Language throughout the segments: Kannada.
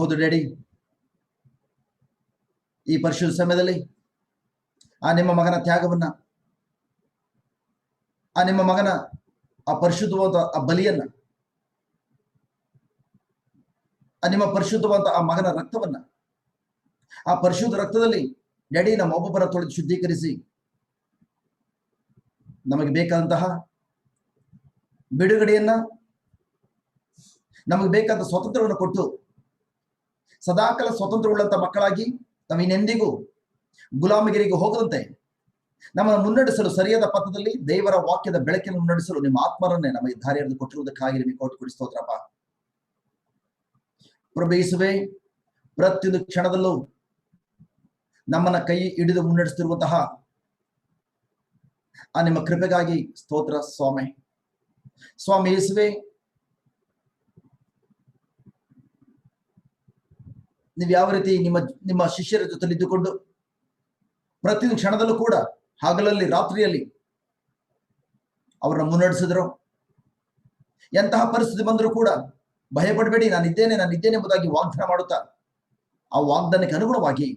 ಹೌದು ಡ್ಯಾಡಿ, ಈ ಪರಿಶುದ್ಧ ಸಮಯದಲ್ಲಿ ಆ ನಿಮ್ಮ ಮಗನ ತ್ಯಾಗವನ್ನ, ಆ ನಿಮ್ಮ ಮಗನ ಆ ಪರಿಶುದ್ಧವಾದ ಆ ಬಲಿಯನ್ನ, ಆ ನಿಮ್ಮ ಪರಿಶುದ್ಧವಾದ ಆ ಮಗನ ರಕ್ತವನ್ನ, ಆ ಪರಿಶುದ್ಧ ರಕ್ತದಲ್ಲಿ ಡ್ಯಾಡಿ ನಮ್ಮ ಒಬ್ಬೊಬ್ಬರ ತೊಳೆದು ಶುದ್ಧೀಕರಿಸಿ ನಮಗೆ ಬೇಕಾದಂತಹ ಬಿಡುಗಡೆಯನ್ನ, ನಮಗೆ ಬೇಕಾದ ಸ್ವಾತಂತ್ರ್ಯವನ್ನು ಕೊಟ್ಟು ಸದಾಕಾಲ ಸ್ವತಂತ್ರವುಳ್ಳಂತ ಮಕ್ಕಳಾಗಿ ನಾವು ಇನ್ನೆಂದಿಗೂ ಗುಲಾಮಗಿರಿಗೆ ಹೋಗದಂತೆ ನಮ್ಮನ್ನು ಮುನ್ನಡೆಸಲು ಸರಿಯಾದ ಪಥದಲ್ಲಿ ದೇವರ ವಾಕ್ಯದ ಬೆಳಕಿನ ಮುನ್ನಡೆಸಲು ನಿಮ್ಮ ಆತ್ಮರನ್ನೇ ನಮಗೆ ದಾರಿಯನ್ನು ಕೊಟ್ಟಿರುವುದಕ್ಕಾಗಿ ನಿಮಗೆ ಕೋಟಿ ಸ್ತೋತ್ರಪ್ಪ. ಪ್ರಭು ಯೇಸುವೇ, ಪ್ರತಿಯೊಂದು ಕ್ಷಣದಲ್ಲೂ ನಮ್ಮನ್ನ ಕೈ ಹಿಡಿದು ಮುನ್ನಡೆಸುತ್ತಿರುವಂತಹ ಆ ನಿಮ್ಮ ಕೃಪೆಗಾಗಿ ಸ್ತೋತ್ರ ಸ್ವಾಮಿ. ಸ್ವಾಮಿ ಯೇಸುವೇ, ನೀವು ಯಾವ ರೀತಿ ನಿಮ್ಮ ಶಿಷ್ಯರ ಜೊತೆಲಿ ಇದ್ದುಕೊಂಡು ಪ್ರತಿಯೊಂದು ಕ್ಷಣದಲ್ಲೂ ಕೂಡ ಹಗಲಲ್ಲಿ ರಾತ್ರಿಯಲ್ಲಿ ಅವರನ್ನ ಮುನ್ನಡೆಸಿದ್ರು, ಎಂತಹ ಪರಿಸ್ಥಿತಿ ಬಂದರೂ ಕೂಡ ಭಯಪಡಬೇಡಿ, ನಾನಿದ್ದೇನೆ ಎಂಬುದಾಗಿ ವಾಗ್ದಾನ ಮಾಡುತ್ತಾ ಆ ವಾಗ್ದಾನಕ್ಕೆ ಅನುಗುಣವಾಗಿ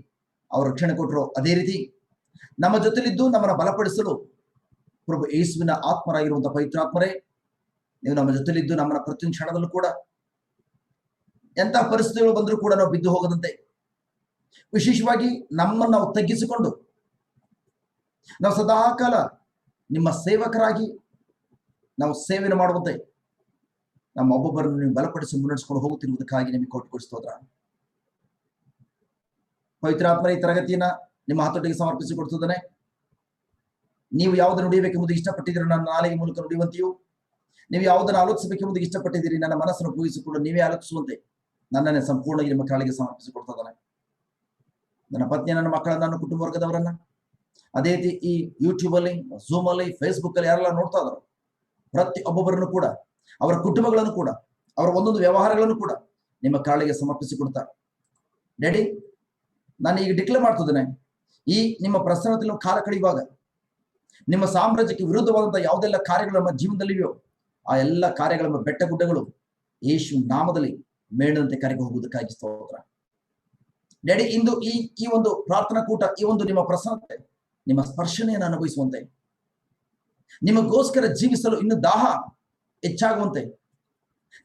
ಅವರು ರಕ್ಷಣೆ ಕೊಟ್ಟರು. ಅದೇ ರೀತಿ ನಮ್ಮ ಜೊತೆಲಿದ್ದು ನಮ್ಮನ್ನ ಬಲಪಡಿಸಲು ಪ್ರಭು ಯೇಸುವಿನ ಆತ್ಮರಾಗಿರುವಂತಹ ಪವಿತ್ರಾತ್ಮರೇ, ನೀವು ನಮ್ಮ ಜೊತೆಲಿದ್ದು ನಮ್ಮನ್ನ ಪ್ರತಿಯೊಂದು ಕ್ಷಣದಲ್ಲೂ ಕೂಡ ಎಂತಹ ಪರಿಸ್ಥಿತಿಗಳು ಬಂದರೂ ಕೂಡ ನಾವು ಬಿದ್ದು ಹೋಗದಂತೆ, ವಿಶೇಷವಾಗಿ ನಮ್ಮನ್ನು ನಾವು ತಗ್ಗಿಸಿಕೊಂಡು ನಾವು ಸದಾಕಾಲ ನಿಮ್ಮ ಸೇವಕರಾಗಿ ನಾವು ಸೇವೆಯನ್ನು ಮಾಡುವಂತೆ ನಮ್ಮ ಒಬ್ಬೊಬ್ಬರನ್ನು ನೀವು ಬಲಪಡಿಸಿ ಮುನ್ನಡೆಸಿಕೊಂಡು ಹೋಗುತ್ತಿರುವುದಕ್ಕಾಗಿ ನಿಮಗೆ ಕೋಟಿ ಸ್ತೋತ್ರ. ಪವಿತ್ರಾತ್ಮರ ಈ ತರಗತಿಯನ್ನ ನಿಮ್ಮ ಹತೋಟಿಗೆ ಸಮರ್ಪಿಸಿಕೊಡ್ತಿದ್ದಾನೆ. ನೀವು ಯಾವುದನ್ನು ನುಡಿಯಬೇಕೆಂಬುದು ಇಷ್ಟಪಟ್ಟಿದ್ದೀರಿ ನನ್ನ ನಾಲಿಗೆ ಮೂಲಕ ನುಡಿಯುವಂತೆಯೂ, ನೀವು ಯಾವುದನ್ನು ಆಲೋಚಿಸಬೇಕೆಂಬುದು ಇಷ್ಟಪಟ್ಟಿದ್ದೀರಿ ನನ್ನ ಮನಸ್ಸನ್ನು ಉಪಯೋಗಿಸಿಕೊಂಡು ನೀವೇ ಆಲೋಚಿಸುವಂತೆ ನನ್ನನ್ನೇ ಸಂಪೂರ್ಣ ನಿಮ್ಮ ಕಾಲಿಗೆ ಸಮರ್ಪಿಸಿಕೊಡ್ತಿದ್ದಾನೆ. ನನ್ನ ಪತ್ನಿ, ನನ್ನ ಮಕ್ಕಳನ್ನ, ನನ್ನ ಕುಟುಂಬ ವರ್ಗದವರನ್ನ, ಅದೇ ರೀತಿ ಈ ಯೂಟ್ಯೂಬ್ ಅಲ್ಲಿ, ಝೂಮ್ ಅಲ್ಲಿ, ಫೇಸ್ಬುಕ್ ಅಲ್ಲಿ ಯಾರೆಲ್ಲ ನೋಡ್ತಾ ಇದ್ರು ಪ್ರತಿ ಒಬ್ಬೊಬ್ಬರನ್ನು ಕೂಡ, ಅವರ ಕುಟುಂಬಗಳನ್ನು ಕೂಡ, ಅವರ ಒಂದೊಂದು ವ್ಯವಹಾರಗಳನ್ನು ಕೂಡ ನಿಮ್ಮ ಕಾಲಿಗೆ ಸಮರ್ಪಿಸಿಕೊಡ್ತಾರೆ. ಡ್ಯಾಡಿ, ನಾನು ಈಗ ಡಿಕ್ಲೇರ್ ಮಾಡ್ತಿದ್ದೇನೆ, ಈ ನಿಮ್ಮ ಪ್ರಸನ್ನತೆಯನ್ನು ಕಾಲ ಕಳೆಯುವಾಗ ನಿಮ್ಮ ಸಾಮ್ರಾಜ್ಯಕ್ಕೆ ವಿರುದ್ಧವಾದಂತಹ ಯಾವುದೆಲ್ಲ ಕಾರ್ಯಗಳು ನಮ್ಮ ಜೀವನದಲ್ಲಿವೆಯೋ ಆ ಎಲ್ಲ ಕಾರ್ಯಗಳ ಬೆಟ್ಟ ಗುಡ್ಡಗಳು ಯೇಸು ನಾಮದಲ್ಲಿ ಮೇಣದಂತೆ ಕರೆಗೆ ಹೋಗುವುದಕ್ಕಾಗಿ ಸ್ತೋತ್ರ. ಡ್ಯಾಡಿ, ಇಂದು ಈ ಒಂದು ಪ್ರಾರ್ಥನಾ ಕೂಟ, ಈ ಒಂದು ನಿಮ್ಮ ಪ್ರಸನ್ನತೆ, ನಿಮ್ಮ ಸ್ಪರ್ಶನೆಯನ್ನು ಅನುಭವಿಸುವಂತೆ, ನಿಮಗೋಸ್ಕರ ಜೀವಿಸಲು ಇನ್ನು ದಾಹ ಹೆಚ್ಚಾಗುವಂತೆ,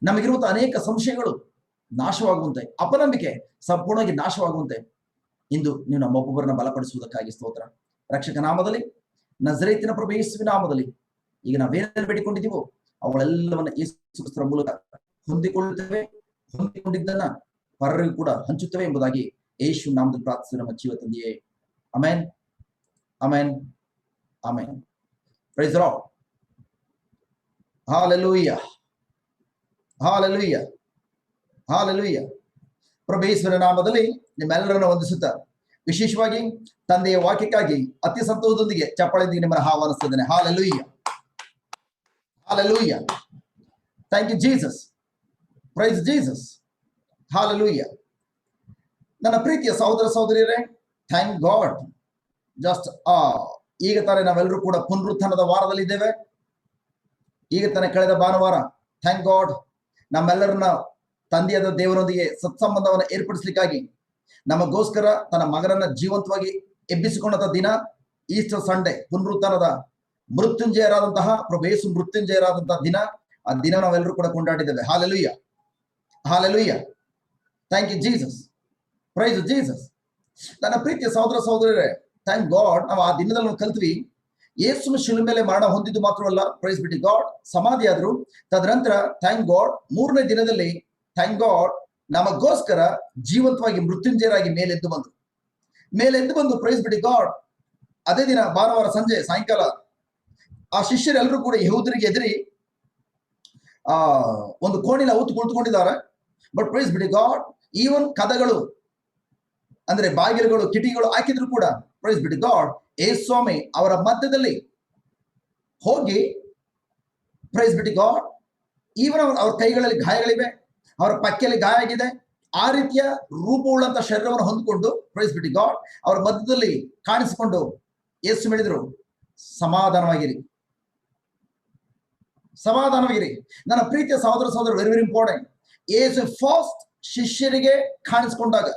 ನಮಗಿರುವಂತಹ ಅನೇಕ ಸಂಶಯಗಳು ನಾಶವಾಗುವಂತೆ, ಅಪನಂಬಿಕೆ ಸಂಪೂರ್ಣವಾಗಿ ನಾಶವಾಗುವಂತೆ ಇಂದು ನೀವು ನಮ್ಮೊಬ್ಬೊಬ್ಬರನ್ನ ಬಲಪಡಿಸುವುದಕ್ಕಾಗಿ ಸ್ತೋತ್ರ. ರಕ್ಷಕ ನಾಮದಲ್ಲಿ, ನಜರೇತಿನ ಪ್ರಭು ಯೇಸುವಿನ ನಾಮದಲ್ಲಿ ಈಗ ನಾವೇನೇನು ಬೇಡಿಕೊಂಡಿದ್ದೀವೋ ಅವುಗಳೆಲ್ಲವನ್ನ ಯೇಸು ಕ್ರಿಸ್ತನ ಮೂಲಕ ಹೊಂದಿಕೊಂಡಿದ್ದನ್ನ ಪರರಿಗೂ ಕೂಡ ಹಂಚುತ್ತವೆ ಎಂಬುದಾಗಿ ಯೇಸು ನಾಮದಲ್ಲಿ ಪ್ರಾರ್ಥಿಸಿ ನಮ್ಮ ಜೀವ ತಂದೆಯೇ. Amen, amen, amen. Praise the Lord. Hallelujah, hallelujah, hallelujah. ಪ್ರಭು ಯೇಸುವಿನ ನಾಮದಲ್ಲಿ ನಿಮ್ಮೆಲ್ಲರನ್ನು ವಂದಿಸುತ್ತಾ, ವಿಶೇಷವಾಗಿ ತಂದೆಯ ವಾಕ್ಯಕ್ಕಾಗಿ ಅತಿ ಸಂತೋಷದೊಂದಿಗೆ ಚಪ್ಪಾಳೆಯೊಂದಿಗೆ ನಿಮ್ಮನ್ನು ಆಹ್ವಾನಿಸುತ್ತಿದ್ದೇನೆ. Hallelujah, hallelujah. Thank you Jesus. Praise Jesus. Hallelujah. ನನ್ನ ಪ್ರೀತಿಯ ಸಹೋದರ ಸಹೋದರಿಯರೇ, ಥ್ಯಾಂಕ್ ಗಾಡ್. ಜಸ್ಟ್ ಈಗ ತಾನೇ ನಾವೆಲ್ಲರೂ ಕೂಡ ಪುನರುತ್ಥಾನದ ವಾರದಲ್ಲಿ ಇದ್ದೇವೆ. ಈಗ ತಾನೇ ಕಳೆದ ಭಾನುವಾರ ಥ್ಯಾಂಕ್ ಗಾಡ್ ನಮ್ಮೆಲ್ಲರನ್ನ ತಂದೆಯಾದ ದೇವರೊಂದಿಗೆ ಸತ್ಸಂಬಂಧವನ್ನು ಏರ್ಪಡಿಸಲಿಕ್ಕಾಗಿ ನಮಗೋಸ್ಕರ ತನ್ನ ಮಗನನ್ನ ಜೀವಂತವಾಗಿ ಎಬ್ಬಿಸಿಕೊಂಡಂತ ದಿನ ಈಸ್ಟರ್ ಸಂಡೇ, ಪುನರುತ್ಥಾನದ ಮೃತ್ಯುಂಜಯರಾದಂತಹ ಪ್ರಭು ಯೇಸು ಮೃತ್ಯುಂಜಯರಾದಂತಹ ದಿನ. ಆ ದಿನ ನಾವೆಲ್ಲರೂ ಕೂಡ ಕೊಂಡಾಡಿದ್ದೇವೆ. Hallelujah, hallelujah. Thank you Jesus. Praise Jesus. ನನ್ನ ಪ್ರೀತಿಯ ಸಹೋದರ ಸಹೋದರರೇ, ಥ್ಯಾಂಕ್ ಗಾಡ್. ನಾವು ಆ ದಿನದಲ್ಲಿ ಕಲ್ತ್ವಿ, ಯೇಸುನ ಶಿಲುಬೆ ಮೇಲೆ ಮರಣ ಹೊಂದಿದ್ದು ಮಾತ್ರವಲ್ಲ, ಪ್ರೈಸ್ ಬಿಟಿ ಗಾಡ್, ಸಮಾಧಿಯಾದ್ರು. ತದನಂತರ ಥ್ಯಾಂಕ್ ಗಾಡ್ ಮೂರನೇ ದಿನದಲ್ಲಿ ಥ್ಯಾಂಕ್ ಗಾಡ್ ನಮಗೋಸ್ಕರ ಜೀವಂತವಾಗಿ ಮೃತ್ಯುಂಜಯರಾಗಿ ಮೇಲೆದ್ದು ಬಂದು ಪ್ರೈಸ್ ಬಿಟಿ ಗಾಡ್. ಅದೇ ದಿನ ಭಾನುವಾರ ಸಂಜೆ ಸಾಯಂಕಾಲ ಆ ಶಿಷ್ಯರೆಲ್ಲರೂ ಕೂಡ ಯಹೂದರಿಗೆ ಎದುರಿ ಒಂದು ಕೋಣಿಲ ಹೊತ್ತು ಕುಳಿತುಕೊಂಡಿದ್ದಾರೆ. But praise be to God, even ಕದಗಳು ಅಂದ್ರೆ ಬಾಗಿಲುಗಳು, ಕಿಟಿಗಳು ಹಾಕಿದ್ರು ಕೂಡ ಪ್ರೈಸ್ ಬಿಟಿ ಗಾಡ್ ಯೇಸು ಸ್ವಾಮಿ ಅವರ ಮಧ್ಯದಲ್ಲಿ ಹೋಗಿ ಪ್ರೈಸ್ ಬಿಟಿ ಗಾಡ್, ಈವನ್ ಅವ್ರ ಕೈಗಳಲ್ಲಿ ಗಾಯಗಳಿವೆ, ಅವರ ಪಕ್ಕೆಯಲ್ಲಿ ಗಾಯ ಆಗಿದೆ. ಆ ರೀತಿಯ ರೂಪವುಳ್ಳಂತ ಶರೀರವನ್ನು ಹೊಂದಿಕೊಂಡು ಪ್ರೈಸ್ ಬಿಟಿ ಗಾಡ್ ಅವರ ಮಧ್ಯದಲ್ಲಿ ಕಾಣಿಸಿಕೊಂಡು ಯೇಸು ಹೇಳಿದ್ರು, ಸಮಾಧಾನವಾಗಿರಿ, ಸಮಾಧಾನವಾಗಿರಿ. ನನ್ನ ಪ್ರೀತಿಯ ಸಹೋದರ ಸಹೋದರ, ವೆರಿ ವೆರಿ ಇಂಪಾರ್ಟೆಂಟ್. ಯೇಸು ಫಸ್ಟ್ ಶಿಷ್ಯರಿಗೆ ಕಾಣಿಸ್ಕೊಂಡಾಗ,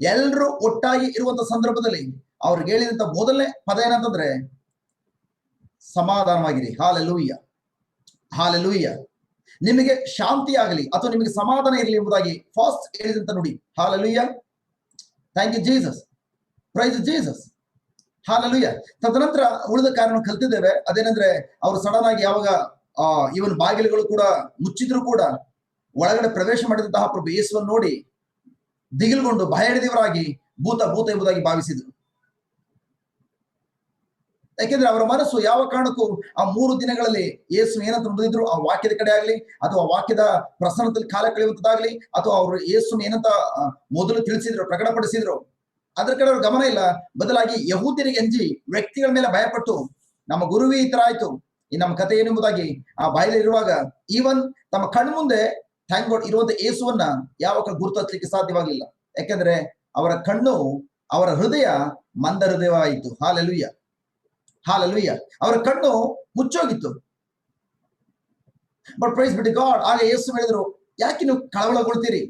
ಎಲ್ಲರೂ ಒಟ್ಟಾಗಿ ಇರುವಂತ ಸಂದರ್ಭದಲ್ಲಿ ಅವ್ರಿಗೆ ಹೇಳಿದಂತ ಮೊದಲನೇ ಪದ ಏನಂತಂದ್ರೆ ಸಮಾಧಾನವಾಗಿರಿ. Hallelujah, hallelujah. ನಿಮಗೆ ಶಾಂತಿ ಆಗಲಿ ಅಥವಾ ನಿಮಗೆ ಸಮಾಧಾನ ಇರಲಿ ಎಂಬುದಾಗಿ ಫಸ್ಟ್ ಹೇಳಿದಂತ ನುಡಿ. Hallelujah, thank you Jesus, praise Jesus, hallelujah. ತದನಂತರ ಉಳಿದ ಕಾರಣ ಕಲ್ತಿದ್ದೇವೆ. ಅದೇನಂದ್ರೆ ಅವರು ಸಡನ್ ಆಗಿ ಯಾವಾಗ ಇವನ್ ಬಾಗಿಲುಗಳು ಕೂಡ ಮುಚ್ಚಿದ್ರು ಕೂಡ ಒಳಗಡೆ ಪ್ರವೇಶ ಮಾಡಿದಂತಹ ಪ್ರಭು ಯೇಸುವನ್ನು ನೋಡಿ ದಿಗಿಲ್ಗೊಂಡು ಭಯ ಹಿಡಿದವರಾಗಿ ಭೂತ ಭೂತ ಎಂಬುದಾಗಿ ಭಾವಿಸಿದ್ರು. ಯಾಕೆಂದ್ರೆ ಅವರ ಮನಸ್ಸು ಯಾವ ಕಾರಣಕ್ಕೂ ಆ 3 ದಿನಗಳಲ್ಲಿ ಯೇಸು ಏನಂತ ನುಡಿದ್ರು, ಆ ವಾಕ್ಯದ ಕಡೆ ಆಗ್ಲಿ ಅಥವಾ ವಾಕ್ಯದ ಪ್ರಸನ್ನದಲ್ಲಿ ಕಾಲ ಕಳೆಯುವಂತದ್ದಾಗ್ಲಿ ಅಥವಾ ಅವರು ಯೇಸು ಏನಂತ ಮೊದಲು ತಿಳಿಸಿದ್ರು, ಪ್ರಕಟಪಡಿಸಿದ್ರು, ಅದ್ರ ಕಡೆ ಅವ್ರ ಗಮನ ಇಲ್ಲ. ಬದಲಾಗಿ ಯಹೂದ್ಯರಿಗೆ ಅಂಜಿ ವ್ಯಕ್ತಿಗಳ ಮೇಲೆ ಭಯಪಟ್ಟು ನಮ್ಮ ಗುರುವೇ ಈ ತರ ಆಯ್ತು, ಈ ನಮ್ಮ ಕಥೆ ಏನೆಂಬುದಾಗಿ ಆ ಬಾಯಿಲಿರುವಾಗ ಈವನ್ ತಮ್ಮ ಕಣ್ಣು ಮುಂದೆ ಥ್ಯಾಂಕ್ ಗಾಡ್ ಇರುವಂತ ಯೇಸುವನ್ನ ಯಾವಾಗ ಗುರುತು ಹಚ್ಚಲಿಕ್ಕೆ ಸಾಧ್ಯವಾಗಲಿಲ್ಲ. ಯಾಕೆಂದ್ರೆ ಅವರ ಕಣ್ಣು, ಅವರ ಹೃದಯ ಮಂದ ಹೃದಯವಾಯಿತು. Hallelujah, hallelujah. ಅವರ ಕಣ್ಣು ಮುಚ್ಚೋಗಿತ್ತು. ಬಟ್ ಪ್ರೈಸ್ ಬಿಟ್ಟು ಗಾಡ್, ಆಗ ಯೇಸು ಹೇಳಿದ್ರು, ಯಾಕೆ ನೀವು ಕಳವಳಗೊಳ್ತೀರಿ?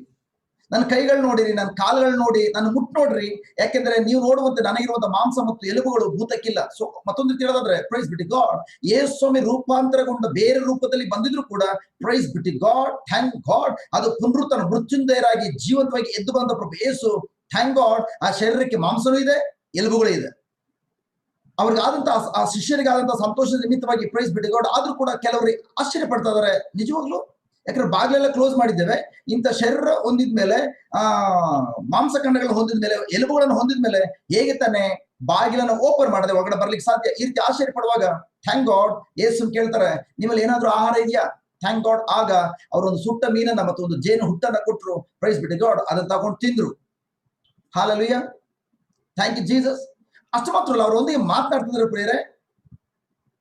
ನನ್ನ ಕೈಗಳು ನೋಡಿರಿ, ನನ್ನ ಕಾಲುಗಳು ನೋಡಿ, ನನ್ನ ಮುಟ್ಟು ನೋಡ್ರಿ. ಯಾಕೆಂದ್ರೆ ನೀವು ನೋಡುವಂತೆ ನನಗಿರುವಂತ ಮಾಂಸ ಮತ್ತು ಎಲುಬುಗಳು ಭೂತಕ್ಕಿಲ್ಲ. ಸೊ ಮತ್ತೊಂದು ರೀತಿ ಹೇಳೋದಾದ್ರೆ ಪ್ರೈಸ್ ಬಿಟ್ಟು ಗಾಡ್, ಯೇಸು ಸ್ವಾಮಿ ರೂಪಾಂತರಗೊಂಡ ಬೇರೆ ರೂಪದಲ್ಲಿ ಬಂದಿದ್ರು ಕೂಡ ಪ್ರೈಸ್ ಬಿಟ್ಟು ಗಾಡ್, ಥ್ಯಾಂಕ್ ಗಾಡ್, ಅದು ಪುನರುತ್ಥಾನ ಮೃತ್ಯುಂಜಯರಾಗಿ ಜೀವಂತವಾಗಿ ಎದ್ದು ಬಂದ ಪ್ರಭು ಯೇಸು. ಥ್ಯಾಂಕ್ ಗಾಡ್, ಆ ಶರೀರಕ್ಕೆ ಮಾಂಸನೂ ಇದೆ, ಎಲುಬುಗಳು ಇದೆ. ಅವ್ರಿಗಾದಂತಹ ಆ ಶಿಷ್ಯರಿಗಾದಂತಹ ಸಂತೋಷದ ನಿಮಿತ್ತವಾಗಿ ಪ್ರೈಸ್ ಬಿಟ್ಟು ಗಾಡ್. ಆದ್ರೂ ಕೂಡ ಕೆಲವರು ಆಶ್ಚರ್ಯ ಪಡ್ತಾ ಇದಾರೆ ನಿಜವಾಗ್ಲು. ಯಾಕಂದ್ರೆ ಬಾಗಿಲೆಲ್ಲ ಕ್ಲೋಸ್ ಮಾಡಿದ್ದೇವೆ, ಇಂಥ ಶರೀರ ಹೊಂದಿದ್ಮೇಲೆ ಮಾಂಸಖಂಡಗಳನ್ನು ಹೊಂದಿದ್ಮೇಲೆ ಎಲುಬುಗಳನ್ನು ಹೊಂದಿದ್ಮೇಲೆ ಹೇಗೆ ತಾನೆ ಬಾಗಿಲನ್ನು ಓಪನ್ ಮಾಡದೆ ಒಳಗಡೆ ಬರ್ಲಿಕ್ಕೆ ಸಾಧ್ಯ? ಈ ರೀತಿ ಆಶ್ಚರ್ಯ ಪಡುವಾಗ ಥ್ಯಾಂಕ್ ಗಾಡ್ ಯೇಸು ಕೇಳ್ತಾರೆ, ನಿಮ್ಮಲ್ಲಿ ಏನಾದ್ರೂ ಆಹಾರ ಇದೆಯಾ? Thank god. ಆಗ ಅವರೊಂದು ಸುಟ್ಟ ಮೀನನ್ನ ಮತ್ತು ಒಂದು ಜೇನು ಹುಟ್ಟನ್ನ ಕೊಟ್ಟರು. ಪ್ರೈಸ್ ಬಿಟ್ಟು ಗಾಡ್, ಅದನ್ನ ತಗೊಂಡು ತಿಂದ್ರು. Hallelujah, thank you Jesus. ಅಷ್ಟು ಮಾತ್ರ ಅಲ್ಲ, ಅವರೊಂದಿಗೆ ಮಾತನಾಡ್ತಿದ್ರು ಪ್ರಿಯರೇ.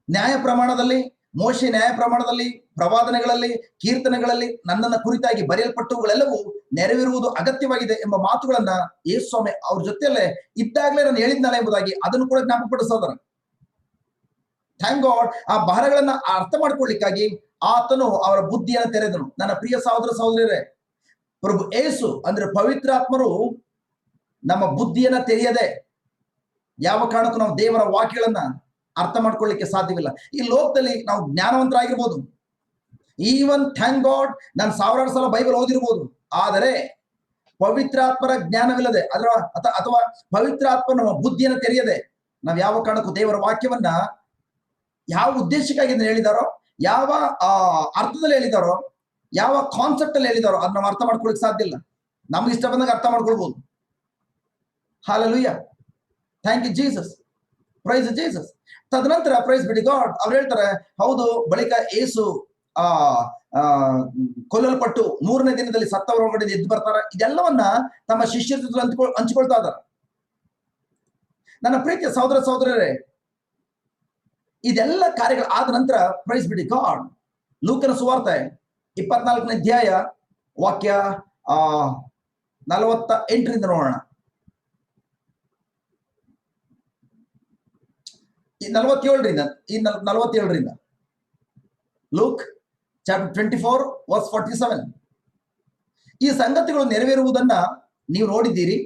ನ್ಯಾಯ ಪ್ರಮಾಣದಲ್ಲಿ, ಮೋಶೆ ನ್ಯಾಯ ಪ್ರಮಾಣದಲ್ಲಿ, ಪ್ರವಾದನೆಗಳಲ್ಲಿ, ಕೀರ್ತನೆಗಳಲ್ಲಿ ನನ್ನನ್ನ ಕುರಿತಾಗಿ ಬರೆಯಲ್ಪಟ್ಟವುಗಳೆಲ್ಲವೂ ನೆರವೇರುವುದು ಅಗತ್ಯವಾಗಿದೆ ಎಂಬ ಮಾತುಗಳನ್ನ ಯೇಸು ಸ್ವಾಮಿ ಅವ್ರ ಜೊತೆಯಲ್ಲೇ ಇದ್ದಾಗಲೇ ನಾನು ಹೇಳಿದ್ನಲ್ಲ ಎಂಬುದಾಗಿ ಅದನ್ನು ಕೂಡ ಜ್ಞಾಪಕಪಡಿಸೋದರ. Thank god. ಆ ಭಾರಗಳನ್ನ ಅರ್ಥ ಮಾಡ್ಕೊಳ್ಳಿಕ್ಕಾಗಿ ಆತನು ಅವರ ಬುದ್ಧಿಯನ್ನು ತೆರೆದನು. ನನ್ನ ಪ್ರಿಯ ಸಹೋದರ ಸಹೋದರಿಯರೇ, ಪ್ರಭು ಯೇಸು ಅಂದ್ರೆ ಪವಿತ್ರಾತ್ಮರು ನಮ್ಮ ಬುದ್ಧಿಯನ್ನ ತೆರೆಯದೆ ಯಾವ ಕಾರಣಕ್ಕೂ ನಾವು ದೇವರ ವಾಕ್ಯಗಳನ್ನ ಅರ್ಥ ಮಾಡ್ಕೊಳ್ಳಿಕ್ಕೆ ಸಾಧ್ಯವಿಲ್ಲ. ಈ ಲೋಕದಲ್ಲಿ ನಾವು ಜ್ಞಾನವಂತರಾಗಿರ್ಬೋದು, ಈವನ್ ಥ್ಯಾಂಕ್ ಗಾಡ್ ನಾನು 1000 ಸಲ ಬೈಬಲ್ ಓದಿರ್ಬೋದು, ಆದರೆ ಪವಿತ್ರಾತ್ಮರ ಜ್ಞಾನವಿಲ್ಲದೆ ಅಥವಾ ಪವಿತ್ರಾತ್ಮ ನಮ್ಮ ಬುದ್ಧಿಯನ್ನು ತೆರೆಯದೆ ನಾವು ಯಾವ ಕಾರಣಕ್ಕೂ ದೇವರ ವಾಕ್ಯವನ್ನ ಯಾವ ಉದ್ದೇಶಕ್ಕಾಗಿ ಹೇಳಿದಾರೋ, ಯಾವ ಅರ್ಥದಲ್ಲಿ ಹೇಳಿದಾರೋ, ಯಾವ ಕಾನ್ಸೆಪ್ಟ್ ಅಲ್ಲಿ ಹೇಳಿದಾರೋ ಅದನ್ನ ನಾವು ಅರ್ಥ ಮಾಡ್ಕೊಳ್ಳಿಕ್ಕೆ ಸಾಧ್ಯ ಇಲ್ಲ. ನಮ್ಗೆ ಇಷ್ಟ ಬಂದಾಗ ಅರ್ಥ ಮಾಡ್ಕೊಳ್ಬಹುದು. Hallelujah, thank you Jesus, praise Jesus. ತದನಂತರ ಪ್ರೈಸ್ ಬಿಡಿ ಗಾಡ್ ಅವ್ರು ಹೇಳ್ತಾರೆ, ಹೌದು ಬಳಿಕ ಯೇಸು ಕೊಲ್ಲಲ್ಪಟ್ಟು 3ನೇ ದಿನದಲ್ಲಿ ಸತ್ತವರ ಒಳಗಡೆ ಎದ್ದು ಬರ್ತಾರೆ. ಇದೆಲ್ಲವನ್ನ ತಮ್ಮ ಶಿಷ್ಯರ ಜೊತೆ ಹಂಚಿಕೊಳ್ತಾ ಇದ್ದಾರೆ. ನನ್ನ ಪ್ರೀತಿಯ ಸಹೋದರ ಸಹೋದರರೇ, ಇದೆಲ್ಲ ಕಾರ್ಯಗಳು ಆದ ನಂತರ ಪ್ರೈಸ್ ಬಿಡಿ ಗಾಡ್ ಲೂಕನ ಸುವಾರ್ತೆ 24ನೇ ಅಧ್ಯಾಯ ವಾಕ್ಯ 48ರಿಂದ ನೋಡೋಣ. 47ರಿಂದ ಲೂಕ್ ಚಾಪ್ಟರ್ 24 ವರ್ಸ್ 47. ಈ ಸಂಗತಿಗಳು ನೆರವೇರುವುದನ್ನ ನೀವು ನೋಡಿದ್ದೀರಿ,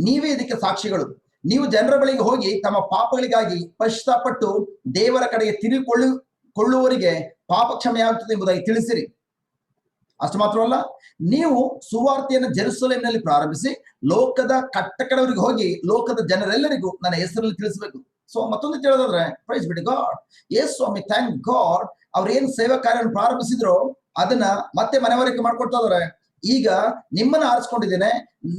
ನೀವೇ ಇದಕ್ಕೆ ಸಾಕ್ಷಿಗಳು. ನೀವು ಜನರ ಬಳಿಗೆ ಹೋಗಿ ತಮ್ಮ ಪಾಪಗಳಿಗಾಗಿ ಪಶ್ಚಾತ್ತಾಪಪಟ್ಟು ದೇವರ ಕಡೆಗೆ ತಿರುಗಿಕೊಳ್ಳುವವರಿಗೆ ಪಾಪ ಕ್ಷಮೆಯಾಗುತ್ತದೆ ಎಂಬುದಾಗಿ ತಿಳಿಸಿರಿ. ಅಷ್ಟು ಮಾತ್ರವಲ್ಲ, ನೀವು ಸುವಾರ್ತೆಯನ್ನು ಜೆರುಸಲೇಮಿನಲ್ಲಿ ಪ್ರಾರಂಭಿಸಿ ಲೋಕದ ಕಟ್ಟಕಡವರಿಗೆ ಹೋಗಿ ಲೋಕದ ಜನರೆಲ್ಲರಿಗೂ ನನ್ನ ಹೆಸರಲ್ಲಿ ತಿಳಿಸಬೇಕು. ಸೊ ಮತ್ತೊಂದು ಕೇಳೋದಾದ್ರೆ ಪ್ರೈಸ್ ಬಿಡಿ ಗಾಡ್, ಯೇಸು ಸ್ವಾಮಿ ಥ್ಯಾಂಕ್ ಗಾಡ್ ಅವ್ರು ಏನ್ ಸೇವಾ ಕಾರ್ಯವನ್ನು ಪ್ರಾರಂಭಿಸಿದ್ರು ಅದನ್ನ ಮತ್ತೆ ಮನವರಿಕೆ ಮಾಡ್ಕೊಡ್ತಾ ಇದಾರೆ. ಈಗ ನಿಮ್ಮನ್ನ ಆರಿಸ್ಕೊಂಡಿದ್ದೇನೆ,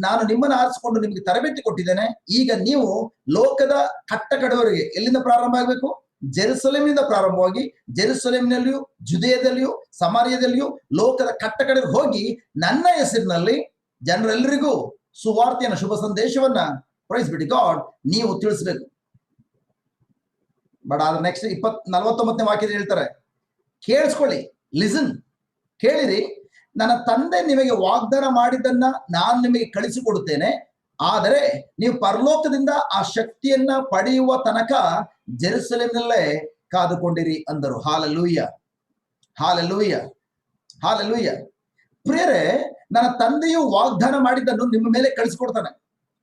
ನಾನು ನಿಮ್ಮನ್ನ ಆರಿಸ್ಕೊಂಡು ನಿಮ್ಗೆ ತರಬೇತಿ ಕೊಟ್ಟಿದ್ದೇನೆ. ಈಗ ನೀವು ಲೋಕದ ಕಟ್ಟಕಡವರಿಗೆ ಎಲ್ಲಿಂದ ಪ್ರಾರಂಭ ಆಗ್ಬೇಕು? ಜೆರುಸಲೇಮಿನಿಂದ ಪ್ರಾರಂಭವಾಗಿ ಜೆರುಸಲೇಮಿನಲ್ಲಿಯೂ ಜುದೇಯದಲ್ಲಿಯೂ ಸಮಾರ್ಯದಲ್ಲಿಯೂ ಲೋಕದ ಕಟ್ಟಕಡೆಗೆ ಹೋಗಿ ನನ್ನ ಹೆಸರಿನಲ್ಲಿ ಜನರೆಲ್ಲರಿಗೂ ಸುವಾರ್ತೆಯನ್ನ ಶುಭ ಸಂದೇಶವನ್ನ ಪ್ರೈಸ್ ಬಿಡಿ ಗಾಡ್ ನೀವು ತಿಳಿಸ್ಬೇಕು. ಬಟ್ ಆದ್ರೆ ನೆಕ್ಸ್ಟ್ 49ನೇ ವಾಕ್ಯದಲ್ಲಿ ಹೇಳ್ತಾರೆ, ಕೇಳಿಸ್ಕೊಳ್ಳಿ, ಲಿಸನ್, ಕೇಳಿರಿ, ನನ್ನ ತಂದೆ ನಿಮಗೆ ವಾಗ್ದಾನ ಮಾಡಿದ್ದನ್ನ ನಾನು ನಿಮಗೆ ಕಳಿಸಿಕೊಡುತ್ತೇನೆ. ಆದರೆ ನೀವು ಪರಲೋಕದಿಂದ ಆ ಶಕ್ತಿಯನ್ನ ಪಡೆಯುವ ತನಕ ಜೆರುಸಲೇಮಿನಲ್ಲೇ ಕಾದುಕೊಂಡಿರಿ ಅಂದರು. Hallelujah, hallelujah, hallelujah. ಪ್ರಿಯರೇ, ನನ್ನ ತಂದೆಯು ವಾಗ್ದಾನ ಮಾಡಿದ್ದನ್ನು ನಿಮ್ಮ ಮೇಲೆ ಕಳಿಸ್ಕೊಡ್ತಾನೆ.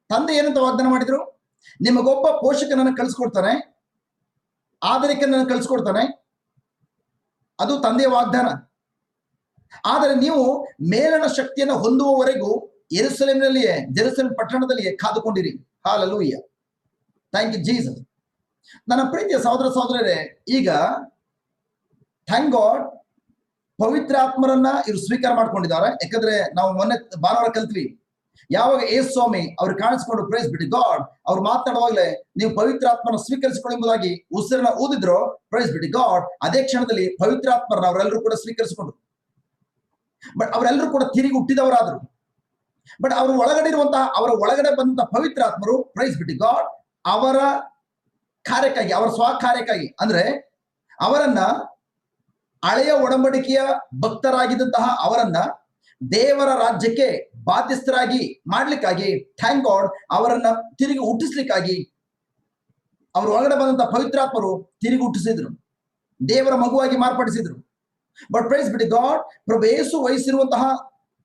ತಂದೆ ಏನಂತ ವಾಗ್ದಾನ ಮಾಡಿದ್ರು? ನಿಮಗೊಬ್ಬ ಪೋಷಕನನ್ನು ಕಳಿಸ್ಕೊಡ್ತಾನೆ, ಆದರಿಕನನ್ನು ಕಳಿಸ್ಕೊಡ್ತಾನೆ. ಅದು ತಂದೆಯ ವಾಗ್ದಾನ. ಆದರೆ ನೀವು ಮೇಲನ ಶಕ್ತಿಯನ್ನು ಹೊಂದುವವರೆಗೂ ಜೆರುಸಲೇಮ್ ಪಟ್ಟಣದಲ್ಲಿಯೇ ಕಾದುಕೊಂಡಿರಿ. ಹಾಲೆಲೂಯ. Thank you Jesus. ನನ್ನ ಪ್ರೀತಿಯ ಸಹೋದರ ಸಹೋದರರೇ, ಈಗ ಥ್ಯಾಂಕ್ ಗಾಡ್ ಪವಿತ್ರಾತ್ಮರನ್ನ ಇವರು ಸ್ವೀಕಾರ ಮಾಡ್ಕೊಂಡಿದ್ದಾರೆ. ಯಾಕಂದ್ರೆ ನಾವು ಮೊನ್ನೆ ಭಾನುವಾರ ಕಲ್ತ್ವಿ, ಯಾವಾಗ ಯೇಸು ಸ್ವಾಮಿ ಅವ್ರು ಕಾಣಿಸ್ಕೊಂಡು ಪ್ರೈಸ್ ಬಿಡಿ ಗಾಡ್ ಅವ್ರು ಮಾತನಾಡುವಾಗಲೇ ನೀವು ಪವಿತ್ರಾತ್ಮನ ಸ್ವೀಕರಿಸಿಕೊಳ್ಳಿ ಎಂಬುದಾಗಿ ಉಸಿರನ್ನ ಊದಿದ್ರು. ಪ್ರೈಸ್ ಬಿಡಿ ಗಾಡ್ ಅದೇ ಕ್ಷಣದಲ್ಲಿ ಪವಿತ್ರಾತ್ಮರನ್ನ ಅವರೆಲ್ಲರೂ ಕೂಡ ಸ್ವೀಕರಿಸಿಕೊಂಡ್ರು. ಬಟ್ ಅವರೆಲ್ಲರೂ ಕೂಡ ತಿರುಗಿ ಹುಟ್ಟಿದವರಾದ್ರು. ಬಟ್ ಅವರ ಒಳಗಡೆ ಬಂದಂತಹ ಪವಿತ್ರಾತ್ಮರು ಪ್ರೈಸ್ ಬಿಡಿ ಗಾಡ್ ಅವರ ಕಾರ್ಯಕ್ಕಾಗಿ, ಅವರ ಸ್ವಕಾರ್ಯಕ್ಕಾಗಿ, ಅಂದ್ರೆ ಅವರನ್ನ ಹಳೆಯ ಒಡಂಬಡಿಕೆಯ ಭಕ್ತರಾಗಿದ್ದಂತಹ ಅವರನ್ನ ದೇವರ ರಾಜ್ಯಕ್ಕೆ ಬಾಧ್ಯಸ್ಥರಾಗಿ ಮಾಡ್ಲಿಕ್ಕಾಗಿ, ಥ್ಯಾಂಕ್ ಗಾಡ್ ಅವರನ್ನ ತಿರುಗಿ ಹುಟ್ಟಿಸ್ಲಿಕ್ಕಾಗಿ ಅವ್ರ ಒಳಗಡೆ ಬಂದಂತಹ ಪವಿತ್ರಾತ್ಮರು ತಿರುಗಿ ಹುಟ್ಟಿಸಿದ್ರು, ದೇವರ ಮಗುವಾಗಿ ಮಾರ್ಪಡಿಸಿದ್ರು. ಬಟ್ ಪ್ರೈಸ್ ಬಿಡಿ ಗಾಡ್ ಪ್ರಭು ಯೇಸು ವಹಿಸಿರುವಂತಹ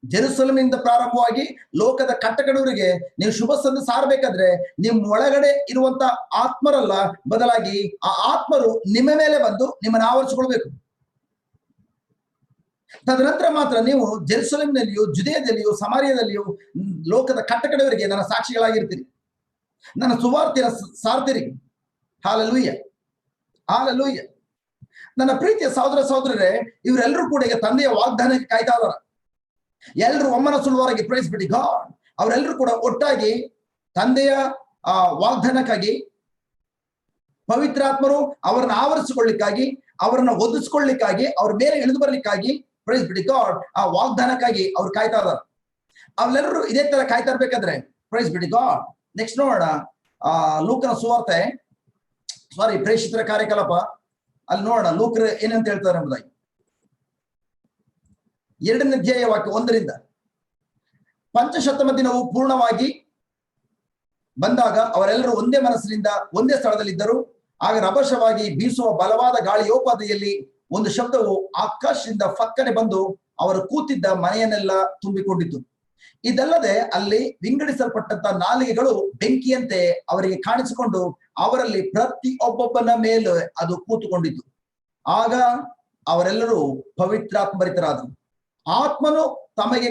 ಜೆರುಸಲೇಮಿನಿಂದ ಪ್ರಾರಂಭವಾಗಿ ಲೋಕದ ಕಟ್ಟಕಡೆಯವರಿಗೆ ನೀವು ಶುಭ ಸಂದೇಶ ಸಾರಬೇಕಾದ್ರೆ ನಿಮ್ಮ ಒಳಗಡೆ ಇರುವಂತಹ ಆತ್ಮರಲ್ಲ, ಬದಲಾಗಿ ಆ ಆತ್ಮರು ನಿಮ್ಮ ಮೇಲೆ ಬಂದು ನಿಮ್ಮನ್ನು ಆವರಿಸಿಕೊಳ್ಬೇಕು. ತದನಂತರ ಮಾತ್ರ ನೀವು ಜೆರುಸಲೇಮಿನಲ್ಲಿಯೂ, ಜುದೇಯದಲ್ಲಿಯೂ, ಸಮಾರ್ಯದಲ್ಲಿಯೂ ಲೋಕದ ಕಟ್ಟಕಡೆಯವರಿಗೆ ನನ್ನ ಸಾಕ್ಷಿಗಳಾಗಿರ್ತೀರಿ, ನನ್ನ ಸುವಾರ್ತೆಯ ಸಾರ್ತೀರಿ. Hallelujah, hallelujah. ನನ್ನ ಪ್ರೀತಿಯ ಸಹೋದರ ಸಹೋದರರೇ, ಇವರೆಲ್ಲರೂ ಕೂಡ ಈಗ ತಂದೆಯ ವಾಗ್ದಾನಕ್ಕೆ ಕಾಯ್ತಾ ಇದಾರ. ಎಲ್ಲರೂ ಒಮ್ಮನ ಸುಳುವರಾಗಿ ಪ್ರೈಸ್ ಬಿಡಿ ಗಾಡ್ ಅವರೆಲ್ಲರೂ ಕೂಡ ಒಟ್ಟಾಗಿ ತಂದೆಯ ವಾಗ್ದಾನಕ್ಕಾಗಿ, ಪವಿತ್ರಾತ್ಮರು ಅವರನ್ನ ಆವರಿಸಿಕೊಳ್ಳಿಕ್ಕಾಗಿ, ಅವರನ್ನ ಒದಿಸ್ಕೊಳ್ಳಿಕ್ಕಾಗಿ, ಅವ್ರ ಮೇಲೆ ಇಳಿದು ಬರ್ಲಿಕ್ಕಾಗಿ ಪ್ರೈಸ್ ಬಿಡಿ ಗಾಡ್ ಆ ವಾಗ್ದಾನಕ್ಕಾಗಿ ಅವ್ರು ಕಾಯ್ತಾ ಇದಾರ. ಅವರೆಲ್ಲರೂ ಇದೇ ತರ ಕಾಯ್ತಾ ಇರ್ಬೇಕಾದ್ರೆ ಪ್ರೈಸ್ ಬಿಡಿ ಗಾಡ್ ನೆಕ್ಸ್ಟ್ ನೋಡೋಣ. ಲೂಕನ ಸುವಾರ್ತೆ, ಪ್ರೇಷಿತರ ಕಾರ್ಯಕಲಾಪ ಅಲ್ಲಿ ನೋಡೋಣ ಲೂಕರು ಏನಂತ ಹೇಳ್ತಾರೆ ಎಂಬುದಾಗಿ. 2ನೇ ಅಧ್ಯಾಯ ವಾಕ್ಯ 1ರಿಂದ. ಪಂಚಶತಮ ದಿನವು ಪೂರ್ಣವಾಗಿ ಬಂದಾಗ ಅವರೆಲ್ಲರೂ ಒಂದೇ ಮನಸ್ಸಿನಿಂದ ಒಂದೇ ಸ್ಥಳದಲ್ಲಿದ್ದರು. ಆಗ ರಭಸವಾಗಿ ಬೀಸುವ ಬಲವಾದ ಗಾಳಿಯೋಪಾದಿಯಲ್ಲಿ ಒಂದು ಶಬ್ದವು ಆಕಾಶದಿಂದ ಫಕ್ಕನೆ ಬಂದು ಅವರು ಕೂತಿದ್ದ ಮನೆಯನ್ನೆಲ್ಲ ತುಂಬಿಕೊಂಡಿತು. ಇದಲ್ಲದೆ ಅಲ್ಲಿ ವಿಂಗಡಿಸಲ್ಪಟ್ಟಂತ ನಾಲಿಗೆಗಳು ಬೆಂಕಿಯಂತೆ ಅವರಿಗೆ ಕಾಣಿಸಿಕೊಂಡು ಅವರಲ್ಲಿ ಪ್ರತಿಯೊಬ್ಬೊಬ್ಬನ ಮೇಲೆ ಅದು ಕೂತುಕೊಂಡಿತು. ಆಗ ಅವರೆಲ್ಲರೂ ಪವಿತ್ರಾತ್ಮರಿತರಾದರು. ಆತ್ಮನು ತಮಗೆ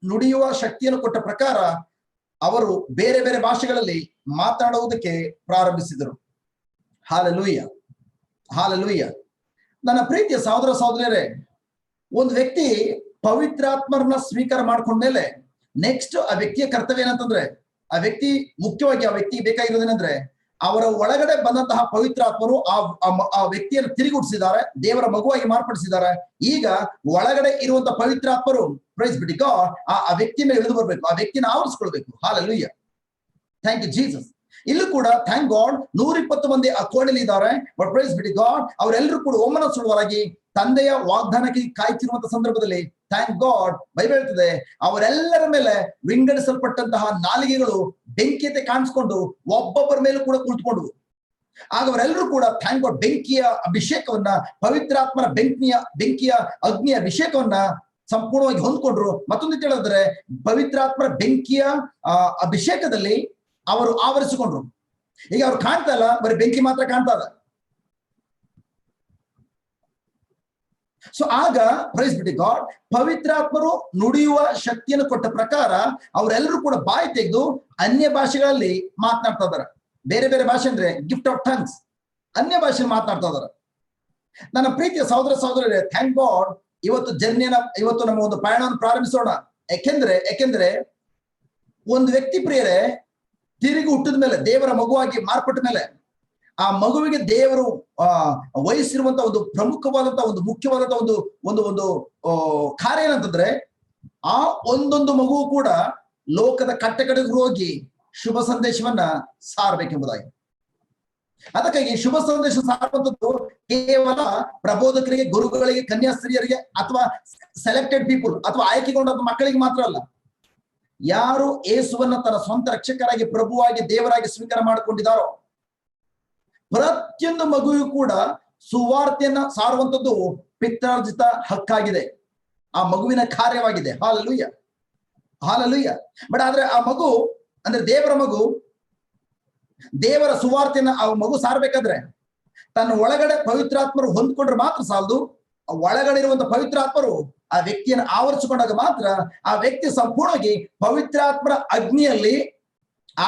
ನುಡಿಯುವ ಶಕ್ತಿಯನ್ನು ಕೊಟ್ಟ ಪ್ರಕಾರ ಅವರು ಬೇರೆ ಬೇರೆ ಭಾಷೆಗಳಲ್ಲಿ ಮಾತನಾಡುವುದಕ್ಕೆ ಪ್ರಾರಂಭಿಸಿದರು. Hallelujah, hallelujah. ನನ್ನ ಪ್ರೀತಿಯ ಸಹೋದರ ಸಹೋದರಿಯರೇ, ಒಂದು ವ್ಯಕ್ತಿ ಪವಿತ್ರಾತ್ಮರನ್ನ ಸ್ವೀಕಾರ ಮಾಡ್ಕೊಂಡ್ಮೇಲೆ ನೆಕ್ಸ್ಟ್ ಆ ವ್ಯಕ್ತಿಯ ಕರ್ತವ್ಯ ಏನಂತಂದ್ರೆ, ಮುಖ್ಯವಾಗಿ ಆ ವ್ಯಕ್ತಿ ಬೇಕಾಗಿರೋದೇನಂದ್ರೆ ಅವರ ಒಳಗಡೆ ಬಂದಂತಹ ಪವಿತ್ರಾತ್ಮರು ಆ ವ್ಯಕ್ತಿಯನ್ನು ತಿರುಗಿಸಿದ್ದಾರೆ, ದೇವರ ಮಗುವಾಗಿ ಮಾರ್ಪಡಿಸಿದ್ದಾರೆ. ಈಗ ಒಳಗಡೆ ಇರುವಂತಹ ಪವಿತ್ರಾತ್ಮರು ಪ್ರೈಸ್ ಬಿಡಿ ಗಾಡ್ ಆ ವ್ಯಕ್ತಿ ಮೇಲೆ ಇಳಿದು ಬರ್ಬೇಕು, ಆ ವ್ಯಕ್ತಿನ ಆವರಿಸ್ಕೊಳ್ಬೇಕು. Hallelujah, thank you Jesus. ಇಲ್ಲೂ ಕೂಡ ಥ್ಯಾಂಕ್ ಗಾಡ್ 120 ಮಂದಿ ಆ ಕೋಣೆಯಲ್ಲಿ ಇದ್ದಾರೆ. ಬಟ್ ಪ್ರೈಸ್ ಬಿಡಿ ಗಾಡ್ ಅವರೆಲ್ಲರೂ ಕೂಡ ಒಮ್ಮನ ಸುಳುವರಾಗಿ ತಂದೆಯ ವಾಗ್ದಾನಕ್ಕೆ ಕಾಯ್ತಿರುವಂತಹ ಸಂದರ್ಭದಲ್ಲಿ ಥ್ಯಾಂಕ್ ಗಾಡ್ ಬೈಬಲ್ ಹೇಳ್ತದೆ ಅವರೆಲ್ಲರ ಮೇಲೆ ವಿಂಗಡಿಸಲ್ಪಟ್ಟಂತಹ ನಾಲಿಗೆಗಳು ಬೆಂಕಿಯತೆ ಕಾಣಿಸ್ಕೊಂಡು ಒಬ್ಬೊಬ್ಬರ ಮೇಲೂ ಕೂಡ ಕುಳಿತುಕೊಂಡವು. ಆಗ ಅವರೆಲ್ಲರೂ ಕೂಡ ಥ್ಯಾಂಕ್ ಗಾಡ್ ಬೆಂಕಿಯ ಅಭಿಷೇಕವನ್ನ, ಪವಿತ್ರಾತ್ಮನ ಬೆಂಕಿಯ ಅಗ್ನಿಯ ಅಭಿಷೇಕವನ್ನ ಸಂಪೂರ್ಣವಾಗಿ ಹೊಂದ್ಕೊಂಡ್ರು. ಮತ್ತೊಂದು ಹೇಳಿದ್ರೆ ಪವಿತ್ರಾತ್ಮರ ಬೆಂಕಿಯ ಅಭಿಷೇಕದಲ್ಲಿ ಅವರು ಆವರಿಸಿಕೊಂಡ್ರು. ಈಗ ಅವ್ರು ಕಾಣ್ತಾ ಇಲ್ಲ, ಬರೀ ಬೆಂಕಿ ಮಾತ್ರ ಕಾಣ್ತಾ ಇದೆ. ಸೊ ಆಗ ಪ್ರೈಸ್ ಬಿಡಿ ಗಾಡ್ ಪವಿತ್ರಾತ್ಮರು ನುಡಿಯುವ ಶಕ್ತಿಯನ್ನು ಕೊಟ್ಟ ಪ್ರಕಾರ ಅವರೆಲ್ಲರೂ ಕೂಡ ಬಾಯಿ ತೆಗೆದು ಅನ್ಯ ಭಾಷೆಗಳಲ್ಲಿ ಮಾತನಾಡ್ತಾ ಇದಾರೆ. ಬೇರೆ ಬೇರೆ ಭಾಷೆ ಅಂದ್ರೆ ಗಿಫ್ಟ್ ಆಫ್ ಟಂಗ್ಸ್, ಅನ್ಯ ಭಾಷೆ ಮಾತನಾಡ್ತಾ ಇದಾರೆ. ನನ್ನ ಪ್ರೀತಿಯ ಸಹೋದರ ಸಹೋದರರೇ, ಥ್ಯಾಂಕ್ ಗಾಡ್ ಇವತ್ತು ನಮ್ಮ ಒಂದು ಪಯಣವನ್ನು ಪ್ರಾರಂಭಿಸೋಣ. ಯಾಕೆಂದ್ರೆ ಒಂದು ವ್ಯಕ್ತಿ ಪ್ರಿಯರೇ ತಿರುಗಿ ಹುಟ್ಟಿದ ಮೇಲೆ, ದೇವರ ಮಗುವಾಗಿ ಮಾರ್ಪಟ್ಟ ಮೇಲೆ, ಆ ಮಗುವಿಗೆ ದೇವರು ವಹಿಸಿರುವಂತಹ ಒಂದು ಪ್ರಮುಖವಾದಂತಹ ಒಂದು ಮುಖ್ಯವಾದಂತಹ ಒಂದು ಕಾರ್ಯ ಏನಂತಂದ್ರೆ ಆ ಒಂದೊಂದು ಮಗುವು ಕೂಡ ಲೋಕದ ಕಟ್ಟಕಡೆಗೆ ಹೋಗಿ ಶುಭ ಸಂದೇಶವನ್ನ ಸಾರಬೇಕೆಂಬುದಾಗಿ. ಅದಕ್ಕಾಗಿ ಶುಭ ಸಂದೇಶ ಸಾರುವಂತದ್ದು ಕೇವಲ ಪ್ರಬೋಧಕರಿಗೆ, ಗುರುಗಳಿಗೆ, ಕನ್ಯಾಸ್ತ್ರೀಯರಿಗೆ ಅಥವಾ ಸೆಲೆಕ್ಟೆಡ್ ಪೀಪಲ್ ಅಥವಾ ಆಯ್ಕೆಗೊಂಡ ಮಕ್ಕಳಿಗೆ ಮಾತ್ರ ಅಲ್ಲ. ಯಾರು ಯೇಸುವನ್ನ ತನ್ನ ಸ್ವಂತ ರಕ್ಷಕರಾಗಿ, ಪ್ರಭುವಾಗಿ, ದೇವರಾಗಿ ಸ್ವೀಕಾರ ಮಾಡಿಕೊಂಡಿದ್ದಾರೋ ಪ್ರತಿಯೊಂದು ಮಗುವಿಗೂ ಕೂಡ ಸುವಾರ್ತೆಯನ್ನ ಸಾರುವಂತದ್ದು ಪಿತ್ರಾರ್ಜಿತ ಹಕ್ಕಾಗಿದೆ. ಆ ಮಗುವಿನ ಕಾರ್ಯವಾಗಿದೆ. Hallelujah, hallelujah. ಬಟ್ ಆದ್ರೆ ಆ ಮಗು ಅಂದ್ರೆ ದೇವರ ಮಗು, ದೇವರ ಸುವಾರ್ತೆಯನ್ನ ಆ ಮಗು ಸಾರ್ಬೇಕಾದ್ರೆ ತನ್ನ ಒಳಗಡೆ ಪವಿತ್ರಾತ್ಮರು ಹೊಂದ್ಕೊಂಡ್ರೆ ಮಾತ್ರ ಸಾಲದು. ಆ ಒಳಗಡೆ ಇರುವಂತಹ ಪವಿತ್ರಾತ್ಮರು ಆ ವ್ಯಕ್ತಿಯನ್ನು ಆವರಿಸಿಕೊಂಡಾಗ ಮಾತ್ರ ಆ ವ್ಯಕ್ತಿ ಸಂಪೂರ್ಣವಾಗಿ ಪವಿತ್ರಾತ್ಮರ ಅಗ್ನಿಯಲ್ಲಿ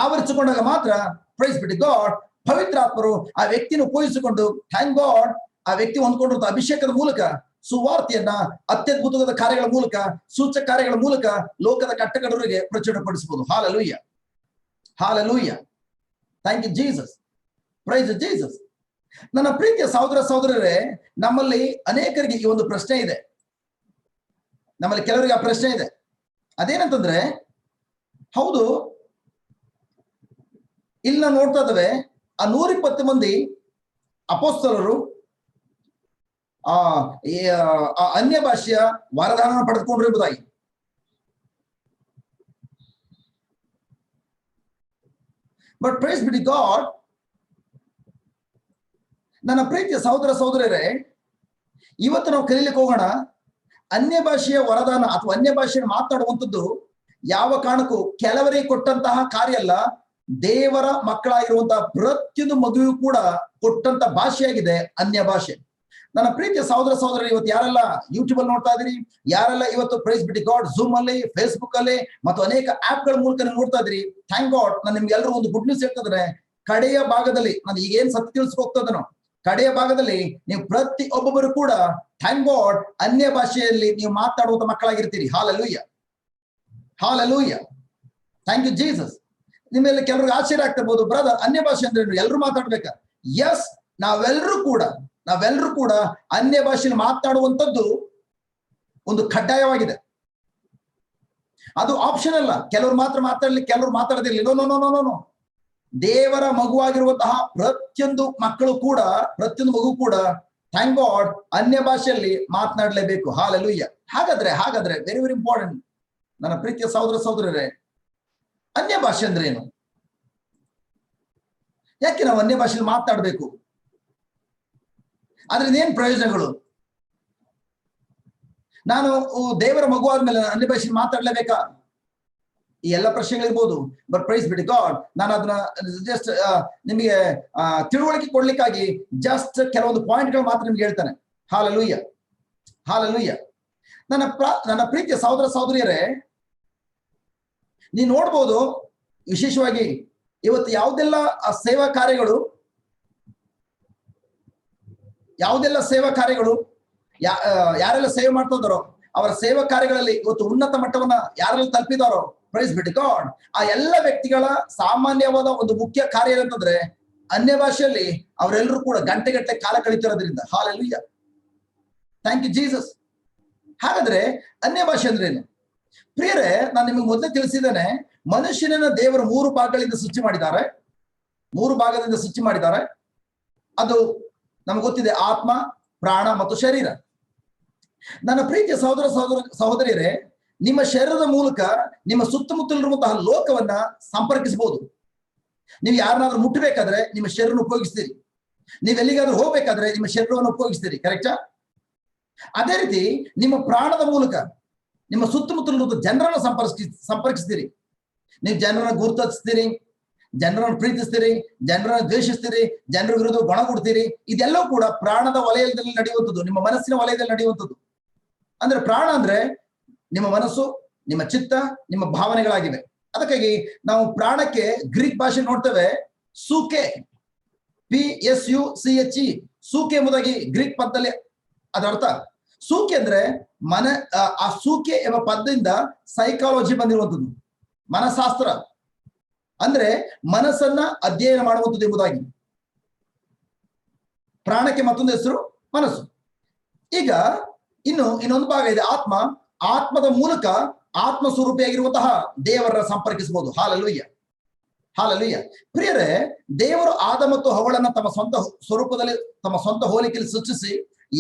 ಆವರಿಸಿಕೊಂಡಾಗ ಮಾತ್ರ, ಪ್ರೈಸ್ ಬಿ ಟು ಗಾಡ್, ಪವಿತ್ರಾತ್ಮರು ಆ ವ್ಯಕ್ತಿಯನ್ನು ಉಪಯೋಗಿಸಿಕೊಂಡು, ಥ್ಯಾಂಕ್ ಗಾಡ್, ಆ ವ್ಯಕ್ತಿ ಹೊಂದ್ಕೊಂಡಿರುವಂತಹ ಅಭಿಷೇಕದ ಮೂಲಕ ಸುವಾರ್ತೆಯನ್ನ ಅತ್ಯದ್ಭುತವಾದ ಕಾರ್ಯಗಳ ಮೂಲಕ, ಸೂಚಕ ಕಾರ್ಯಗಳ ಮೂಲಕ ಲೋಕದ ಕಟ್ಟಕಡವರಿಗೆ ಪ್ರಚುರಪಡಿಸಬಹುದು. Hallelujah, hallelujah. Thank you Jesus, praise Jesus. ನನ್ನ ಪ್ರೀತಿಯ ಸಹೋದರ ಸಹೋದರರೇ, ನಮ್ಮಲ್ಲಿ ಅನೇಕರಿಗೆ ಈ ಒಂದು ಪ್ರಶ್ನೆ ಇದೆ. ನಮ್ಮಲ್ಲಿ ಕೆಲವರಿಗೆ ಆ ಪ್ರಶ್ನೆ ಇದೆ. ಅದೇನಂತಂದ್ರೆ, ಹೌದು, ಇಲ್ಲಿ ನಾವು ನೋಡ್ತಾ ಇದ್ದೇವೆ ಆ 120 ಮಂದಿ ಅಪೊಸ್ತಲರು ಆ ಅನ್ಯ ಭಾಷೆಯ ವರದಾನ ಪಡೆದುಕೊಂಡ್ರು ಎಂಬುದಾಗಿ. But praise be to God, ನನ್ನ ಪ್ರೀತಿಯ ಸಹೋದರ ಸಹೋದರರೇ, ಇವತ್ತು ನಾವು ಕಲೀಲಿಕ್ಕೆ ಹೋಗೋಣ, ಅನ್ಯ ಭಾಷೆಯ ವರದಾನ ಅಥವಾ ಅನ್ಯ ಭಾಷೆಯನ್ನು ಮಾತನಾಡುವಂಥದ್ದು ಯಾವ ಕಾರಣಕ್ಕೂ ಕೆಲವರಿಗೆ ಕೊಟ್ಟಂತಹ ಕಾರ್ಯ ಅಲ್ಲ. ದೇವರ ಮಕ್ಕಳಾಗಿರುವಂತಹ ಪ್ರತಿಯೊಂದು ಮಗುವಿಗೂ ಕೂಡ ಕೊಟ್ಟಂತ ಭಾಷೆಯಾಗಿದೆ ಅನ್ಯ ಭಾಷೆ. ನನ್ನ ಪ್ರೀತಿಯ ಸಹೋದರ ಸಹೋದರರು, ಇವತ್ತು ಯಾರೆಲ್ಲ ಯೂಟ್ಯೂಬ್ ಅಲ್ಲಿ ನೋಡ್ತಾ ಇದ್ರಿ, ಯಾರೆಲ್ಲ ಇವತ್ತು praise be to God Zoom ಅಲ್ಲಿ, ಫೇಸ್ಬುಕ್ ಅಲ್ಲಿ ಮತ್ತು ಅನೇಕ ಆಪ್ ಗಳ ಮೂಲಕ ನೀವು ನೋಡ್ತಾ ಇದ್ರಿ, ಥ್ಯಾಂಕ್ ಗಾಡ್. ನಾನು ನಿಮ್ಗೆ ಎಲ್ಲರೂ ಒಂದು ಗುಡ್ ನ್ಯೂಸ್ ಹೇಳ್ತಿದ್ರೆ, ಕಡೆಯ ಭಾಗದಲ್ಲಿ ನಾನು ಈಗೇನ್ ಸತ್ಯ ತಿಳಿಸ್ಕೊ ಹೋಗ್ತಾ ಇದ್ದೇನೋ, ಕಡೆಯ ಭಾಗದಲ್ಲಿ ನೀವು ಪ್ರತಿ ಒಬ್ಬೊಬ್ಬರು ಕೂಡ ಥ್ಯಾಂಕ್ ಗಾಡ್ ಅನ್ಯ ಭಾಷೆಯಲ್ಲಿ ನೀವು ಮಾತಾಡುವಂತ ಮಕ್ಕಳಾಗಿರ್ತೀರಿ. Hallelujah, hallelujah. Thank you Jesus. ನಿಮ್ಮೆಲ್ಲ ಕೆಲವ್ರಿಗೆ ಆಶ್ಚರ್ಯ ಆಗ್ತಿರ್ಬೋದು, ಬ್ರದರ್ ಅನ್ಯ ಭಾಷೆ ಅಂದ್ರೆ ಎಲ್ಲರೂ ಮಾತಾಡ್ಬೇಕಾ? ಎಸ್, ನಾವೆಲ್ಲರೂ ಕೂಡ ಅನ್ಯ ಭಾಷೆಯಲ್ಲಿ ಮಾತನಾಡುವಂಥದ್ದು ಒಂದು ಕಡ್ಡಾಯವಾಗಿದೆ. ಅದು ಆಪ್ಷನ್ ಅಲ್ಲ. ಕೆಲವರು ಮಾತ್ರ ಮಾತಾಡ್ಲಿ, ಕೆಲವರು ಮಾತಾಡದಿರ್ಲಿ. No no no no no. ದೇವರ ಮಗುವಾಗಿರುವಂತಹ ಪ್ರತಿಯೊಂದು ಮಕ್ಕಳು ಕೂಡ, ಪ್ರತಿಯೊಂದು ಮಗು ಕೂಡ ಥ್ಯಾಂಕ್ ಗಾಡ್ ಅನ್ಯ ಭಾಷೆಯಲ್ಲಿ ಮಾತನಾಡಲೇಬೇಕು. ಹಾಲೆಲೂಯ. ಹಾಗಾದ್ರೆ ವೆರಿ ವೆರಿ ಇಂಪಾರ್ಟೆಂಟ್ ನನ್ನ ಪ್ರೀತಿಯ ಸಹೋದರ ಸಹೋದರರೇ, ಅನ್ಯ ಭಾಷೆ ಅಂದ್ರೆ ಏನು? ಯಾಕೆ ನಾವು ಅನ್ಯ ಭಾಷೆಯಲ್ಲಿ ಮಾತನಾಡಬೇಕು? ಅದ್ರಿಂದ ಏನ್ ಪ್ರಯೋಜನಗಳು? ನಾನು ದೇವರ ಮಗು ಆದ್ಮೇಲೆ ಅನ್ಯ ಭಾಷೆಯಲ್ಲಿ ಮಾತಾಡ್ಲೇಬೇಕಾ? ಈ ಎಲ್ಲ ಪ್ರಶ್ನೆಗಳಿರ್ಬೋದು. But praise be to God, ನಾನು ಅದನ್ನ ಜಸ್ಟ್ ನಿಮಗೆ ತಿಳುವಳಿಕೆ ಕೊಡ್ಲಿಕ್ಕಾಗಿ ಜಸ್ಟ್ ಕೆಲವೊಂದು ಪಾಯಿಂಟ್ಗಳು ಮಾತ್ರ ನಿಮ್ಗೆ ಹೇಳ್ತಾನೆ. Hallelujah, hallelujah. ನನ್ನ ಪ್ರೀತಿಯ ಸಹೋದರ ಸಹೋದರಿಯರೇ, ನೀವು ನೋಡ್ಬೋದು, ವಿಶೇಷವಾಗಿ ಇವತ್ತು ಯಾವುದೆಲ್ಲ ಸೇವಾ ಕಾರ್ಯಗಳು ಯಾರೆಲ್ಲ ಸೇವೆ ಮಾಡ್ತಾ ಇದ್ದಾರೋ ಅವರ ಸೇವಾ ಕಾರ್ಯಗಳಲ್ಲಿ ಇವತ್ತು ಉನ್ನತ ಮಟ್ಟವನ್ನ ಯಾರೆಲ್ಲ ತಲುಪಿದಾರೋ, ಪ್ರೈಸ್ ಬಿ ಟು ಗಾಡ್, ಆ ಎಲ್ಲ ವ್ಯಕ್ತಿಗಳ ಸಾಮಾನ್ಯವಾದ ಒಂದು ಮುಖ್ಯ ಕಾರ್ಯ ಏನಂತಂದ್ರೆ ಅನ್ಯ ಭಾಷೆಯಲ್ಲಿ ಅವರೆಲ್ಲರೂ ಕೂಡ ಗಂಟೆಗಟ್ಟಲೆ ಕಾಲ ಕಳೀತಿರೋದ್ರಿಂದ. Hallelujah, thank you Jesus. ಹಾಗಾದ್ರೆ ಅನ್ಯ ಭಾಷೆ ಅಂದ್ರೆ ಏನು? ಪ್ರಿಯರೇ, ನಾನು ನಿಮಗೆ ಮೊದಲೇ ತಿಳಿಸಿದ್ದೇನೆ, ಮನುಷ್ಯನನ್ನ ದೇವರು 3 ಭಾಗಗಳಿಂದ ಸೃಷ್ಟಿ ಮಾಡಿದ್ದಾರೆ. 3 ಭಾಗದಿಂದ ಸೃಷ್ಟಿ ಮಾಡಿದ್ದಾರೆ. ಅದು ನಮ್ಗೆ ಗೊತ್ತಿದೆ, ಆತ್ಮ, ಪ್ರಾಣ ಮತ್ತು ಶರೀರ. ನನ್ನ ಪ್ರೀತಿಯ ಸಹೋದರ ಸಹೋದರಿಯರೇ, ನಿಮ್ಮ ಶರೀರದ ಮೂಲಕ ನಿಮ್ಮ ಸುತ್ತಮುತ್ತಲಿರುವಂತಹ ಲೋಕವನ್ನ ಸಂಪರ್ಕಿಸಬಹುದು. ನೀವು ಯಾರನ್ನಾದ್ರೂ ಮುಟ್ಟಬೇಕಾದ್ರೆ ನಿಮ್ಮ ಶರೀರವನ್ನು ಉಪಯೋಗಿಸ್ತೀರಿ. ನೀವು ಎಲ್ಲಿಗಾದ್ರೂ ಹೋಗ್ಬೇಕಾದ್ರೆ ನಿಮ್ಮ ಶರೀರವನ್ನು ಉಪಯೋಗಿಸ್ತೀರಿ, ಕರೆಕ್ಟಾ? ಅದೇ ರೀತಿ ನಿಮ್ಮ ಪ್ರಾಣದ ಮೂಲಕ ನಿಮ್ಮ ಸುತ್ತಮುತ್ತಲಿರುವ ಜನರನ್ನು ಸಂಪರ್ಕಿಸ್ತೀರಿ. ನೀವು ಜನರನ್ನ ಗುರುತಿಸ್ತೀರಿ, ಜನರನ್ನು ಪ್ರೀತಿಸ್ತೀರಿ, ಜನರನ್ನು ದ್ವೇಷಿಸ್ತೀರಿ, ಜನರ ವಿರುದ್ಧ ಗುಣಗುಡ್ತೀರಿ. ಇದೆಲ್ಲವೂ ಕೂಡ ಪ್ರಾಣದ ವಲಯದಲ್ಲಿ ನಡೆಯುವಂಥದ್ದು, ನಿಮ್ಮ ಮನಸ್ಸಿನ ವಲಯದಲ್ಲಿ ನಡೆಯುವಂಥದ್ದು. ಅಂದ್ರೆ ಪ್ರಾಣ ಅಂದ್ರೆ ನಿಮ್ಮ ಮನಸ್ಸು, ನಿಮ್ಮ ಚಿತ್ತ, ನಿಮ್ಮ ಭಾವನೆಗಳಾಗಿವೆ. ಅದಕ್ಕಾಗಿ ನಾವು ಪ್ರಾಣಕ್ಕೆ ಗ್ರೀಕ್ ಭಾಷೆ ನೋಡ್ತೇವೆ, ಸೂಕೆ, PSUCHE, ಸೂಕೆ ಎಂಬುದಾಗಿ ಗ್ರೀಕ್ ಪದದಲ್ಲಿ ಅದರ ಅರ್ಥ. ಸೂಕೆ ಅಂದ್ರೆ ಆ ಸೂಕೆ ಎಂಬ ಪದದಿಂದ ಸೈಕಾಲಜಿ ಬಂದಿರುವಂಥದ್ದು, ಮನಃಶಾಸ್ತ್ರ ಅಂದ್ರೆ ಮನಸ್ಸನ್ನ ಅಧ್ಯಯನ ಮಾಡುವಂಥದ್ದು ಎಂಬುದಾಗಿ. ಪ್ರಾಣಕ್ಕೆ ಮತ್ತೊಂದು ಹೆಸರು ಮನಸ್ಸು. ಈಗ ಇನ್ನೊಂದು ಭಾಗ ಇದೆ, ಆತ್ಮ. ಆತ್ಮದ ಮೂಲಕ ಆತ್ಮ ಸ್ವರೂಪಿಯಾಗಿರುವಂತಹ ದೇವರನ್ನ ಸಂಪರ್ಕಿಸಬಹುದು. Hallelujah, hallelujah. ಪ್ರಿಯರೇ, ದೇವರು ಆದ ಮತ್ತು ಹವಳನ್ನ ತಮ್ಮ ಸ್ವಂತ ಸ್ವರೂಪದಲ್ಲಿ, ತಮ್ಮ ಸ್ವಂತ ಹೋಲಿಕೆಯಲ್ಲಿ ಸೃಷ್ಟಿಸಿ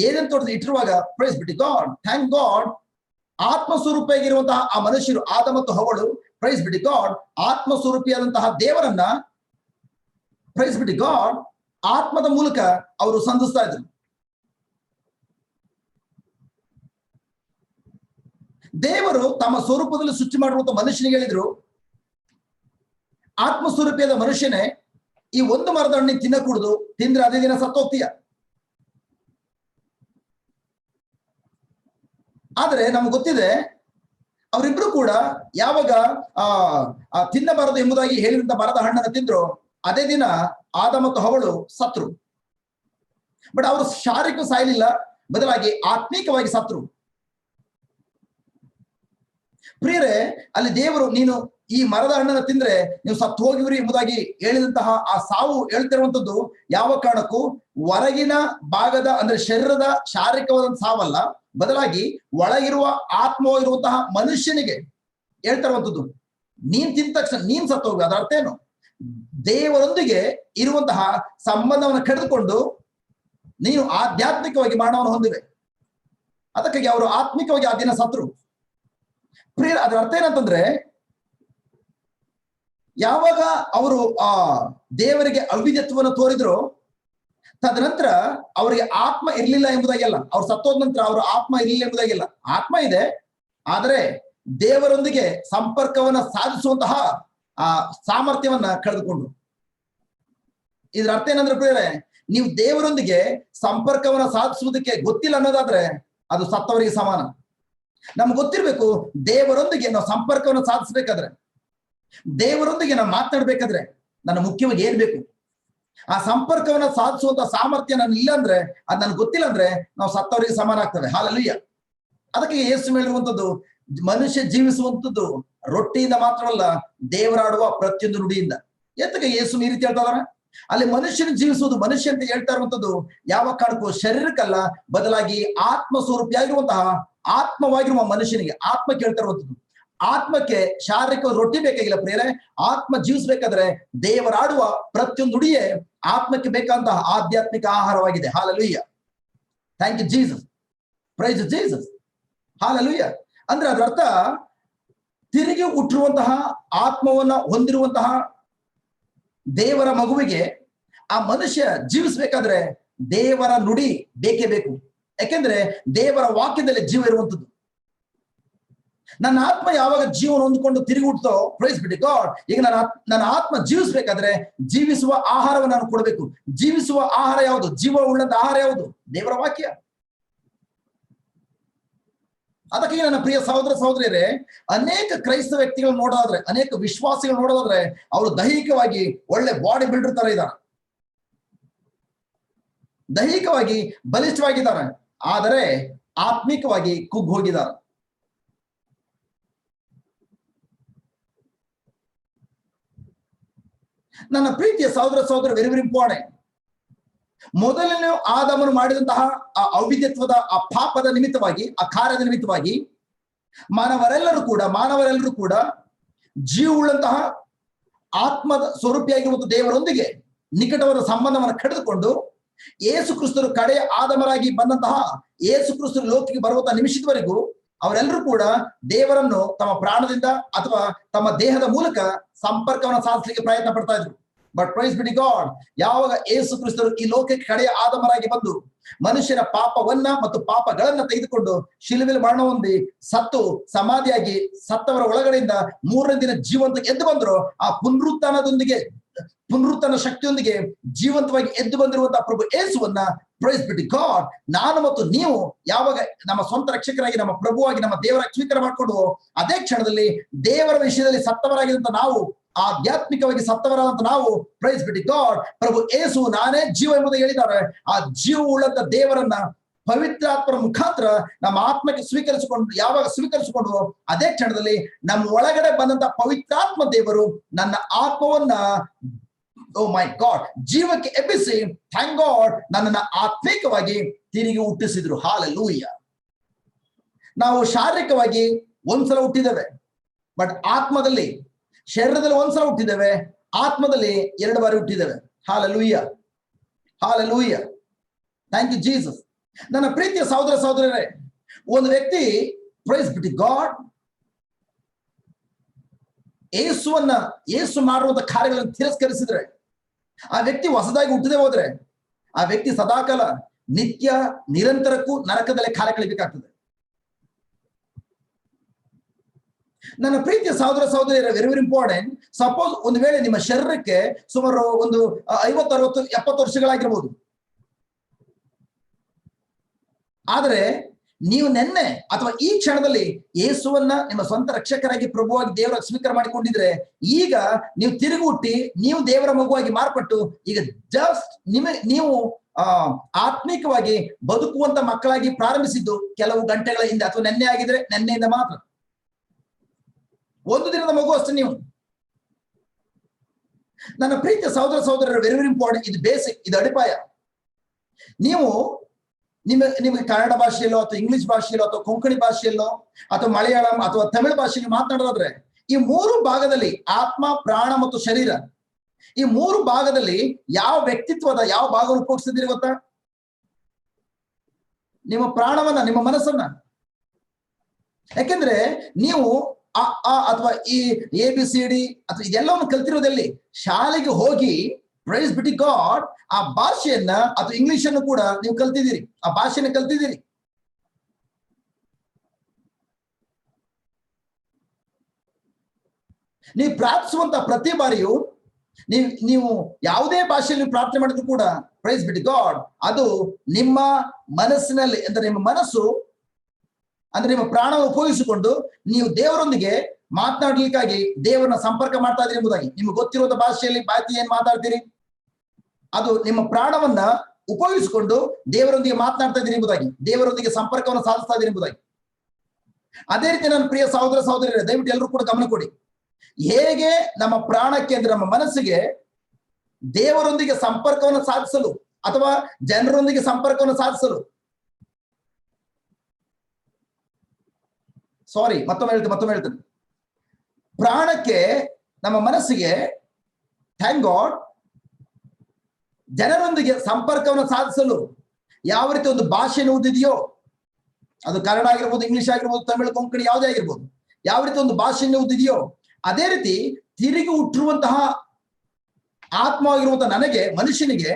ಏನೇನು ತೋರಿಸಿ ಇಟ್ಟಿರುವಾಗ, praise be to God, thank God, ಆತ್ಮ ಸ್ವರೂಪಿಯಾಗಿರುವಂತಹ ಆ ಮನುಷ್ಯರು, ಆದ ಮತ್ತು ಹವಳು, ಪ್ರೈಸ್ ಬಿ ಟು ಗಾಡ್, ಆತ್ಮ ಸ್ವರೂಪಿಯಾದಂತಹ ದೇವರನ್ನ, ಪ್ರೈಸ್ ಬಿ ಟು ಗಾಡ್, ಆತ್ಮದ ಮೂಲಕ ಅವರು ಸಂಧಿಸ್ತಾ ಇದ್ರು. ದೇವರು ತಮ್ಮ ಸ್ವರೂಪದಲ್ಲಿ ಸೃಷ್ಟಿ ಮಾಡಿರುವಂತ ಮನುಷ್ಯನಿಗೆ ಹೇಳಿದ್ರು, ಆತ್ಮಸ್ವರೂಪಿಯಾದ ಮನುಷ್ಯನೇ, ಈ ಒಂದು ಮರದ ಹಣ್ಣಿನ ತಿನ್ನಕೂಡದು, ತಿಂದ್ರೆ ಅದೇ ದಿನ ಸತ್ತೋಗ್ತೀಯ. ಆದ್ರೆ ನಮ್ಗೆ ಗೊತ್ತಿದೆ, ಅವರಿಬ್ರು ಕೂಡ ಯಾವಾಗ ತಿನ್ನಬಾರದು ಎಂಬುದಾಗಿ ಹೇಳಿದಂತ ಮರದ ಹಣ್ಣನ್ನು ತಿಂದ್ರು, ಅದೇ ದಿನ ಆದ ಮತ್ತು ಹವಳು ಸತ್ರು. ಬಟ್ ಅವರು ಶಾರೀರಿಕ ಸಾಯಲಿಲ್ಲ, ಬದಲಾಗಿ ಆತ್ಮೀಕವಾಗಿ ಸತ್ರು. ಪ್ರಿಯರೇ, ಅಲ್ಲಿ ದೇವರು ನೀನು ಈ ಮರದ ಹಣ್ಣನ್ನು ತಿಂದ್ರೆ ನೀವು ಸತ್ತು ಹೋಗಿವ್ರಿ ಎಂಬುದಾಗಿ ಹೇಳಿದಂತಹ ಆ ಸಾವು ಹೇಳ್ತಿರುವಂತದ್ದು ಯಾವ ಕಾರಣಕ್ಕೂ ಹೊರಗಿನ ಭಾಗದ ಅಂದ್ರೆ ಶರೀರದ ಶಾರೀರಿಕವಾದ ಸಾವಲ್ಲ, ಬದಲಾಗಿ ಒಳಗಿರುವ ಆತ್ಮವಾಗಿರುವಂತಹ ಮನುಷ್ಯನಿಗೆ ಹೇಳ್ತಿರುವಂತದ್ದು. ನೀನ್ ತಿಂದ ತಕ್ಷಣ ನೀನ್ ಸತ್ತು ಹೋಗಿ, ಅದರ ಅರ್ಥ ಏನು? ದೇವರೊಂದಿಗೆ ಇರುವಂತಹ ಸಂಬಂಧವನ್ನು ಕಡಿದುಕೊಂಡು ನೀನು ಆಧ್ಯಾತ್ಮಿಕವಾಗಿ ಮರಣವನ್ನು ಹೊಂದಿವೆ. ಅದಕ್ಕಾಗಿ ಅವರು ಆತ್ಮಿಕವಾಗಿ ಆ ದಿನ ಸತ್ರು. ಪ್ರಿಯ, ಅದರ ಅರ್ಥ ಏನಂತಂದ್ರೆ, ಯಾವಾಗ ಅವರು ದೇವರಿಗೆ ಅವಿಧತ್ವವನ್ನು ತೋರಿದ್ರು, ತದನಂತರ ಅವರಿಗೆ ಆತ್ಮ ಇರ್ಲಿಲ್ಲ ಎಂಬುದಾಗಿಲ್ಲ. ಅವ್ರು ಸತ್ತೋದ ನಂತರ ಅವ್ರ ಆತ್ಮ ಇರ್ಲಿಲ್ಲ ಎಂಬುದಾಗಿಲ್ಲ. ಆತ್ಮ ಇದೆ, ಆದರೆ ದೇವರೊಂದಿಗೆ ಸಂಪರ್ಕವನ್ನ ಸಾಧಿಸುವಂತಹ ಆ ಸಾಮರ್ಥ್ಯವನ್ನ ಕಳೆದುಕೊಂಡು. ಇದ್ರ ಅರ್ಥ ಏನಂದ್ರೆ ಪ್ರಿಯರೇ, ನೀವು ದೇವರೊಂದಿಗೆ ಸಂಪರ್ಕವನ್ನ ಸಾಧಿಸುವುದಕ್ಕೆ ಗೊತ್ತಿಲ್ಲ ಅನ್ನೋದಾದ್ರೆ ಅದು ಸತ್ತವರಿಗೆ ಸಮಾನ. ನಮ್ಗೆ ಗೊತ್ತಿರ್ಬೇಕು, ದೇವರೊಂದಿಗೆ ನಾವು ಸಂಪರ್ಕವನ್ನು ಸಾಧಿಸ್ಬೇಕಾದ್ರೆ, ದೇವರೊಂದಿಗೆ ನಾವು ಮಾತನಾಡ್ಬೇಕಾದ್ರೆ ನನ್ನ ಮುಖ್ಯವಾಗಿ ಏನ್ ಬೇಕು? ಆ ಸಂಪರ್ಕವನ್ನ ಸಾಧಿಸುವಂತ ಸಾಮರ್ಥ್ಯ ನಾನು ಇಲ್ಲ ಅಂದ್ರೆ, ಅದ್ ನನ್ಗೆ ಗೊತ್ತಿಲ್ಲ ಅಂದ್ರೆ ನಾವು ಸತ್ತವರಿಗೆ ಸಮಾನ ಆಗ್ತವೆ. ಹಾಲೆಲೂಯಾ. ಅದಕ್ಕೆ ಯೇಸು ಹೇಳಿರುವಂತದ್ದು, ಮನುಷ್ಯ ಜೀವಿಸುವಂತದ್ದು ರೊಟ್ಟಿಯಿಂದ ಮಾತ್ರವಲ್ಲ, ದೇವರಾಡುವ ಪ್ರತಿಯೊಂದು ನುಡಿಯಿಂದ. ಎತ್ತಗೆ ಯೇಸು ಈ ರೀತಿ ಹೇಳ್ತಾ ಇದಾರೆ. ಅಲ್ಲಿ ಮನುಷ್ಯನ ಜೀವಿಸುವುದು, ಮನುಷ್ಯ ಅಂತ ಹೇಳ್ತಾ ಇರುವಂತದ್ದು ಯಾವ ಕಾರಣಕ್ಕೂ ಶರೀರಕ್ಕಲ್ಲ, ಬದಲಾಗಿ ಆತ್ಮ ಸ್ವರೂಪಿಯಾಗಿರುವಂತಹ ಆತ್ಮವಾಗಿರುವ ಮನುಷ್ಯನಿಗೆ. ಆತ್ಮ ಕೇಳ್ತಾ ಇರುವಂತದ್ದು, ಆತ್ಮಕ್ಕೆ ಶಾರೀರಿಕ ರೊಟ್ಟಿ ಬೇಕಾಗಿಲ್ಲ ಪ್ರಿಯರೇ. ಆತ್ಮ ಜೀವಿಸಬೇಕಾದ್ರೆ ದೇವರಾಡುವ ಪ್ರತಿಯೊಂದು ನುಡಿಯೇ ಆತ್ಮಕ್ಕೆ ಬೇಕಾದಂತಹ ಆಧ್ಯಾತ್ಮಿಕ ಆಹಾರವಾಗಿದೆ. Hallelujah. Thank you Jesus. Praise Jesus. Hallelujah. ಅಂದ್ರೆ ಅದರ ಅರ್ಥ, ತಿರುಗಿ ಹುಟ್ಟಿರುವಂತಹ ಆತ್ಮವನ್ನ ಹೊಂದಿರುವಂತಹ ದೇವರ ಮಗುವಿಗೆ ಆ ಮನುಷ್ಯ ಜೀವಿಸ್ಬೇಕಾದ್ರೆ ದೇವರ ನುಡಿ ಬೇಕೇ ಬೇಕು. ಯಾಕೆಂದ್ರೆ ದೇವರ ವಾಕ್ಯದಲ್ಲಿ ಜೀವ ಇರುವಂತದ್ದು. ನನ್ನ ಆತ್ಮ ಯಾವಾಗ ಜೀವನ ಹೊಂದ್ಕೊಂಡು ತಿರುಗಿ ಹುಟ್ಟೋ, ಪ್ರೈಸ್ ಬಿಡಿ ಗಾಡ್. ಈಗ ನನ್ನ ಆತ್ಮ ಜೀವಿಸ್ಬೇಕಾದ್ರೆ ಜೀವಿಸುವ ಆಹಾರವನ್ನು ನಾನು ಕೊಡಬೇಕು. ಜೀವಿಸುವ ಆಹಾರ ಯಾವುದು? ಜೀವ ಉಳ್ಳಂತ ಆಹಾರ ಯಾವುದು? ದೇವರ ವಾಕ್ಯ. ಅದಕ್ಕೆ ನನ್ನ ಪ್ರಿಯ ಸಹೋದರ ಸಹೋದರಿಯರೇ, ಅನೇಕ ಕ್ರೈಸ್ತ ವ್ಯಕ್ತಿಗಳು ನೋಡೋದಾದ್ರೆ, ಅನೇಕ ವಿಶ್ವಾಸಿಗಳು ನೋಡೋದಾದ್ರೆ, ಅವರು ದೈಹಿಕವಾಗಿ ಒಳ್ಳೆ ಬಾಡಿ ಬಿಲ್ಡರ್ ತರ ಇದ್ದಾರೆ, ದೈಹಿಕವಾಗಿ ಬಲಿಷ್ಠವಾಗಿದ್ದಾರೆ, ಆದರೆ ಆತ್ಮಿಕವಾಗಿ ಕುಗ್ಗಿ ಹೋಗಿದ್ದಾರೆ. ನನ್ನ ಪ್ರೀತಿಯ ಸಹೋದರ ಸಹೋದರ, ವೆರಿ ವೆರಿ ಇಂಪಾರ್ಟೆಂಟ್. ಮೊದಲನೇ ಆದಾಮನು ಮಾಡಿದಂತಹ ಆ ಅವಿದ್ಯತ್ವದ ಆ ಪಾಪದ ನಿಮಿತ್ತವಾಗಿ, ಆ ಕಾರ್ಯದ ನಿಮಿತ್ತವಾಗಿ ಮಾನವರೆಲ್ಲರೂ ಕೂಡ ಜೀವವುಳ್ಳಂತಹ ಆತ್ಮದ ಸ್ವರೂಪಿಯಾಗಿರುವಂತಹ ದೇವರೊಂದಿಗೆ ನಿಕಟವಾದ ಸಂಬಂಧವನ್ನು ಕಡಿದುಕೊಂಡು, ಯೇಸು ಕ್ರಿಸ್ತರು ಕಡೆಯ ಆದಾಮರಾಗಿ ಬಂದಂತಹ ಯೇಸು ಕ್ರಿಸ್ತರು ಲೋಕಕ್ಕೆ ಬರುವಂತಹ ನಿಮಿಷದವರೆಗೂ ಅವರೆಲ್ಲರೂ ಕೂಡ ದೇವರನ್ನು ತಮ್ಮ ಪ್ರಾಣದಿಂದ ಅಥವಾ ತಮ್ಮ ದೇಹದ ಮೂಲಕ ಸಂಪರ್ಕವನ್ನು ಸಾಧಿಸಲಿಕ್ಕೆ ಪ್ರಯತ್ನ ಪಡ್ತಾ ಇದ್ರು. ಬಟ್ ಪ್ರೈಸ್ ಬಿಡಿ ಗಾಡ್, ಯಾವಾಗ ಯೇಸು ಕ್ರಿಸ್ತರು ಈ ಲೋಕಕ್ಕೆ ಕಡೆಯ ಆದಾಮರಾಗಿ ಬಂದು ಮನುಷ್ಯನ ಪಾಪವನ್ನ ಮತ್ತು ಪಾಪಗಳನ್ನ ತೆಗೆದುಕೊಂಡು ಶಿಲುಬೆಯಲ್ಲಿ ಮರಣ ಹೊಂದಿ ಸತ್ತು ಸಮಾಧಿಯಾಗಿ ಸತ್ತವರ ಒಳಗಡೆಯಿಂದ ಮೂರನೇ ದಿನ ಜೀವಂತ ಎದ್ದು ಬಂದ್ರು, ಆ ಪುನರುತ್ಥಾನ ಶಕ್ತಿಯೊಂದಿಗೆ ಜೀವಂತವಾಗಿ ಎದ್ದು ಬಂದಿರುವಂತಹ ಪ್ರಭು ಯೇಸುವನ್ನ, ಪ್ರೈಸ್ ಬಿಡಿ ಗಾಡ್, ನಾನು ಮತ್ತು ನೀವು ಯಾವಾಗ ನಮ್ಮ ಸ್ವಂತ ರಕ್ಷಕರಾಗಿ, ನಮ್ಮ ಪ್ರಭುವಾಗಿ, ನಮ್ಮ ದೇವರ ಸ್ವೀಕಾರ ಮಾಡಿಕೊಂಡು ಅದೇ ಕ್ಷಣದಲ್ಲಿ ದೇವರ ವಿಷಯದಲ್ಲಿ ಸತ್ತವರಾಗಿದ್ದಂತ ನಾವು, ಆಧ್ಯಾತ್ಮಿಕವಾಗಿ ಸತ್ತವರಾದಂತ ನಾವು, ಪ್ರೈಸ್ ಬಿಡಿ ಗಾಡ್, ಪ್ರಭು ಯೇಸು ನಾನೇ ಜೀವ ಎಂಬುದು ಹೇಳಿದ್ದಾರೆ. ಆ ಜೀವ ಉಳ್ಳಂತ ದೇವರನ್ನ ಪವಿತ್ರಾತ್ಮರ ಮುಖಾಂತರ ನಮ್ಮ ಆತ್ಮಕ್ಕೆ ಯಾವಾಗ ಸ್ವೀಕರಿಸಿಕೊಂಡು ಅದೇ ಕ್ಷಣದಲ್ಲಿ ನಮ್ಮ ಒಳಗಡೆ ಬಂದಂತ ಪವಿತ್ರಾತ್ಮ ದೇವರು ನನ್ನ ಆತ್ಮವನ್ನ, ಓ ಮೈ ಗಾಡ್, ಜೀವಕ್ಕೆ ಎಬ್ಬಿಸಿ, ಥ್ಯಾಂಕ್ ಗಾಡ್, ನನ್ನನ್ನ ಆತ್ಮಿಕವಾಗಿ ತಿರುಗಿ ಹುಟ್ಟಿಸಿದ್ರು. ಹಾಲೆಲೂಯ. ನಾವು ಶಾರೀರಿಕವಾಗಿ ಒಂದ್ಸಲ ಹುಟ್ಟಿದ್ದೇವೆ, ಬಟ್ ಆತ್ಮದಲ್ಲಿ, ಶರೀರದಲ್ಲಿ ಒಂದ್ಸಲ ಹುಟ್ಟಿದ್ದೇವೆ, ಆತ್ಮದಲ್ಲಿ 2 ಬಾರಿ ಹುಟ್ಟಿದ್ದೇವೆ. Hallelujah, hallelujah. Thank you Jesus. ನನ್ನ ಪ್ರೀತಿಯ ಸಹೋದರ ಸಹೋದರರೇ, ಒಂದು ವ್ಯಕ್ತಿ, ಪ್ರೈಸ್ ಬಿಡಿ ಗಾಡ್, ಯೇಸು ಮಾಡುವಂತ ಕಾರ್ಯಗಳನ್ನು ತಿರಸ್ಕರಿಸಿದ್ರೆ, ಆ ವ್ಯಕ್ತಿ ಹೊಸದಾಗಿ ಹುಟ್ಟದೆ ಹೋದ್ರೆ, ಆ ವ್ಯಕ್ತಿ ಸದಾಕಾಲ ನಿತ್ಯ ನಿರಂತರಕ್ಕೂ ನರಕದಲ್ಲೇ ಕಾಲ ಕಳಿಬೇಕಾಗ್ತದೆ. ನನ್ನ ಪ್ರೀತಿಯ ಸಹೋದರ ಸಹೋದರಿಯರ, ವೆರಿ ವೆರಿ ಇಂಪಾರ್ಟೆಂಟ್. ಸಪೋಸ್ ಒಂದು ವೇಳೆ ನಿಮ್ಮ ಶರೀರಕ್ಕೆ ಸುಮಾರು ಒಂದು 50, 60, 70 ವರ್ಷಗಳಾಗಿರ್ಬೋದು. ಆದರೆ ನೀವು ನೆನ್ನೆ ಅಥವಾ ಈ ಕ್ಷಣದಲ್ಲಿ ಯೇಸುವನ್ನ ನಿಮ್ಮ ಸ್ವಂತ ರಕ್ಷಕರಾಗಿ ಪ್ರಭುವಾಗಿ ದೇವರ ಸ್ವೀಕಾರ ಮಾಡಿಕೊಂಡಿದ್ರೆ, ಈಗ ನೀವು ತಿರುಗಿ ಹುಟ್ಟಿ ನೀವು ದೇವರ ಮಗುವಾಗಿ ಮಾರ್ಪಟ್ಟು ಈಗ ಜಸ್ಟ್ ನೀವು ಆತ್ಮಿಕವಾಗಿ ಬದುಕುವಂತ ಮಕ್ಕಳಾಗಿ ಪ್ರಾರಂಭಿಸಿದ್ದು ಕೆಲವು ಗಂಟೆಗಳ ಹಿಂದೆ ಅಥವಾ ನೆನ್ನೆ ಆಗಿದ್ರೆ ನೆನ್ನೆಯಿಂದ ಮಾತ್ರ. ಒಂದು ದಿನದ ಮಗು ಅಷ್ಟೇ ನೀವು. ನನ್ನ ಪ್ರೀತಿಯ ಸಹೋದರ ಸಹೋದರರು, ವೆರಿ ವೆರಿ ಇಂಪಾರ್ಟೆಂಟ್. ಇದು ಬೇಸಿಕ್, ಇದು ಅಡಿಪಾಯ. ನೀವು ನಿಮಗೆ ಕನ್ನಡ ಭಾಷೆಯಲ್ಲೋ ಅಥವಾ ಇಂಗ್ಲಿಷ್ ಭಾಷೆಯಲ್ಲೋ ಅಥವಾ ಕೊಂಕಣಿ ಭಾಷೆಯಲ್ಲೋ ಅಥವಾ ಮಲಯಾಳಂ ಅಥವಾ ತಮಿಳು ಭಾಷೆಯಲ್ಲಿ ಮಾತನಾಡೋದಾದ್ರೆ, ಈ 3 ಭಾಗದಲ್ಲಿ ಆತ್ಮ, ಪ್ರಾಣ ಮತ್ತು ಶರೀರ, ಈ 3 ಭಾಗದಲ್ಲಿ ಯಾವ ವ್ಯಕ್ತಿತ್ವದ ಯಾವ ಭಾಗವನ್ನು ಉಪಯೋಗಿಸ್ತಿದ್ದೀರಿ ಗೊತ್ತಾ? ನಿಮ್ಮ ಪ್ರಾಣವನ್ನ, ನಿಮ್ಮ ಮನಸ್ಸನ್ನ. ಯಾಕೆಂದ್ರೆ ನೀವು ಅಥವಾ ಈ ABCD ಅಥವಾ ಇದೆಲ್ಲವನ್ನು ಕಲ್ತಿರೋದಲ್ಲಿ ಶಾಲೆಗೆ ಹೋಗಿ, ಪ್ರೈಸ್ ಬಿಟಿ ಗಾಡ್, ಆ ಭಾಷೆಯನ್ನ ಅಥವಾ ಇಂಗ್ಲಿಷ್ ಅನ್ನು ಕೂಡ ನೀವು ಕಲ್ತಿದ್ದೀರಿ, ಆ ಭಾಷೆಯನ್ನು ಕಲ್ತಿದ್ದೀರಿ. ನೀವು ಪ್ರಾರ್ಥಿಸುವಂತ ಪ್ರತಿ ಬಾರಿಯೂ ನೀವು ಯಾವುದೇ ಭಾಷೆಯಲ್ಲಿ ಪ್ರಾರ್ಥನೆ ಮಾಡಿದ್ರು ಕೂಡ, ಪ್ರೈಸ್ ಬಿಟಿ ಗಾಡ್, ಅದು ನಿಮ್ಮ ಮನಸ್ಸಿನಲ್ಲಿ, ಅಂದ್ರೆ ನಿಮ್ಮ ಮನಸ್ಸು ಅಂದ್ರೆ ನಿಮ್ಮ ಪ್ರಾಣವನ್ನು ಉಪಯೋಗಿಸಿಕೊಂಡು ನೀವು ದೇವರೊಂದಿಗೆ ಮಾತನಾಡ್ಲಿಕ್ಕಾಗಿ ದೇವರನ್ನ ಸಂಪರ್ಕ ಮಾಡ್ತಾ ಇದ್ದೀರಿ ಎಂಬುದಾಗಿ. ನಿಮ್ಗೆ ಗೊತ್ತಿರುವಂತ ಭಾಷೆಯಲ್ಲಿ ಏನ್ ಮಾತಾಡ್ತೀರಿ, ಅದು ನಿಮ್ಮ ಪ್ರಾಣವನ್ನ ಉಪಯೋಗಿಸಿಕೊಂಡು ದೇವರೊಂದಿಗೆ ಮಾತನಾಡ್ತಾ ಇದ್ದೀರಿ ಎಂಬುದಾಗಿ, ದೇವರೊಂದಿಗೆ ಸಂಪರ್ಕವನ್ನು ಸಾಧಿಸ್ತಾ ಇದ್ದೀರಿ ಎಂಬುದಾಗಿ. ಅದೇ ರೀತಿ ನನ್ನ ಪ್ರಿಯ ಸಹೋದರ ಸಹೋದರಿಯರೇ, ದಯವಿಟ್ಟು ಎಲ್ಲರೂ ಕೂಡ ಗಮನ ಕೊಡಿ. ಹೇಗೆ ನಮ್ಮ ಪ್ರಾಣಕ್ಕೆ ಅಂದ್ರೆ ನಮ್ಮ ಮನಸ್ಸಿಗೆ ದೇವರೊಂದಿಗೆ ಸಂಪರ್ಕವನ್ನು ಸಾಧಿಸಲು ಅಥವಾ ಜನರೊಂದಿಗೆ ಸಂಪರ್ಕವನ್ನು ಸಾಧಿಸಲು, ಮತ್ತೊಮ್ಮೆ ಹೇಳ್ತೇನೆ, ಪ್ರಾಣಕ್ಕೆ ನಮ್ಮ ಮನಸ್ಸಿಗೆ, ಥ್ಯಾಂಕ್ ಗಾಡ್, ಜನರೊಂದಿಗೆ ಸಂಪರ್ಕವನ್ನು ಸಾಧಿಸಲು ಯಾವ ರೀತಿ ಒಂದು ಭಾಷೆ ಎನ್ನುವುದಿದೆಯೋ, ಅದು ಕನ್ನಡ ಆಗಿರ್ಬೋದು, ಇಂಗ್ಲಿಷ್ ಆಗಿರ್ಬೋದು, ತಮಿಳು, ಕೊಂಕಣಿ ಯಾವುದೇ ಆಗಿರ್ಬೋದು, ಯಾವ ರೀತಿ ಒಂದು ಭಾಷೆ ಎನ್ನುವುದಿದೆಯೋ ಅದೇ ರೀತಿ ತಿರುಗಿ ಹುಟ್ಟಿರುವಂತಹ ಆತ್ಮವಾಗಿರುವಂತಹ ನನಗೆ, ಮನುಷ್ಯನಿಗೆ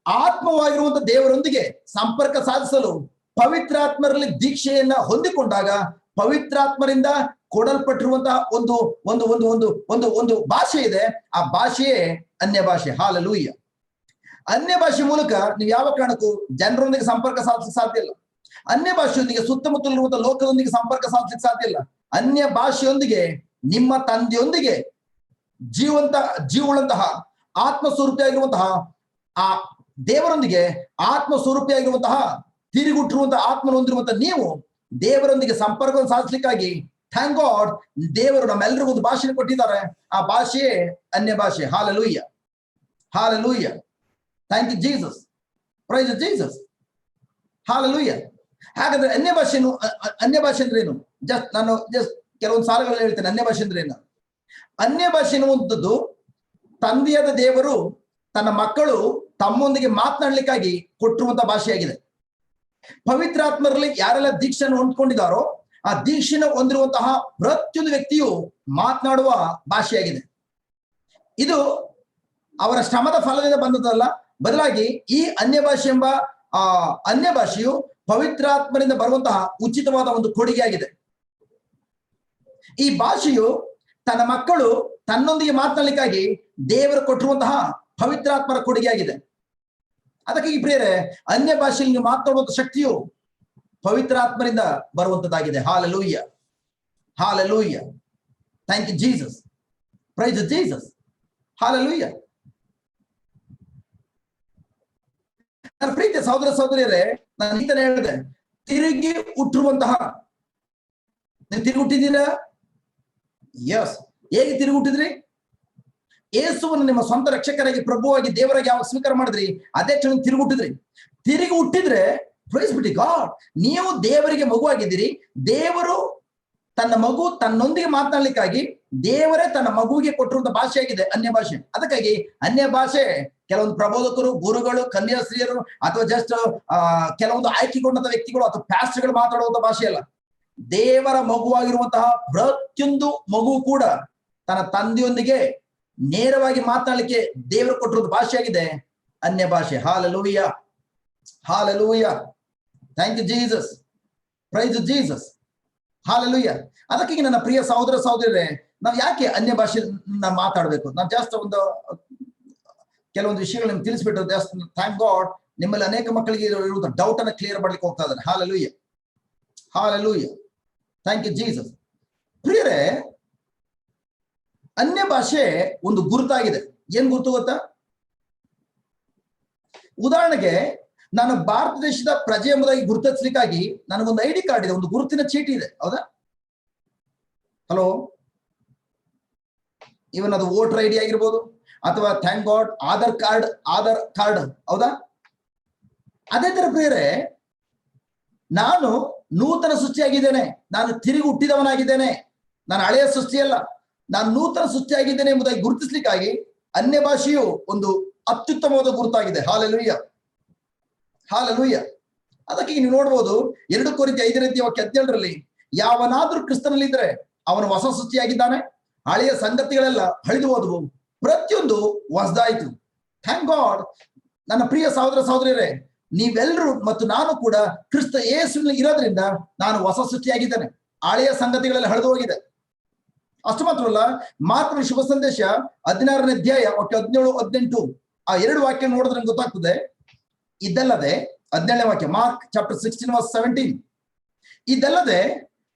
ಆತ್ಮವಾಗಿರುವಂತಹ ದೇವರೊಂದಿಗೆ ಸಂಪರ್ಕ ಸಾಧಿಸಲು ಪವಿತ್ರಾತ್ಮರಲ್ಲಿ ದೀಕ್ಷೆಯನ್ನ ಹೊಂದಿಕೊಂಡಾಗ ಪವಿತ್ರಾತ್ಮರಿಂದ ಕೊಡಲ್ಪಟ್ಟಿರುವಂತಹ ಒಂದು ಒಂದು ಒಂದು ಒಂದು ಒಂದು ಒಂದು ಭಾಷೆ ಇದೆ. ಆ ಭಾಷೆಯೇ ಅನ್ಯ ಭಾಷೆ. ಹಾಲೆಲೂಯ. ಅನ್ಯ ಭಾಷೆ ಮೂಲಕ ನೀವು ಯಾವ ಕಾರಣಕ್ಕೂ ಜನರೊಂದಿಗೆ ಸಂಪರ್ಕ ಸಾಧಿಸಲಿಕ್ಕೆ ಸಾಧ್ಯ ಇಲ್ಲ. ಅನ್ಯ ಭಾಷೆಯೊಂದಿಗೆ ಸುತ್ತಮುತ್ತಲಿರುವಂತಹ ಲೋಕದೊಂದಿಗೆ ಸಂಪರ್ಕ ಸಾಧಿಸಲಿಕ್ಕೆ ಸಾಧ್ಯ ಇಲ್ಲ. ಅನ್ಯ ಭಾಷೆಯೊಂದಿಗೆ ನಿಮ್ಮ ತಂದೆಯೊಂದಿಗೆ ಜೀವವುಳ್ಳಂತಹ ಆತ್ಮಸ್ವರೂಪಿಯಾಗಿರುವಂತಹ ಆ ದೇವರೊಂದಿಗೆ ಆತ್ಮಸ್ವರೂಪಿಯಾಗಿರುವಂತಹ ತಿರುಗುಟ್ಟಿರುವಂತಹ ಆತ್ಮನ ಹೊಂದಿರುವಂತಹ ನೀವು ದೇವರೊಂದಿಗೆ ಸಂಪರ್ಕವನ್ನು ಸಾಧಿಸಲಿಕ್ಕಾಗಿ, ಥ್ಯಾಂಕ್ ಗಾಡ್, ದೇವರು ನಮ್ಮೆಲ್ಲರಿಗೂ ಒಂದು ಭಾಷೆ ಕೊಟ್ಟಿದ್ದಾರೆ. ಆ ಭಾಷೆಯೇ ಅನ್ಯ ಭಾಷೆ. Hallelujah, hallelujah. Thank you Jesus, praise Jesus, hallelujah. ಹಾಗಾದ್ರೆ ಅನ್ಯ ಭಾಷೆ ಅಂದ್ರೆ ಏನು? ನಾನು ಕೆಲವೊಂದು ಸಾಲಗಳಲ್ಲಿ ಹೇಳ್ತೇನೆ. ಅನ್ಯ ಭಾಷೆ ಅಂದ್ರೆ ಏನು? ಅನ್ಯ ಭಾಷೆ ಎನ್ನುವಂಥದ್ದು ತಂದೆಯಾದ ದೇವರು ತನ್ನ ಮಕ್ಕಳು ತಮ್ಮೊಂದಿಗೆ ಮಾತನಾಡ್ಲಿಕ್ಕಾಗಿ ಕೊಟ್ಟಿರುವಂತಹ ಭಾಷೆಯಾಗಿದೆ. ಪವಿತ್ರಾತ್ಮರಲ್ಲಿ ಯಾರೆಲ್ಲ ದೀಕ್ಷೆಯನ್ನು ಹೊಂದ್ಕೊಂಡಿದ್ದಾರೋ ಆ ದೀಕ್ಷೆನ ಹೊಂದಿರುವಂತಹ ಪ್ರತಿಯೊಂದು ವ್ಯಕ್ತಿಯು ಮಾತನಾಡುವ ಭಾಷೆಯಾಗಿದೆ. ಇದು ಅವರ ಶ್ರಮದ ಫಲದಿಂದ ಬಂದದಲ್ಲ, ಬದಲಾಗಿ ಈ ಅನ್ಯ ಭಾಷೆ ಎಂಬ ಅನ್ಯ ಭಾಷೆಯು ಪವಿತ್ರಾತ್ಮರಿಂದ ಬರುವಂತಹ ಉಚಿತವಾದ ಒಂದು ಕೊಡುಗೆಯಾಗಿದೆ. ಈ ಭಾಷೆಯು ತನ್ನ ಮಕ್ಕಳು ತನ್ನೊಂದಿಗೆ ಮಾತನಾಡಲಿಕ್ಕಾಗಿ ದೇವರು ಕೊಟ್ಟಿರುವಂತಹ ಪವಿತ್ರಾತ್ಮರ ಕೊಡುಗೆಯಾಗಿದೆ. ಅದಕ್ಕಾಗಿ ಪ್ರಿಯರೇ, ಅನ್ಯ ಭಾಷೆಯಲ್ಲಿ ನೀವು ಮಾತನಾಡುವಂತಹ ಶಕ್ತಿಯು ಪವಿತ್ರಾತ್ಮರಿಂದ ಬರುವಂತದ್ದಾಗಿದೆ. Hallelujah, hallelujah. Thank you Jesus, praise Jesus, hallelujah. ನನ್ನ ಪ್ರೀತಿಯ ಸಹೋದರ ಸಹೋದರಿಯರೇ, ನಾನು ಈತನೇ ಹೇಳಿದೆ, ತಿರುಗಿ ಹುಟ್ಟಿರುವಂತಹ, ನೀವು ತಿರುಗಿ ಹುಟ್ಟಿದ್ದೀರಾ? ಯಸ್. ಹೇಗೆ ತಿರುಗಿ ಹುಟ್ಟಿದ್ರಿ? ಯೇಸುವನ್ನು ನಿಮ್ಮ ಸ್ವಂತ ರಕ್ಷಕರಾಗಿ ಪ್ರಭುವಾಗಿ ದೇವರಾಗಿ ಯಾವಾಗ ಸ್ವೀಕಾರ ಮಾಡಿದ್ರಿ ಅದೇ ಕ್ಷಣ ತಿರುಗಿ ಹುಟ್ಟಿದ್ರಿ. ತಿರುಗಿ ಹುಟ್ಟಿದ್ರೆ ಪ್ರೈಸ್ ಬಿಟಿ ಗಾಡ್, ನೀವು ದೇವರಿಗೆ ಮಗುವಾಗಿದ್ದೀರಿ. ದೇವರು ತನ್ನ ಮಗು ತನ್ನೊಂದಿಗೆ ಮಾತನಾಡ್ಲಿಕ್ಕಾಗಿ ದೇವರೇ ತನ್ನ ಮಗುವಿಗೆ ಕೊಟ್ಟಿರುವಂತ ಭಾಷೆಯಾಗಿದೆ ಅನ್ಯ ಭಾಷೆ. ಅದಕ್ಕಾಗಿ ಅನ್ಯ ಭಾಷೆ ಕೆಲವೊಂದು ಪ್ರಬೋಧಕರು, ಗುರುಗಳು, ಕನ್ಯಾಸ್ತ್ರೀಯರು ಅಥವಾ ಜಸ್ಟ್ ಕೆಲವೊಂದು ಆಯ್ಕೆಗೊಂಡಂತ ವ್ಯಕ್ತಿಗಳು ಅಥವಾ ಪ್ಯಾಸ್ಟ್ಗಳು ಮಾತಾಡುವಂತ ಭಾಷೆ ಅಲ್ಲ. ದೇವರ ಮಗುವಾಗಿರುವಂತಹ ಪ್ರತಿಯೊಂದು ಮಗು ಕೂಡ ತನ್ನ ತಂದೆಯೊಂದಿಗೆ ನೇರವಾಗಿ ಮಾತನಾಡಲಿಕ್ಕೆ ದೇವರು ಕೊಟ್ಟಿರುವಂತ ಭಾಷೆಯಾಗಿದೆ ಅನ್ಯ ಭಾಷೆ. Hallelujah, hallelujah. Thank you Jesus, praise Jesus, hallelujah. ಅದಕ್ಕೆ ನನ್ನ ಪ್ರಿಯ ಸಹೋದರ ಸಹೋದರರೇ, ನಾವು ಯಾಕೆ ಅನ್ಯ ಭಾಷೆ ಮಾತಾಡಬೇಕು? ನಾನು ಜಾಸ್ತಿ ಕೆಲವೊಂದು ವಿಷಯಗಳು ನಿಮ್ಗೆ ತಿಳಿಸ್ಬಿಟ್ಟು ಜಸ್ಟ್ ಥ್ಯಾಂಕ್ ಗಾಡ್ ನಿಮ್ಮಲ್ಲಿ ಅನೇಕ ಮಕ್ಕಳಿಗೆ ಇರುವಂತ ಡೌಟ್ ಅನ್ನ ಕ್ಲಿಯರ್ ಮಾಡ್ಲಿಕ್ಕೆ ಹೋಗ್ತಾ ಇದ್ದಾನೆ. Hallelujah, hallelujah, thank you Jesus. ಪ್ರಿಯರೇ, ಅನ್ಯ ಭಾಷೆ ಒಂದು ಗುರುತಾಗಿದೆ. ಏನ್ ಗುರುತು ಗೊತ್ತಾ? ಉದಾಹರಣೆಗೆ, ನಾನು ಭಾರತ ದೇಶದ ಪ್ರಜೆ ಎಂಬುದಾಗಿ ಗುರುತಿಸ್ಲಿಕ್ಕಾಗಿ ನನಗೊಂದು ಐಡಿ ಕಾರ್ಡ್ ಇದೆ, ಒಂದು ಗುರುತಿನ ಚೀಟಿ ಇದೆ, ಹೌದಾ? ಹಲೋ, ಇವನ್ ಅದು ವೋಟರ್ ಐಡಿ ಆಗಿರ್ಬೋದು, ಅಥವಾ ಥ್ಯಾಂಕ್ ಗಾಡ್ ಆಧಾರ್ ಕಾರ್ಡ್, ಹೌದಾ? ಅದೇ ತರ ಪ್ರಿಯರೇ, ನಾನು ನೂತನ ಸೃಷ್ಟಿಯಾಗಿದ್ದೇನೆ, ನಾನು ತಿರುಗಿ ಹುಟ್ಟಿದವನಾಗಿದ್ದೇನೆ, ನಾನು ಹಳೆಯ ಸೃಷ್ಟಿಯಲ್ಲ, ನಾನು ನೂತನ ಸೃಷ್ಟಿಯಾಗಿದ್ದೇನೆ ಎಂಬುದಾಗಿ ಗುರುತಿಸ್ಲಿಕ್ಕಾಗಿ ಅನ್ಯ ಭಾಷೆಯು ಒಂದು ಅತ್ಯುತ್ತಮವಾದ ಗುರುತಾಗಿದೆ. Hallelujah, hallelujah. ಅದಕ್ಕೆ ನೀವು ನೋಡ್ಬೋದು 2 ಕೊರಿಂಥಿ 5:17 ಯಾವನಾದ್ರೂ ಕ್ರಿಸ್ತನಲ್ಲಿದ್ರೆ ಅವನು ಹೊಸ ಸೃಷ್ಟಿಯಾಗಿದ್ದಾನೆ, ಹಳೆಯ ಸಂಗತಿಗಳೆಲ್ಲ ಅಳಿದು ಹೋದವು, ಪ್ರತಿಯೊಂದು ಹೊಸದಾಯಿತು. Thank god. ನನ್ನ ಪ್ರಿಯ ಸಹೋದರ ಸಹೋದರಿಯರೇ, ನೀವೆಲ್ಲರೂ ಮತ್ತು ನಾನು ಕೂಡ ಕ್ರಿಸ್ತ ಯೇಸುವಿನಲ್ಲಿ ಇರೋದ್ರಿಂದ ನಾನು ಹೊಸ ಸೃಷ್ಟಿಯಾಗಿದ್ದೇನೆ, ಹಳೆಯ ಸಂಗತಿಗಳೆಲ್ಲ ಹಳಿದು ಹೋಗಿದೆ. ಅಷ್ಟು ಮಾತ್ರವಲ್ಲ, ಮಾರ್ಕನ ಶುಭ ಸಂದೇಶ 16ನೇ ಅಧ್ಯಾಯ 17-18 ಆ 2 ವಾಕ್ಯ ನೋಡಿದ್ರೆ ಗೊತ್ತಾಗ್ತದೆ. ಇದಲ್ಲದೆ 17ನೇ ವಾಕ್ಯ, ಮಾರ್ಕ್ ಚಾಪ್ಟರ್ 16:17, ಇದಲ್ಲದೆ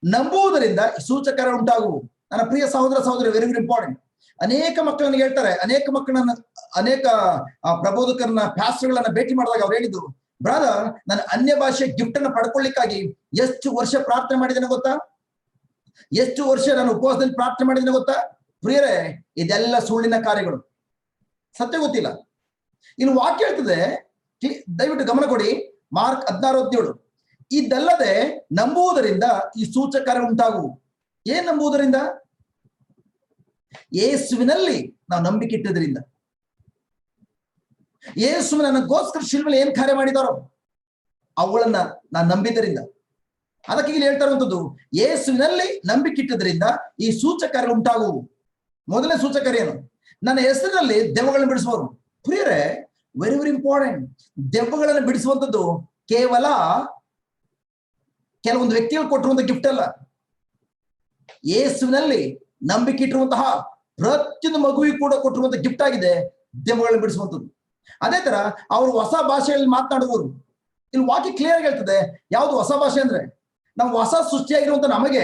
ನಂಬುವುದರಿಂದ ಸೂಚಕರ ಉಂಟಾಗುವು. ನನ್ನ ಪ್ರಿಯ ಸಹೋದರ ಸಹೋದರಿ, ವೆರಿ ವೆರಿ ಇಂಪಾರ್ಟೆಂಟ್. ಅನೇಕ ಮಕ್ಕಳನ್ನ ಹೇಳ್ತಾರೆ, ಅನೇಕ ಮಕ್ಕಳನ್ನ, ಅನೇಕ ಪ್ರಬೋಧಕರನ್ನ, ಪ್ಯಾಸ್ಟರ್ಗಳನ್ನ ಭೇಟಿ ಮಾಡಿದಾಗ ಅವ್ರು ಹೇಳಿದ್ರು, ಬ್ರದರ್, ನಾನು ಅನ್ಯ ಭಾಷೆ ಗಿಫ್ಟ್ ಅನ್ನ ಪಡ್ಕೊಳ್ಳಿಕ್ಕಾಗಿ ಎಷ್ಟು ವರ್ಷ ಪ್ರಾರ್ಥನೆ ಮಾಡಿದ್ದೇನೆ ಗೊತ್ತಾ? ಎಷ್ಟು ವರ್ಷ ನಾನು ಉಪವಾಸದಲ್ಲಿ ಪ್ರಾರ್ಥನೆ ಮಾಡಿದ್ದೇನೆ ಗೊತ್ತಾ? ಪ್ರಿಯರೇ, ಇದೆಲ್ಲ ಸುಳ್ಳಿನ ಕಾರ್ಯಗಳು, ಸತ್ಯ ಗೊತ್ತಿಲ್ಲ. ಇನ್ನು ವಾಕ್ಯ ಹೇಳ್ತದೆ, ದಯವಿಟ್ಟು ಗಮನ ಕೊಡಿ, ಮಾರ್ಕ್ 16:17, ಇದಲ್ಲದೆ ನಂಬುವುದರಿಂದ ಈ ಸೂಚಕ ಉಂಟಾಗುವು. ಏನ್ ನಂಬುವುದರಿಂದ? ಯೇಸುವಿನಲ್ಲಿ ನಾವು ನಂಬಿಕೆ ಇಟ್ಟದ್ರಿಂದ, ಯೇಸು ನನಗೋಸ್ಕರ ಶಿಲ್ಮೆಯಲ್ಲಿ ಏನ್ ಕಾರ್ಯ ಮಾಡಿದಾರೋ ಅವುಗಳನ್ನ ನಾನು ನಂಬಿದ್ದರಿಂದ. ಅದಕ್ಕೆ ಇಲ್ಲಿ ಹೇಳ್ತಾ ಇರುವಂತದ್ದು, ಯೇಸುವಿನಲ್ಲಿ ನಂಬಿಕೆ ಇಟ್ಟದ್ರಿಂದ ಈ ಸೂಚಕ ಉಂಟಾಗುವು. ಮೊದಲನೇ ಸೂಚಕ ಏನು? ನನ್ನ ಹೆಸರಿನಲ್ಲಿ ದೆವ್ವಗಳನ್ನು ಬಿಡಿಸುವರು. ಪ್ರಿಯರೇ, ವೆರಿ ವೆರಿ ಇಂಪಾರ್ಟೆಂಟ್. ದೆವ್ವಗಳನ್ನು ಬಿಡಿಸುವಂಥದ್ದು ಕೇವಲ ಕೆಲವೊಂದು ವ್ಯಕ್ತಿಗಳು ಕೊಟ್ಟಿರುವಂತಹ ಗಿಫ್ಟ್ ಅಲ್ಲ. ಯೇಸುವಿನಲ್ಲಿ ನಂಬಿಕೆ ಇಟ್ಟಿರುವಂತಹ ಪ್ರತಿಯೊಂದು ಮಗುವಿಗೂ ಕೂಡ ಕೊಟ್ಟಿರುವಂತಹ ಗಿಫ್ಟ್ ಆಗಿದೆ ದೆವ್ವಗಳನ್ನು ಬಿಡಿಸುವಂಥದ್ದು. ಅದೇ ತರ ಅವರು ಹೊಸ ಭಾಷೆಯಲ್ಲಿ ಮಾತನಾಡುವರು. ಇಲ್ಲಿ ವಾಕ್ಯ ಕ್ಲಿಯರ್ ಆಗಿ ಹೇಳ್ತದೆ, ಯಾವ್ದು ಹೊಸ ಭಾಷೆ ಅಂದ್ರೆ, ನಾವು ಹೊಸ ಸೃಷ್ಟಿಯಾಗಿರುವಂತ ನಮಗೆ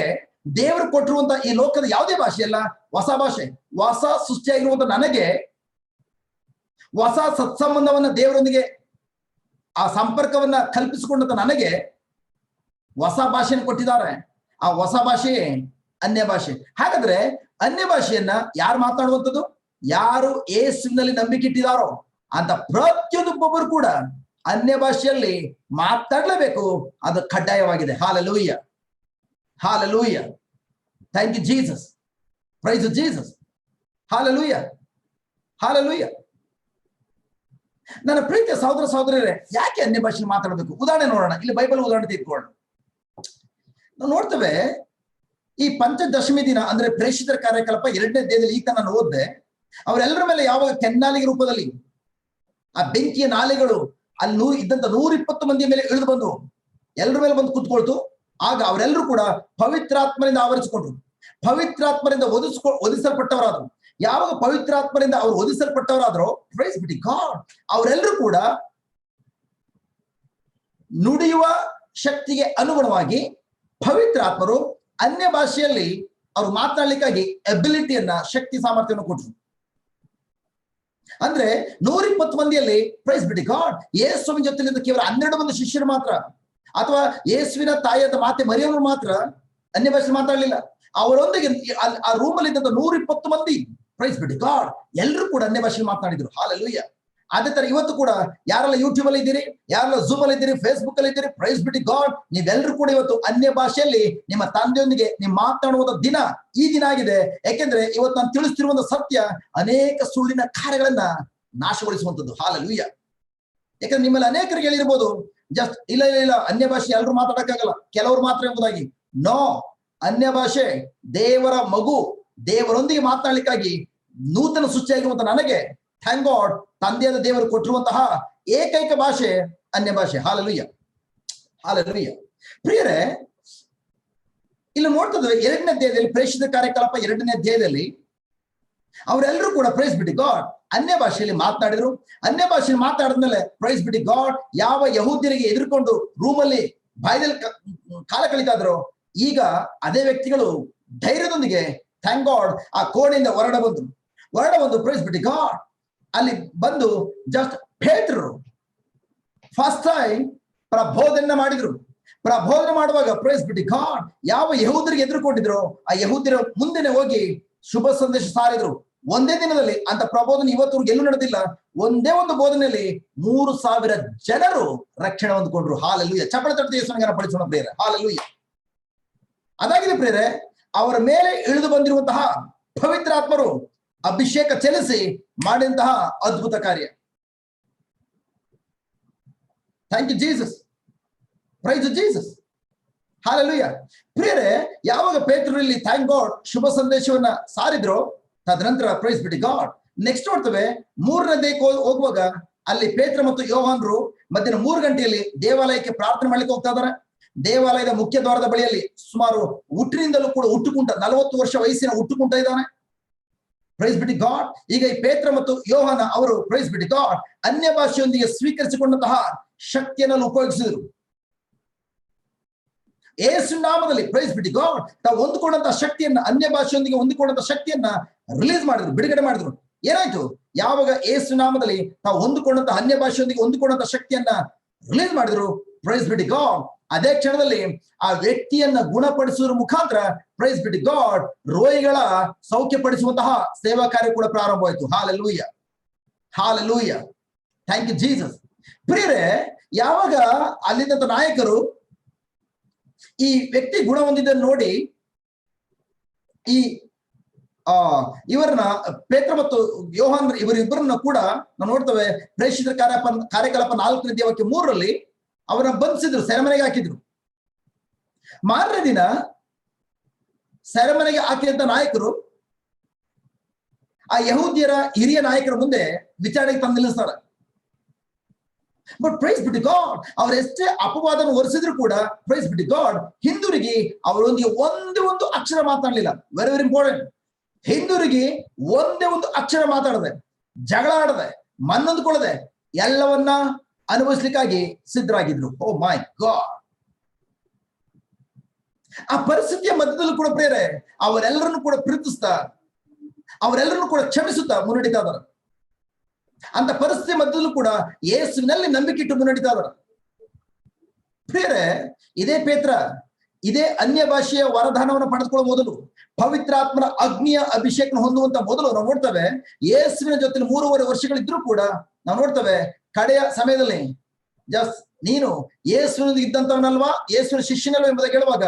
ದೇವರು ಕೊಟ್ಟಿರುವಂತ ಈ ಲೋಕದ ಯಾವುದೇ ಭಾಷೆ ಅಲ್ಲ ಹೊಸ ಭಾಷೆ. ಹೊಸ ಸೃಷ್ಟಿಯಾಗಿರುವಂತ ನನಗೆ ಹೊಸ ಸತ್ಸಂಬಂಧವನ್ನ ದೇವರೊಂದಿಗೆ ಆ ಸಂಪರ್ಕವನ್ನ ಕಲ್ಪಿಸಿಕೊಂಡಂತ ನನಗೆ ಹೊಸ ಭಾಷೆಯನ್ನು ಕೊಟ್ಟಿದ್ದಾರೆ. ಆ ಹೊಸ ಭಾಷೆಯೇ ಅನ್ಯ ಭಾಷೆ. ಹಾಗಾದ್ರೆ ಅನ್ಯ ಭಾಷೆಯನ್ನ ಯಾರು ಮಾತನಾಡುವಂಥದ್ದು? ಯಾರು ಯೇಸುವಿನಲ್ಲಿ ನಂಬಿಕೆ ಇಟ್ಟಿದಾರೋ ಅಂತ ಪ್ರತಿಯೊಬ್ಬೊಬ್ಬರು ಕೂಡ ಅನ್ಯ ಭಾಷೆಯಲ್ಲಿ ಮಾತಾಡಲೇಬೇಕು. ಅದು ಕಡ್ಡಾಯವಾಗಿದೆ. Hallelujah, hallelujah, thank you Jesus, praise Jesus, hallelujah, hallelujah. ನನ್ನ ಪ್ರೀತಿಯ ಸಹೋದರ ಸಹೋದರರೇ, ಯಾಕೆ ಅನ್ಯ ಭಾಷೆಯಲ್ಲಿ ಮಾತಾಡಬೇಕು? ಉದಾಹರಣೆ ನೋಡೋಣ. ಇಲ್ಲಿ ಬೈಬಲ್ ಉದಾಹರಣೆ ತೆಗೆದುಕೊಳ್ಳೋಣ. ನಾವು ನೋಡ್ತೇವೆ, ಈ ಪಂಚದಶಮಿ ದಿನ ಅಂದ್ರೆ ಪ್ರೇಷಿತರ ಕಾರ್ಯಕಲಾಪ 2ನೇ ಅಧ್ಯಾಯದಲ್ಲಿ ಈಗ ನಾನು ಓದಿದೆ, ಅವರೆಲ್ಲರ ಮೇಲೆ ಯಾವಾಗ ಕೆನ್ನಾಲಿಗೆ ರೂಪದಲ್ಲಿ ಆ ಬೆಂಕಿಯ ನಾಲೆಗಳು ಅಲ್ಲಿ ಇದ್ದಂತ 120 ಮಂದಿಯ ಮೇಲೆ ಇಳಿದು ಬಂದು ಎಲ್ಲರ ಮೇಲೆ ಬಂದು ಕೂತ್ಕೊಳ್ತು. ಆಗ ಅವರೆಲ್ಲರೂ ಕೂಡ ಪವಿತ್ರಾತ್ಮರಿಂದ ಆವರಿಸಿಕೊಂಡ್ರು, ಪವಿತ್ರಾತ್ಮರಿಂದ ಒದಿಸಲ್ಪಟ್ಟವರಾದ್ರು. ಯಾವಾಗ ಪವಿತ್ರಾತ್ಮರಿಂದ ಅವರು ಒದಿಸಲ್ಪಟ್ಟವರಾದ್ರು, ಪ್ರೈಸ್ ಬಿ ಗಾಡ್, ಅವರೆಲ್ಲರೂ ಕೂಡ ನುಡಿಯುವ ಶಕ್ತಿಗೆ ಅನುಗುಣವಾಗಿ ಪವಿತ್ರಾತ್ಮರು ಅನ್ಯ ಭಾಷೆಯಲ್ಲಿ ಅವರು ಮಾತನಾಡಲಿಕ್ಕಾಗಿ ಎಬಿಲಿಟಿಯನ್ನ, ಶಕ್ತಿ ಸಾಮರ್ಥ್ಯವನ್ನು ಕೊಟ್ಟರು. ಅಂದ್ರೆ 120 ಮಂದಿಯಲ್ಲಿ ಪ್ರೈಸ್ ಬಿ ಗಾಡ್ ಯೇಸುವಿನ ಜೊತೆಲಿದ್ದ ಕೇವಲ 12 ಮಂದಿ ಶಿಷ್ಯರು ಮಾತ್ರ, ಅಥವಾ ಯೇಸುವಿನ ತಾಯಿಯಾದ ಮಾತೆ ಮರಿಯವರು ಮಾತ್ರ ಅನ್ಯ ಭಾಷೆ ಮಾತಾಡಲಿಲ್ಲ. ಅವರೊಂದಿಗೆ ಆ ರೂಮಲ್ಲಿ ಇದ್ದಂತ 120 ಮಂದಿ ಪ್ರೈಸ್ ಬಿ ಗಾಡ್ ಎಲ್ಲರೂ ಕೂಡ ಅನ್ಯ ಭಾಷೆಯಲ್ಲಿ ಮಾತನಾಡಿದ್ರು. ಹಾಲೆಲೂಯ. ಅದೇ ತರ ಇವತ್ತು ಕೂಡ ಯಾರೆಲ್ಲ ಯೂಟ್ಯೂಬ್ ಅಲ್ಲಿ ಇದ್ದೀರಿ, ಯಾರೆಲ್ಲ ಝೂಮ್ ಅಲ್ಲಿ ಇದ್ದೀರಿ, ಫೇಸ್ಬುಕ್ ಅಲ್ಲಿ ಇದ್ದೀರಿ, ಪ್ರೈಸ್ ಬಿ ಗಾಡ್, ನೀವೆಲ್ಲರೂ ಕೂಡ ಇವತ್ತು ಅನ್ಯ ಭಾಷೆಯಲ್ಲಿ ನಿಮ್ಮ ತಂದೆಯೊಂದಿಗೆ ನೀವು ಮಾತನಾಡುವ ದಿನ ಈ ದಿನ ಆಗಿದೆ. ಯಾಕೆಂದ್ರೆ ಇವತ್ತು ನಾನು ತಿಳಿಸ್ತಿರುವಂತ ಸತ್ಯ ಅನೇಕ ಸುಳ್ಳಿನ ಕಾರ್ಯಗಳನ್ನ ನಾಶಗೊಳಿಸುವಂಥದ್ದು. ಹಾಲೆಲೂಯ. ಯಾಕಂದ್ರೆ ನಿಮ್ಮಲ್ಲಿ ಅನೇಕರಿಗೆ ಹೇಳಿರ್ಬೋದು, ಜಸ್ಟ್ ಇಲ್ಲ ಇಲ್ಲ ಇಲ್ಲ ಅನ್ಯ ಭಾಷೆ ಎಲ್ಲರೂ ಮಾತಾಡಕ್ಕಾಗಲ್ಲ, ಕೆಲವರು ಮಾತ್ರ ಎಂಬುದಾಗಿ. ನೋ, ಅನ್ಯ ಭಾಷೆ ದೇವರ ಮಗು, ದೇವರೊಂದಿಗೆ ಮಾತನಾಡಲಿಕ್ಕಾಗಿ ನೂತನ ಸೃಷ್ಟಿಯಾಗಿರುವಂತ ನನಗೆ ಥ್ಯಾಂಕ್ ಗಾಡ್ ತಂದೆಯಾದ ದೇವರು ಕೊಟ್ಟಿರುವಂತಹ ಏಕೈಕ ಭಾಷೆ ಅನ್ಯ ಭಾಷೆ. Hallelujah, hallelujah. ಪ್ರಿಯರೇ, ಇಲ್ಲಿ ನೋಡ್ತದೆ 2ನೇ ಅಧ್ಯಾಯದಲ್ಲಿ, ಪ್ರೇಷಿತ ಕಾರ್ಯಕಲಾಪ 2ನೇ ಅಧ್ಯಾಯದಲ್ಲಿ ಅವರೆಲ್ಲರೂ ಕೂಡ ಪ್ರೈಸ್ ಬಿಡಿ ಗಾಡ್ ಅನ್ಯ ಭಾಷೆಯಲ್ಲಿ ಮಾತನಾಡಿದ್ರು. ಅನ್ಯ ಭಾಷೆಯಲ್ಲಿ ಮಾತಾಡಿದ್ಮೇಲೆ ಪ್ರೈಸ್ ಬಿಡಿ ಗಾಡ್ ಯಾವ ಯಹೂದ್ಯರಿಗೆ ಎದುರುಕೊಂಡು ರೂಮಲ್ಲಿ ಬಾಯದಲ್ಲಿ ಕಾಲ ಕಳೀತಾ ಇದ್ರು, ಈಗ ಅದೇ ವ್ಯಕ್ತಿಗಳು ಧೈರ್ಯದೊಂದಿಗೆ ಥ್ಯಾಂಕ್ ಗಾಡ್ ಆ ಕೋಣೆಯಿಂದ ಹೊರಡ ಬಂದು ಪ್ರೈಸ್ ಬಿಡಿ ಗಾಡ್ ಅಲ್ಲಿ ಬಂದು ಜಸ್ಟ್ ಪೇತ್ರರು ಫಸ್ಟ್ ಟೈಮ್ ಪ್ರಬೋಧನೆ ಮಾಡಿದ್ರು. ಪ್ರಬೋಧನೆ ಮಾಡುವಾಗ ಪ್ರೈಸ್ ಬಿಡಿ ಗಾಡ್ ಯಾವ ಯಹೂದರಿಗೆ ಎದುರುಕೊಂಡಿದ್ರು ಆ ಯಹೂದ್ಯರ ಮುಂದೆನೆ ಹೋಗಿ ಶುಭ ಸಂದೇಶ ಸಾರಿದ್ರು. ಒಂದೇ ದಿನದಲ್ಲಿ ಅಂತ ಪ್ರಬೋಧನೆ ಇವತ್ತವರೆಗೂ ಎಲ್ಲೂ ನಡೆದಿಲ್ಲ. ಒಂದೇ ಒಂದು ಬೋಧನೆಯಲ್ಲಿ 3,000 ಜನರು ರಕ್ಷಣೆ ಹೊಂದ್ಕೊಂಡ್ರು. ಹಾಲೆಲೂಯ. ಚಪ್ಪಳೆ ತಟ್ಟೆ ಯೇಸುವಿನ ಪಡಿಸೋಣ ಪ್ರೇರೆ. ಹಾಲೆಲೂಯ. ಅದಾಗಿದೆ ಪ್ರೇರೆ, ಅವರ ಮೇಲೆ ಇಳಿದು ಬಂದಿರುವಂತಹ ಪವಿತ್ರಾತ್ಮರು ಅಭಿಷೇಕ ಚಲಿಸಿ ಮಾಡಿದಂತಹ ಅದ್ಭುತ ಕಾರ್ಯ. Thank you Jesus. Praise Jesus. Hallelujah. ಪ್ರಿಯರೇ, ಯಾವಾಗ ಪೇತ್ರರಲ್ಲಿ ಥ್ಯಾಂಕ್ ಗಾಡ್ ಶುಭ ಸಂದೇಶವನ್ನ ಸಾರಿದ್ರು, ತದನಂತರ ಪ್ರೈಸ್ ಬಿಡಿ ಗಾಡ್ ನೆಕ್ಸ್ಟ್ ನೋಡ್ತೇವೆ 3ನೇ ಅಧ್ಯಾಯಕ್ಕೆ ಹೋಗುವಾಗ ಅಲ್ಲಿ ಪೇತ್ರ ಮತ್ತು ಯೋಹಾನರು ಮಧ್ಯಾಹ್ನ 3 ಗಂಟೆಯಲ್ಲಿ ದೇವಾಲಯಕ್ಕೆ ಪ್ರಾರ್ಥನೆ ಮಾಡ್ಲಿಕ್ಕೆ ಹೋಗ್ತಾ ಇದಾರೆ. ದೇವಾಲಯದ ಮುಖ್ಯ ದ್ವಾರದ ಬಳಿಯಲ್ಲಿ ಸುಮಾರು ಹುಟ್ಟಿನಿಂದಲೂ ಕೂಡ ಹುಟ್ಟುಕುಂಟ 40 ವರ್ಷ ವಯಸ್ಸಿನ ಹುಟ್ಟುಕುಂಟ ಇದ್ದಾನೆ. ಪ್ರೈಸ್ ಬಿಡಿ ಗಾಡ್. ಈಗ ಈ ಪೇತ್ರ ಮತ್ತು ಯೋಹಾನ ಅವರು ಪ್ರೈಸ್ ಬಿಡಿ ಗಾಡ್ ಅನ್ಯ ಭಾಷೆಯೊಂದಿಗೆ ಸ್ವೀಕರಿಸಿಕೊಂಡಂತಹ ಶಕ್ತಿಯನ್ನು ಉಪಯೋಗಿಸಿದರು. ಯೇಸು ನಾಮದಲ್ಲಿ ಪ್ರೈಸ್ ಬಿಡಿ ಗಾಡ್ ತಾವು ಹೊಂದಿಕೊಂಡಂತಹ ಶಕ್ತಿಯನ್ನ, ಅನ್ಯ ಭಾಷೆಯೊಂದಿಗೆ ಹೊಂದಿಕೊಂಡಂತಹ ಶಕ್ತಿಯನ್ನ ರಿಲೀಸ್ ಮಾಡಿದ್ರು, ಬಿಡುಗಡೆ ಮಾಡಿದ್ರು. ಏನಾಯ್ತು? ಯಾವಾಗ ಯೇಸು ನಾಮದಲ್ಲಿ ತಾವು ಹೊಂದಿಕೊಂಡಂತಹ ಅನ್ಯ ಭಾಷೆಯೊಂದಿಗೆ ಹೊಂದಿಕೊಂಡಂತಹ ಶಕ್ತಿಯನ್ನ ರಿಲೀಸ್ ಮಾಡಿದ್ರು, ಪ್ರೈಸ್ ಬಿಡಿ ಗಾಡ್ ಅದೇ ಕ್ಷಣದಲ್ಲಿ ಆ ವ್ಯಕ್ತಿಯನ್ನ ಗುಣಪಡಿಸುವ ಮುಖಾಂತರ ಪ್ರೈಸ್ ಬಿಡಿ ಗಾಡ್ ರೋಗಿಗಳ ಸೌಖ್ಯಪಡಿಸುವಂತಹ ಸೇವಾ ಕಾರ್ಯ ಕೂಡ ಪ್ರಾರಂಭವಾಯಿತು. Hallelujah. Hallelujah. Thank you Jesus. ಪ್ರಿಯರೇ, ಯಾವಾಗ ಅಲ್ಲಿದ್ದಂತ ನಾಯಕರು ಈ ವ್ಯಕ್ತಿ ಗುಣ ಹೊಂದಿದ್ದನ್ನು ನೋಡಿ ಈ ಇವರನ್ನ ಪೇತ್ರ ಮತ್ತು ಯೋಹಾನ್ ಇವರಿಬ್ಬರನ್ನ ಕೂಡ ನಾವು ನೋಡ್ತೇವೆ. ಪ್ರೇಷಿತರ ಕಾರ್ಯಕಲಾಪ 4ನೇ ಅಧ್ಯಾಯಕ್ಕೆ 3ರಲ್ಲಿ ಅವರನ್ನ ಬಂಧಿಸಿದ್ರು, ಸೆರೆಮನೆಗೆ ಹಾಕಿದ್ರು. ಮಾರನೇ ದಿನ ಸೆರೆಮನೆಗೆ ಹಾಕಿದಂತ ನಾಯಕರು ಆ ಯಹೂದ್ಯರ ಹಿರಿಯ ನಾಯಕರ ಮುಂದೆ ವಿಚಾರಣೆಗೆ ತಂದು ನಿಲ್ಲಿಸ್ತಾರೆ. ಬಟ್ ಪ್ರೈಸ್ ಬಿಡಿ ಗಾಡ್ ಅವ್ರ ಎಷ್ಟೇ ಅಪವಾದವನ್ನು ಹೊರಿಸಿದ್ರು ಕೂಡ ಪ್ರೈಸ್ ಬಿಡಿ ಗಾಡ್ ಹಿಂದಿರುಗಿ ಅವರೊಂದಿಗೆ ಒಂದೇ ಒಂದು ಅಕ್ಷರ ಮಾತಾಡ್ಲಿಲ್ಲ. Very very important. ಹಿಂದಿರುಗಿ ಒಂದೇ ಒಂದು ಅಕ್ಷರ ಮಾತಾಡದೆ, ಜಗಳ ಆಡದೆ, ಮನ್ನೊಂದುಕೊಳ್ಳದೆ ಎಲ್ಲವನ್ನ ಅನುಭವಿಸ್ಲಿಕ್ಕಾಗಿ ಸಿದ್ಧರಾಗಿದ್ರು. ಓ ಮೈ ಗಾಡ್. ಆ ಪರಿಸ್ಥಿತಿಯ ಮಧ್ಯದಲ್ಲೂ ಕೂಡ ಪ್ರೇರೆ ಅವರೆಲ್ಲರನ್ನು ಕೂಡ ಪ್ರೀತಿಸ್ತಾ, ಅವರೆಲ್ಲರನ್ನು ಕೂಡ ಕ್ಷಮಿಸುತ್ತಾ ಮುನ್ನಡೀತಾ ಇದ್ದಾರೆ. ಅಂತ ಪರಿಸ್ಥಿತಿ ಮಧ್ಯದಲ್ಲೂ ಕೂಡ ಯೇಸುವಿನಲ್ಲಿ ನಂಬಿಕೆ ಇಟ್ಟು ಮುನ್ನಡೀತಾ ಇದ್ದಾರೆ. ಪ್ರಿಯರೇ, ಇದೇ ಪೇತ್ರ ಇದೇ ಅನ್ಯ ಭಾಷೆಯ ವರದಾನವನ್ನು ಪಡೆದುಕೊಳ್ಳುವ ಮೊದಲು, ಪವಿತ್ರಾತ್ಮನ ಅಗ್ನಿಯ ಅಭಿಷೇಕ ಹೊಂದುವಂತ ಮೊದಲು ನಾವು ನೋಡ್ತೇವೆ ಯೇಸುವಿನ ಜೊತೆ 3.5 ವರ್ಷಗಳಿದ್ರೂ ಕೂಡ ನಾವು ನೋಡ್ತೇವೆ ಕಡೆಯ ಸಮಯದಲ್ಲಿ ಜಸ್ಟ್ ನೀನು ಯೇಸುವಿನ ಇದ್ದಂತವನಲ್ವಾ, ಯೇಸುವಿನ ಶಿಷ್ಯನಲ್ವಾ ಎಂಬುದಾಗಿ ಹೇಳುವಾಗ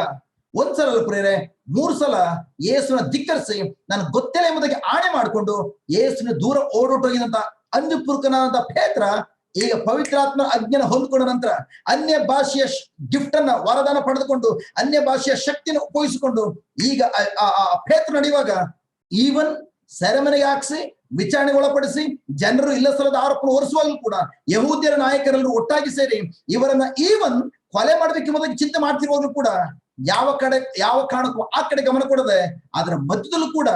ಒಂದ್ಸಲ ಅಲ್ಲ ಪ್ರಿಯರೇ 3 ಸಲ ಯೇಸುವಿನ ಧಿಕ್ಕರಿಸಿ ನಾನು ಗೊತ್ತಿಲ್ಲ ಎಂಬುದಾಗಿ ಆಣೆ ಮಾಡಿಕೊಂಡು ಯೇಸುವಿನ ದೂರ ಓಡೋಟೋಗಿದಂತ ಅಂಜುಪುರ್ಕನಾದಂತ ಪೇತ್ರ ಈಗ ಪವಿತ್ರಾತ್ಮ ಅಜ್ಞಾನ ಹೊಂದ್ಕೊಂಡ ನಂತರ ಅನ್ಯ ಭಾಷೆಯ ಗಿಫ್ಟ್ ಅನ್ನ ವರದಾನ ಪಡೆದುಕೊಂಡು ಅನ್ಯ ಭಾಷೆಯ ಶಕ್ತಿಯನ್ನು ಉಪಯೋಗಿಸಿಕೊಂಡು ಈಗ ಪೇತ್ರ ನಡೆಯುವಾಗ ಈವನ್ ಸೆರೆಮನೆಗೆ ಹಾಕಿಸಿ ವಿಚಾರಣೆಗೆ ಒಳಪಡಿಸಿ ಜನರು ಇಲ್ಲ ಸಲ್ಲದ ಆರೋಪ ಹೊರಿಸುವಾಗಲೂ ಕೂಡ ಯಹೂದ್ಯರ ನಾಯಕರೆಲ್ಲರೂ ಒಟ್ಟಾಗಿ ಸೇರಿ ಇವರನ್ನ ಈವನ್ ಕೊಲೆ ಮಾಡಬೇಕೆಂಬುದಾಗಿ ಚಿಂತೆ ಮಾಡ್ತಿರುವಾಗಲೂ ಕೂಡ ಯಾವ ಕಾರಣಕ್ಕೂ ಆ ಕಡೆ ಗಮನ ಕೊಡದೆ ಅದರ ಮಧ್ಯದಲ್ಲೂ ಕೂಡ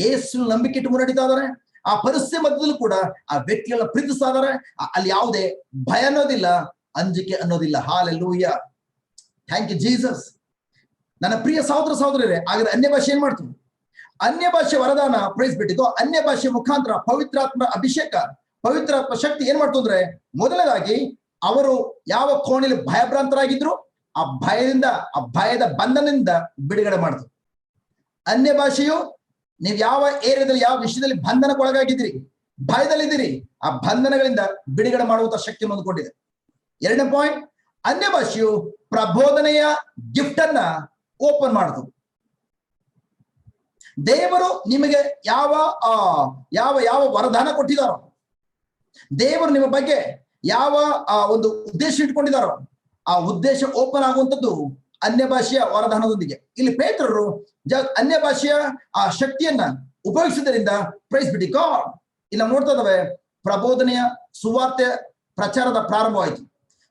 ಯೇಸು ನಂಬಿಕೆ ಇಟ್ಟು ಮುನ್ನಡೀತಾ ಇದ್ದಾರೆ. ಆ ಪರಿಸ್ಥಿತಿ ಮಧ್ಯದಲ್ಲೂ ಕೂಡ ಆ ವ್ಯಕ್ತಿಗಳನ್ನ ಪ್ರೀತಿಸ್ತಾ ಇದ್ದಾರೆ. ಅಲ್ಲಿ ಯಾವುದೇ ಭಯ ಅನ್ನೋದಿಲ್ಲ, ಅಂಜಿಕೆ ಅನ್ನೋದಿಲ್ಲ. ಹಾಲೆಲೂಯ. Thank you Jesus. ನನ್ನ ಪ್ರಿಯ ಸಹೋದರ ಸಹೋದರರೇ, ಹಾಗಾದ್ರೆ ಅನ್ಯ ಭಾಷೆ ಏನ್ ಮಾಡ್ತೀವಿ? ಅನ್ಯ ಭಾಷೆ ವರದಾನ ಪ್ರೈಸ್ ಬಿಟ್ಟಿದ್ದು ಅನ್ಯ ಭಾಷೆ ಮುಖಾಂತರ ಪವಿತ್ರಾತ್ಮ ಅಭಿಷೇಕ, ಪವಿತ್ರಾತ್ಮ ಶಕ್ತಿ ಏನ್ ಮಾಡ್ತು ಅಂದ್ರೆ, ಮೊದಲನೇದಾಗಿ ಅವರು ಯಾವ ಕೋಣೆಯಲ್ಲಿ ಭಯಭ್ರಾಂತರಾಗಿದ್ರು ಆ ಭಯದ ಬಂಧನದಿಂದ ಬಿಡುಗಡೆ ಮಾಡ್ತು. ಅನ್ಯ ಭಾಷೆಯು ನೀವು ಯಾವ ಏರಿಯಾದಲ್ಲಿ ಯಾವ ವಿಷಯದಲ್ಲಿ ಬಂಧನಕ್ಕೊಳಗಾಗಿದ್ದೀರಿ, ಭಯದಲ್ಲಿದ್ದೀರಿ, ಆ ಬಂಧನಗಳಿಂದ ಬಿಡುಗಡೆ ಮಾಡುವಂತ ಶಕ್ತಿ ಹೊಂದಿಕೊಂಡಿದೆ. 2ನೇ ಪಾಯಿಂಟ್, ಅನ್ಯ ಭಾಷೆಯು ಪ್ರಬೋಧನೆಯ ಗಿಫ್ಟ್ ಅನ್ನ ಓಪನ್ ಮಾಡುದು. ದೇವರು ನಿಮಗೆ ಯಾವ ಯಾವ ವರದಾನ ಕೊಟ್ಟಿದಾರೋ, ದೇವರು ನಿಮ್ಮ ಬಗ್ಗೆ ಯಾವ ಒಂದು ಉದ್ದೇಶ ಇಟ್ಕೊಂಡಿದಾರೋ ಆ ಉದ್ದೇಶ ಓಪನ್ ಆಗುವಂಥದ್ದು ಅನ್ಯ ಭಾಷೆಯ ವರದಾನದೊಂದಿಗೆ. ಇಲ್ಲಿ ಪೇತ್ರರು ಅನ್ಯ ಭಾಷೆಯ ಆ ಶಕ್ತಿಯನ್ನ ಉಪಯೋಗಿಸಿದ್ದರಿಂದ ಪ್ರೈಸ್ ಬಿಡಿ ಗಾಡ್ ಇಲ್ಲಿ ನಾವು ನೋಡ್ತಾ ಇದ್ದೇವೆ ಪ್ರಬೋಧನೆಯ ಸುವಾರ್ತೆ ಪ್ರಚಾರದ ಪ್ರಾರಂಭವಾಯಿತು.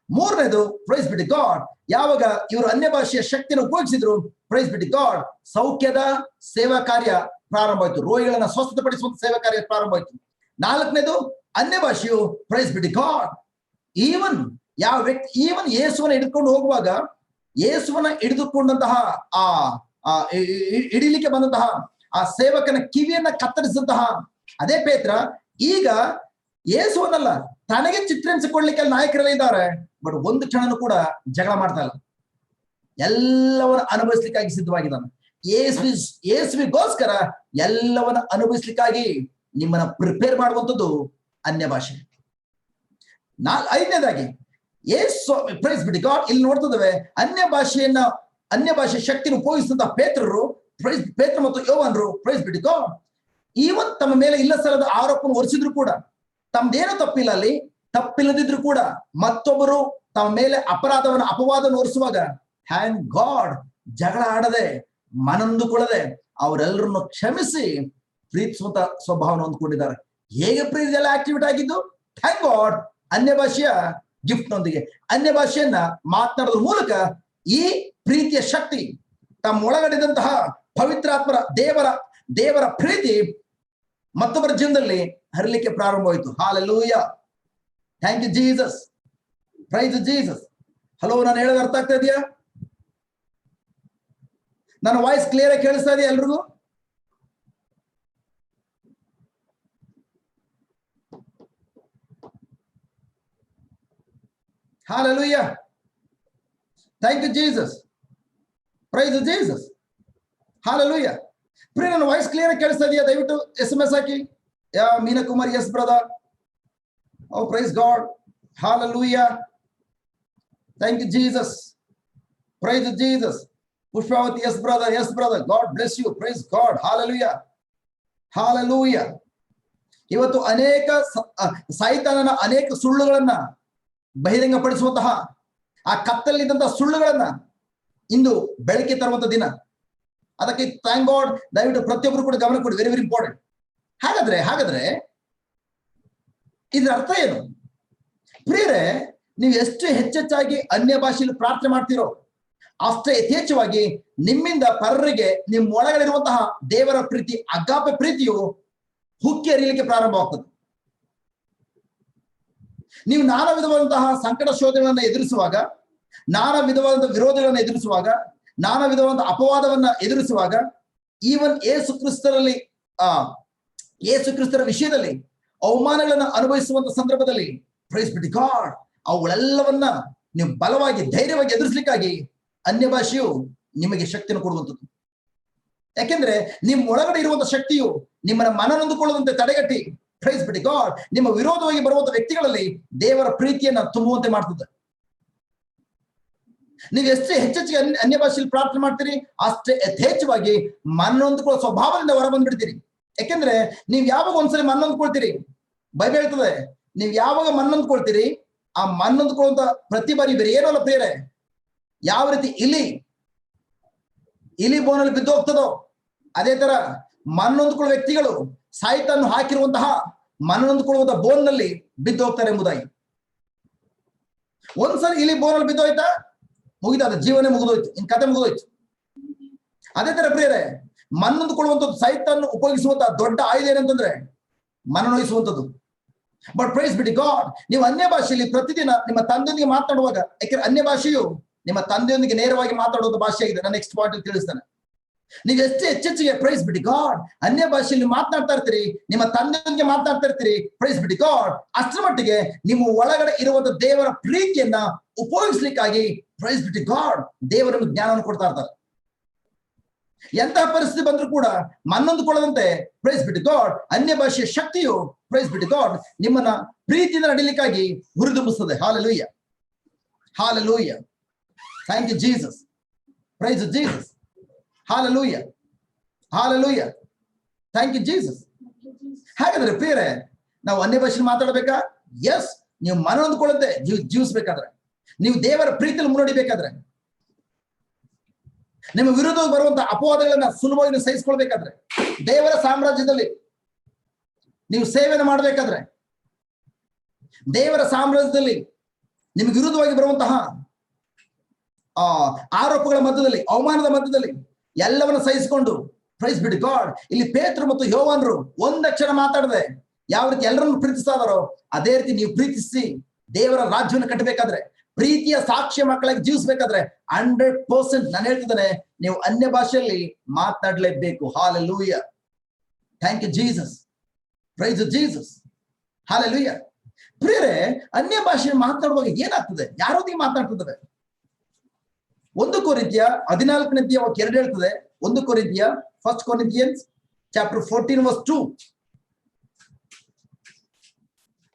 ಮೂರನೇದು ಪ್ರೈಸ್ ಬಿಡಿ ಗಾಡ್, ಯಾವಾಗ ಇವರು ಅನ್ಯ ಭಾಷೆಯ ಶಕ್ತಿಯನ್ನು ಉಪಯೋಗಿಸಿದ್ರು, ಪ್ರೈಸ್ ಬಿಡಿ ಗಾಡ್, ಸೌಖ್ಯದ ಸೇವಾ ಕಾರ್ಯ ಪ್ರಾರಂಭ ಆಯ್ತು. ರೋಗಿಗಳನ್ನ ಸ್ವಸ್ಥಪಡಿಸುವಂತ ಸೇವಾ ಕಾರ್ಯ ಪ್ರಾರಂಭ ಆಯ್ತು. ನಾಲ್ಕನೇದು ಅನ್ಯ ಭಾಷೆಯು ಪ್ರೈಸ್ ಬಿಡಿ ಗಾಡ್, ಈವನ್ ಯಾವ ವ್ಯಕ್ತಿ ಈವನ್ ಯೇಸುವನ್ನ ಹಿಡಿದುಕೊಂಡು ಹೋಗುವಾಗ ಯೇಸುವನ್ನ ಹಿಡಿದುಕೊಂಡಂತಹ ಹಿಡಿಲಿಕ್ಕೆ ಬಂದಂತಹ ಆ ಸೇವಕನ ಕಿವಿಯನ್ನ ಕತ್ತರಿಸಿದಂತಹ ಅದೇ ಪೇತ್ರ ಈಗ ಯೇಸುವನ್ನಲ್ಲ ತನಗೆ ಚಿತ್ರಿಸಿಕೊಳ್ಳಿಕ್ಕೆ ನಾಯಕರೆಲ್ಲ ಇದ್ದಾರೆ, ಬಟ್ ಒಂದು ಕ್ಷಣನೂ ಕೂಡ ಜಗಳ ಮಾಡ್ತಾ ಇಲ್ಲ. ಎಲ್ಲವನ್ನ ಅನುಭವಿಸ್ಲಿಕ್ಕಾಗಿ ಸಿದ್ಧವಾಗಿದ್ದಾನೆ. ಯೇಸುವಿಗೋಸ್ಕರ ಎಲ್ಲವನ್ನ ಅನುಭವಿಸ್ಲಿಕ್ಕಾಗಿ ನಿಮ್ಮನ್ನ ಪ್ರಿಪೇರ್ ಮಾಡುವಂಥದ್ದು ಅನ್ಯ ಭಾಷೆ. ಐದನೇದಾಗಿ ಯೇಸು ಪ್ರೈಸ್ ಬಿಡಿ ಗಾಡ್, ಇಲ್ಲಿ ನೋಡ್ತಿದ್ದೇವೆ ಅನ್ಯ ಭಾಷೆ ಶಕ್ತಿಯನ್ನು ಉಪಯೋಗಿಸಿದಂತಹ ಪೇತ್ರ ಮತ್ತು ಯೋವಾನರು ಪ್ರೈಸ್ ಬಿಡಿ ಗಾಡ್, ಈವನ್ ತಮ್ಮ ಮೇಲೆ ಇಲ್ಲ ಸಲ್ಲದ ಆರೋಪವನ್ನು ಹೊರಿಸಿದ್ರು ಕೂಡ, ತಮ್ದೇನೋ ತಪ್ಪಿಲ್ಲ, ಅಲ್ಲಿ ತಪ್ಪಿಲ್ಲದಿದ್ರು ಕೂಡ ಮತ್ತೊಬ್ಬರು ತಮ್ಮ ಮೇಲೆ ಅಪವಾದವನ್ನು ಹೊರಿಸುವಾಗ ಥ್ಯಾಂಕ್ ಗಾಡ್ ಜಗಳ ಆಡದೆ ಮನಂದುಕೊಳ್ಳದೆ ಅವರೆಲ್ಲರನ್ನು ಕ್ಷಮಿಸಿ ಪ್ರೀತಿಸುವಂತ ಸ್ವಭಾವವನ್ನು ಹೊಂದ್ಕೊಂಡಿದ್ದಾರೆ. ಹೇಗೆ ಪ್ರೀತಿ ಎಲ್ಲ ಆಕ್ಟಿವೇಟ್ ಆಗಿದ್ದು? ಥ್ಯಾಂಕ್ ಗಾಡ್ ಅನ್ಯ ಭಾಷೆಯ ಗಿಫ್ಟ್ ನೊಂದಿಗೆ, ಅನ್ಯ ಭಾಷೆಯನ್ನ ಮಾತನಾಡೋದ್ರ ಮೂಲಕ ಈ ಪ್ರೀತಿಯ ಶಕ್ತಿ ತಮ್ಮ ಒಳಗಡೆದಂತಹ ಪವಿತ್ರಾತ್ಮರ ದೇವರ ಪ್ರೀತಿ ಮತ್ತೊಬ್ಬರ ಜೀವನದಲ್ಲಿ ಹರಿಲಿಕ್ಕೆ ಪ್ರಾರಂಭವಾಯಿತು. Hallelujah, thank you Jesus, praise Jesus. Hello, ನಾನು ಹೇಳೋದು ಅರ್ಥ ಆಗ್ತಾ ಇದೆಯಾ? ನನ್ನ ವಾಯ್ಸ್ ಕ್ಲಿಯರ್ ಆಗಿ ಕೇಳಿಸ್ತಾ ಇದೆಯಾ ಎಲ್ರಿಗೂ? Hallelujah. Thank you, Jesus. Praise Jesus. Hallelujah. ಪ್ರಿಯ, ನನ್ನ ವಾಯ್ಸ್ ಕ್ಲಿಯರ್ ಆಗಿ ಕೇಳಿಸ್ತಾ ಇದೆಯಾ? ದಯವಿಟ್ಟು SMS ಹಾಕಿ. Yeah Meena Kumar, yes brother. Oh praise God. Hallelujah. Thank you, Jesus. Praise Jesus. Pushpavati, yes brother, yes brother. God bless you. Praise God. Hallelujah. Hallelujah. ಇವತ್ತು ಅನೇಕ ಸೈತಾನನ ಅನೇಕ ಸುಳ್ಳುಗಳನ್ನ ಬಹಿರಂಗಪಡಿಸುವಂತಹ ಆ ಕತ್ತಲಿದ್ದಂತಹ ಸುಳ್ಳುಗಳನ್ನ ಇಂದು ಬೆಳಕಿಗೆ ತರುವಂತ ದಿನ. ಅದಕ್ಕೆ ಥ್ಯಾಂಕ್ ಗಾಡ್. ದಯವಿಟ್ಟು ಪ್ರತಿಯೊಬ್ಬರು ಕೂಡ ಗಮನ ಕೊಡಿ. Very very important. ಹಾಗಾದ್ರೆ ಇದ್ರ ಅರ್ಥ ಏನು? ಪ್ರಿಯರೇ, ನೀವು ಎಷ್ಟು ಹೆಚ್ಚೆಚ್ಚಾಗಿ ಅನ್ಯ ಭಾಷೆಯಲ್ಲಿ ಪ್ರಾರ್ಥನೆ ಮಾಡ್ತೀರೋ ಅಷ್ಟೇ ಯಥೇಚ್ಛವಾಗಿ ನಿಮ್ಮಿಂದ ಪರರಿಗೆ ನಿಮ್ಮ ಒಳಗಡೆ ಇರುವಂತಹ ದೇವರ ಪ್ರೀತಿ, ಅಗಾಪೆ ಪ್ರೀತಿಯು ಹುಕ್ಕಿ ಹರಿಯಲಿಕ್ಕೆ ಪ್ರಾರಂಭವಾಗ್ತದೆ. ನೀವು ನಾನಾ ವಿಧವಾದಂತಹ ಸಂಕಟ ಶೋಧನೆಗಳನ್ನ ಎದುರಿಸುವಾಗ, ನಾನಾ ವಿಧವಾದಂತಹ ವಿರೋಧಗಳನ್ನ ಎದುರಿಸುವಾಗ, ನಾನಾ ವಿಧವಾದಂತಹ ಅಪವಾದವನ್ನ ಎದುರಿಸುವಾಗ, ಈವನ್ ಯೇಸು ಕ್ರಿಸ್ತರ ವಿಷಯದಲ್ಲಿ ಅವಮಾನಗಳನ್ನ ಅನುಭವಿಸುವಂತ ಸಂದರ್ಭದಲ್ಲಿ ಪ್ರೈಸ್ ಬಿಡಿ ಗಾಡ್, ಅವುಗಳೆಲ್ಲವನ್ನ ನೀವು ಬಲವಾಗಿ ಧೈರ್ಯವಾಗಿ ಎದುರಿಸಲಿಕ್ಕಾಗಿ ಅನ್ಯ ಭಾಷೆಯು ನಿಮಗೆ ಶಕ್ತಿಯನ್ನು ಕೊಡುವಂಥದ್ದು. ಯಾಕೆಂದ್ರೆ ನಿಮ್ಮ ಒಳಗಡೆ ಇರುವಂತಹ ಶಕ್ತಿಯು ನಿಮ್ಮನ್ನ ಮನನೊಂದುಕೊಳ್ಳುವಂತೆ ತಡೆಗಟ್ಟಿ ಪ್ರೈಸ್ ಬಿಡಿ ಗಾಡ್ ನಿಮ್ಮ ವಿರೋಧವಾಗಿ ಬರುವಂತಹ ವ್ಯಕ್ತಿಗಳಲ್ಲಿ ದೇವರ ಪ್ರೀತಿಯನ್ನ ತುಂಬುವಂತೆ ಮಾಡ್ತದೆ. ನೀವು ಎಷ್ಟೇ ಹೆಚ್ಚೆಚ್ಚಿಗೆ ಅನ್ಯ ಭಾಷೆಯಲ್ಲಿ ಪ್ರಾರ್ಥನೆ ಮಾಡ್ತೀರಿ ಅಷ್ಟೇ ಯಥೇಚ್ಛವಾಗಿ ಮನನೊಂದುಕೊಳ್ಳೋ ಸ್ವಭಾವದಿಂದ ಹೊರ ಬಂದ್ಬಿಡ್ತೀರಿ. ಯಾಕೆಂದ್ರೆ ನೀವು ಯಾವಾಗ ಒಂದ್ಸಲಿ ಮನನೊಂದ್ಕೊಳ್ತೀರಿ, ಬೈಬಲ್ ಹೇಳ್ತದೆ, ನೀವು ಯಾವಾಗ ಮನನೊಂದ್ಕೊಳ್ತೀರಿ ಆ ಮನನೊಂದ್ಕೊಳ್ಳುವಂತ ಪ್ರತಿ ಬಾರಿ ಬೇರೆ ಏನಲ್ಲ ಪ್ರಿಯರೇ, ಯಾವ ರೀತಿ ಇಲಿ ಬೋನಲ್ಲಿ ಬಿದ್ದು ಹೋಗ್ತದೋ ಅದೇ ತರ ಮನನೊಂದ್ಕೊಳ್ಳುವ ವ್ಯಕ್ತಿಗಳು ಸಾಯ್ತನ್ನು ಹಾಕಿರುವಂತಹ ಮನನೊಂದ್ಕೊಳ್ಳುವಂತಹ ಬೋನ್ನಲ್ಲಿ ಬಿದ್ದು ಹೋಗ್ತಾರೆ ಎಂಬುದಾಗಿ. ಒಂದ್ಸರಿ ಇಲಿ ಬೋನಲ್ಲಿ ಬಿದ್ದೋಯ್ತಾ ಮುಗಿದ, ಅದ ಜೀವನೇ ಮುಗಿದೋಯ್ತು, ಇನ್ ಕತೆ ಮುಗಿದೋಯ್ತು. ಅದೇ ತರ ಪ್ರಿಯರೇ, ಮನನೊಂದ್ಕೊಳ್ಳುವಂಥದ್ದು ಸೈತಾನ್ ಉಪಯೋಗಿಸುವಂತಹ ದೊಡ್ಡ ಆಯುಧ ಏನಂತಂದ್ರೆ ಮನನೊಯಿಸುವಂಥದ್ದು. ಬಟ್ ಪ್ರೈಸ್ ಬಿಡಿ ಗಾಡ್, ನೀವು ಅನ್ಯ ಭಾಷೆಯಲ್ಲಿ ಪ್ರತಿದಿನ ನಿಮ್ಮ ತಂದೆಯೊಂದಿಗೆ ಮಾತನಾಡುವಾಗ, ಯಾಕೆಂದ್ರೆ ಅನ್ಯ ಭಾಷೆಯು ನಿಮ್ಮ ತಂದೆಯೊಂದಿಗೆ ನೇರವಾಗಿ ಮಾತಾಡುವಂತ ಭಾಷೆ ಆಗಿದೆ. ನಾನು ನೆಕ್ಸ್ಟ್ ಪಾಯಿಂಟ್ ತಿಳಿಸ್ತೇನೆ. ನೀವು ಎಷ್ಟು ಹೆಚ್ಚೆಚ್ಚಿಗೆ ಪ್ರೈಸ್ ಬಿಡಿ ಗಾಡ್ ಅನ್ಯ ಭಾಷೆಯಲ್ಲಿ ಮಾತನಾಡ್ತಾ ಇರ್ತೀರಿ, ನಿಮ್ಮ ತಂದೆಯೊಂದಿಗೆ ಮಾತನಾಡ್ತಾ ಇರ್ತೀರಿ, ಪ್ರೈಸ್ ಬಿಡಿ ಗಾಡ್ ಅಷ್ಟರ ಮಟ್ಟಿಗೆ ನಿಮ್ಮ ಒಳಗಡೆ ಇರುವಂತ ದೇವರ ಪ್ರೀತಿಯನ್ನ ಉಪಯೋಗಿಸ್ಲಿಕ್ಕಾಗಿ ಪ್ರೈಸ್ ಬಿಡಿ ಗಾಡ್ ದೇವರ ಜ್ಞಾನವನ್ನು ಕೊಡ್ತಾ ಇರ್ತಾರೆ. ಎಂತಹ ಪರಿಸ್ಥಿತಿ ಬಂದ್ರೂ ಕೂಡ ಮನ್ನೊಂದುಕೊಳ್ಳದಂತೆ ಪ್ರೈಸ್ ಬಿಡಿ ಗಾಡ್ ಅನ್ಯ ಭಾಷೆಯ ಶಕ್ತಿಯು ಪ್ರೈಸ್ ಬಿಡಿ ಗಾಡ್ ನಿಮ್ಮನ್ನ ಪ್ರೀತಿಯಿಂದ ನಡೀಲಿಕ್ಕಾಗಿ ಹುರಿದುಂಬಿಸ್ತದೆ. Hallelujah, hallelujah, thank you Jesus, praise Jesus, hallelujah, hallelujah, thank you Jesus. ಹಾಗಾದ್ರೆ ಪ್ರಿಯರೇ, ನಾವು ಅನ್ಯ ಭಾಷೆಯಲ್ಲಿ ಮಾತಾಡಬೇಕಾ? ಎಸ್. ನೀವು ಮನನೊಂದುಕೊಳ್ಳದೆ ಜೀವಿಸ್ಬೇಕಾದ್ರೆ, ನೀವು ದೇವರ ಪ್ರೀತಿಯಲ್ಲಿ ಮುನ್ನಡಿಬೇಕಾದ್ರೆ, ನಿಮ್ಮ ವಿರುದ್ಧವಾಗಿ ಬರುವಂತಹ ಅಪವಾದಗಳನ್ನ ಸುಲಭವಾಗಿ ನೀವು ಸಹಿಸಿಕೊಳ್ಬೇಕಾದ್ರೆ, ದೇವರ ಸಾಮ್ರಾಜ್ಯದಲ್ಲಿ ನೀವು ಸೇವೆಯನ್ನು ಮಾಡಬೇಕಾದ್ರೆ, ದೇವರ ಸಾಮ್ರಾಜ್ಯದಲ್ಲಿ ನಿಮ್ಗೆ ವಿರುದ್ಧವಾಗಿ ಬರುವಂತಹ ಆರೋಪಗಳ ಮಧ್ಯದಲ್ಲಿ, ಅವಮಾನದ ಮಧ್ಯದಲ್ಲಿ ಎಲ್ಲವನ್ನ ಸಹಿಸಿಕೊಂಡು, ಪ್ರೈಸ್ ಬಿಡಿ ಗಾಡ್, ಇಲ್ಲಿ ಪೇತ್ರ ಮತ್ತು ಯೋವಾನರು ಒಂದಕ್ಷರ ಮಾತಾಡದೆ ಯಾವ ರೀತಿ ಎಲ್ಲರನ್ನು ಪ್ರೀತಿಸ್ತಾ ಇದಾರೋ ಅದೇ ರೀತಿ ನೀವು ಪ್ರೀತಿಸಿ ದೇವರ ರಾಜ್ಯವನ್ನು ಕಟ್ಟಬೇಕಾದ್ರೆ, ಪ್ರೀತಿಯ ಸಾಕ್ಷ್ಯ ಮಕ್ಕಳಿಗೆ ಜೀವಿಸ್ಬೇಕಾದ್ರೆ 100% ನಾನು ಹೇಳ್ತಿದ್ದೇನೆ, ನೀವು ಅನ್ಯ ಭಾಷೆಯಲ್ಲಿ ಮಾತನಾಡಲೇಬೇಕು. Hallelujah, thank you Jesus, praise Jesus, hallelujah. ಪ್ರಿಯರೇ, ಅನ್ಯ ಭಾಷೆ ಮಾತನಾಡುವಾಗ ಏನಾಗ್ತದೆ? ಯಾರೊಂದಿಗೆ ಮಾತನಾಡ್ತಿದ್ದಾರೆ? 1 ಕೊರಿಂಥಿಯ 14ನೇ ವಾಕ್ಯ 2 ಹೇಳ್ತದೆ. 1 ಕೊರಿಂಥಿಯ, 1 Corinthians chapter 14 verse 2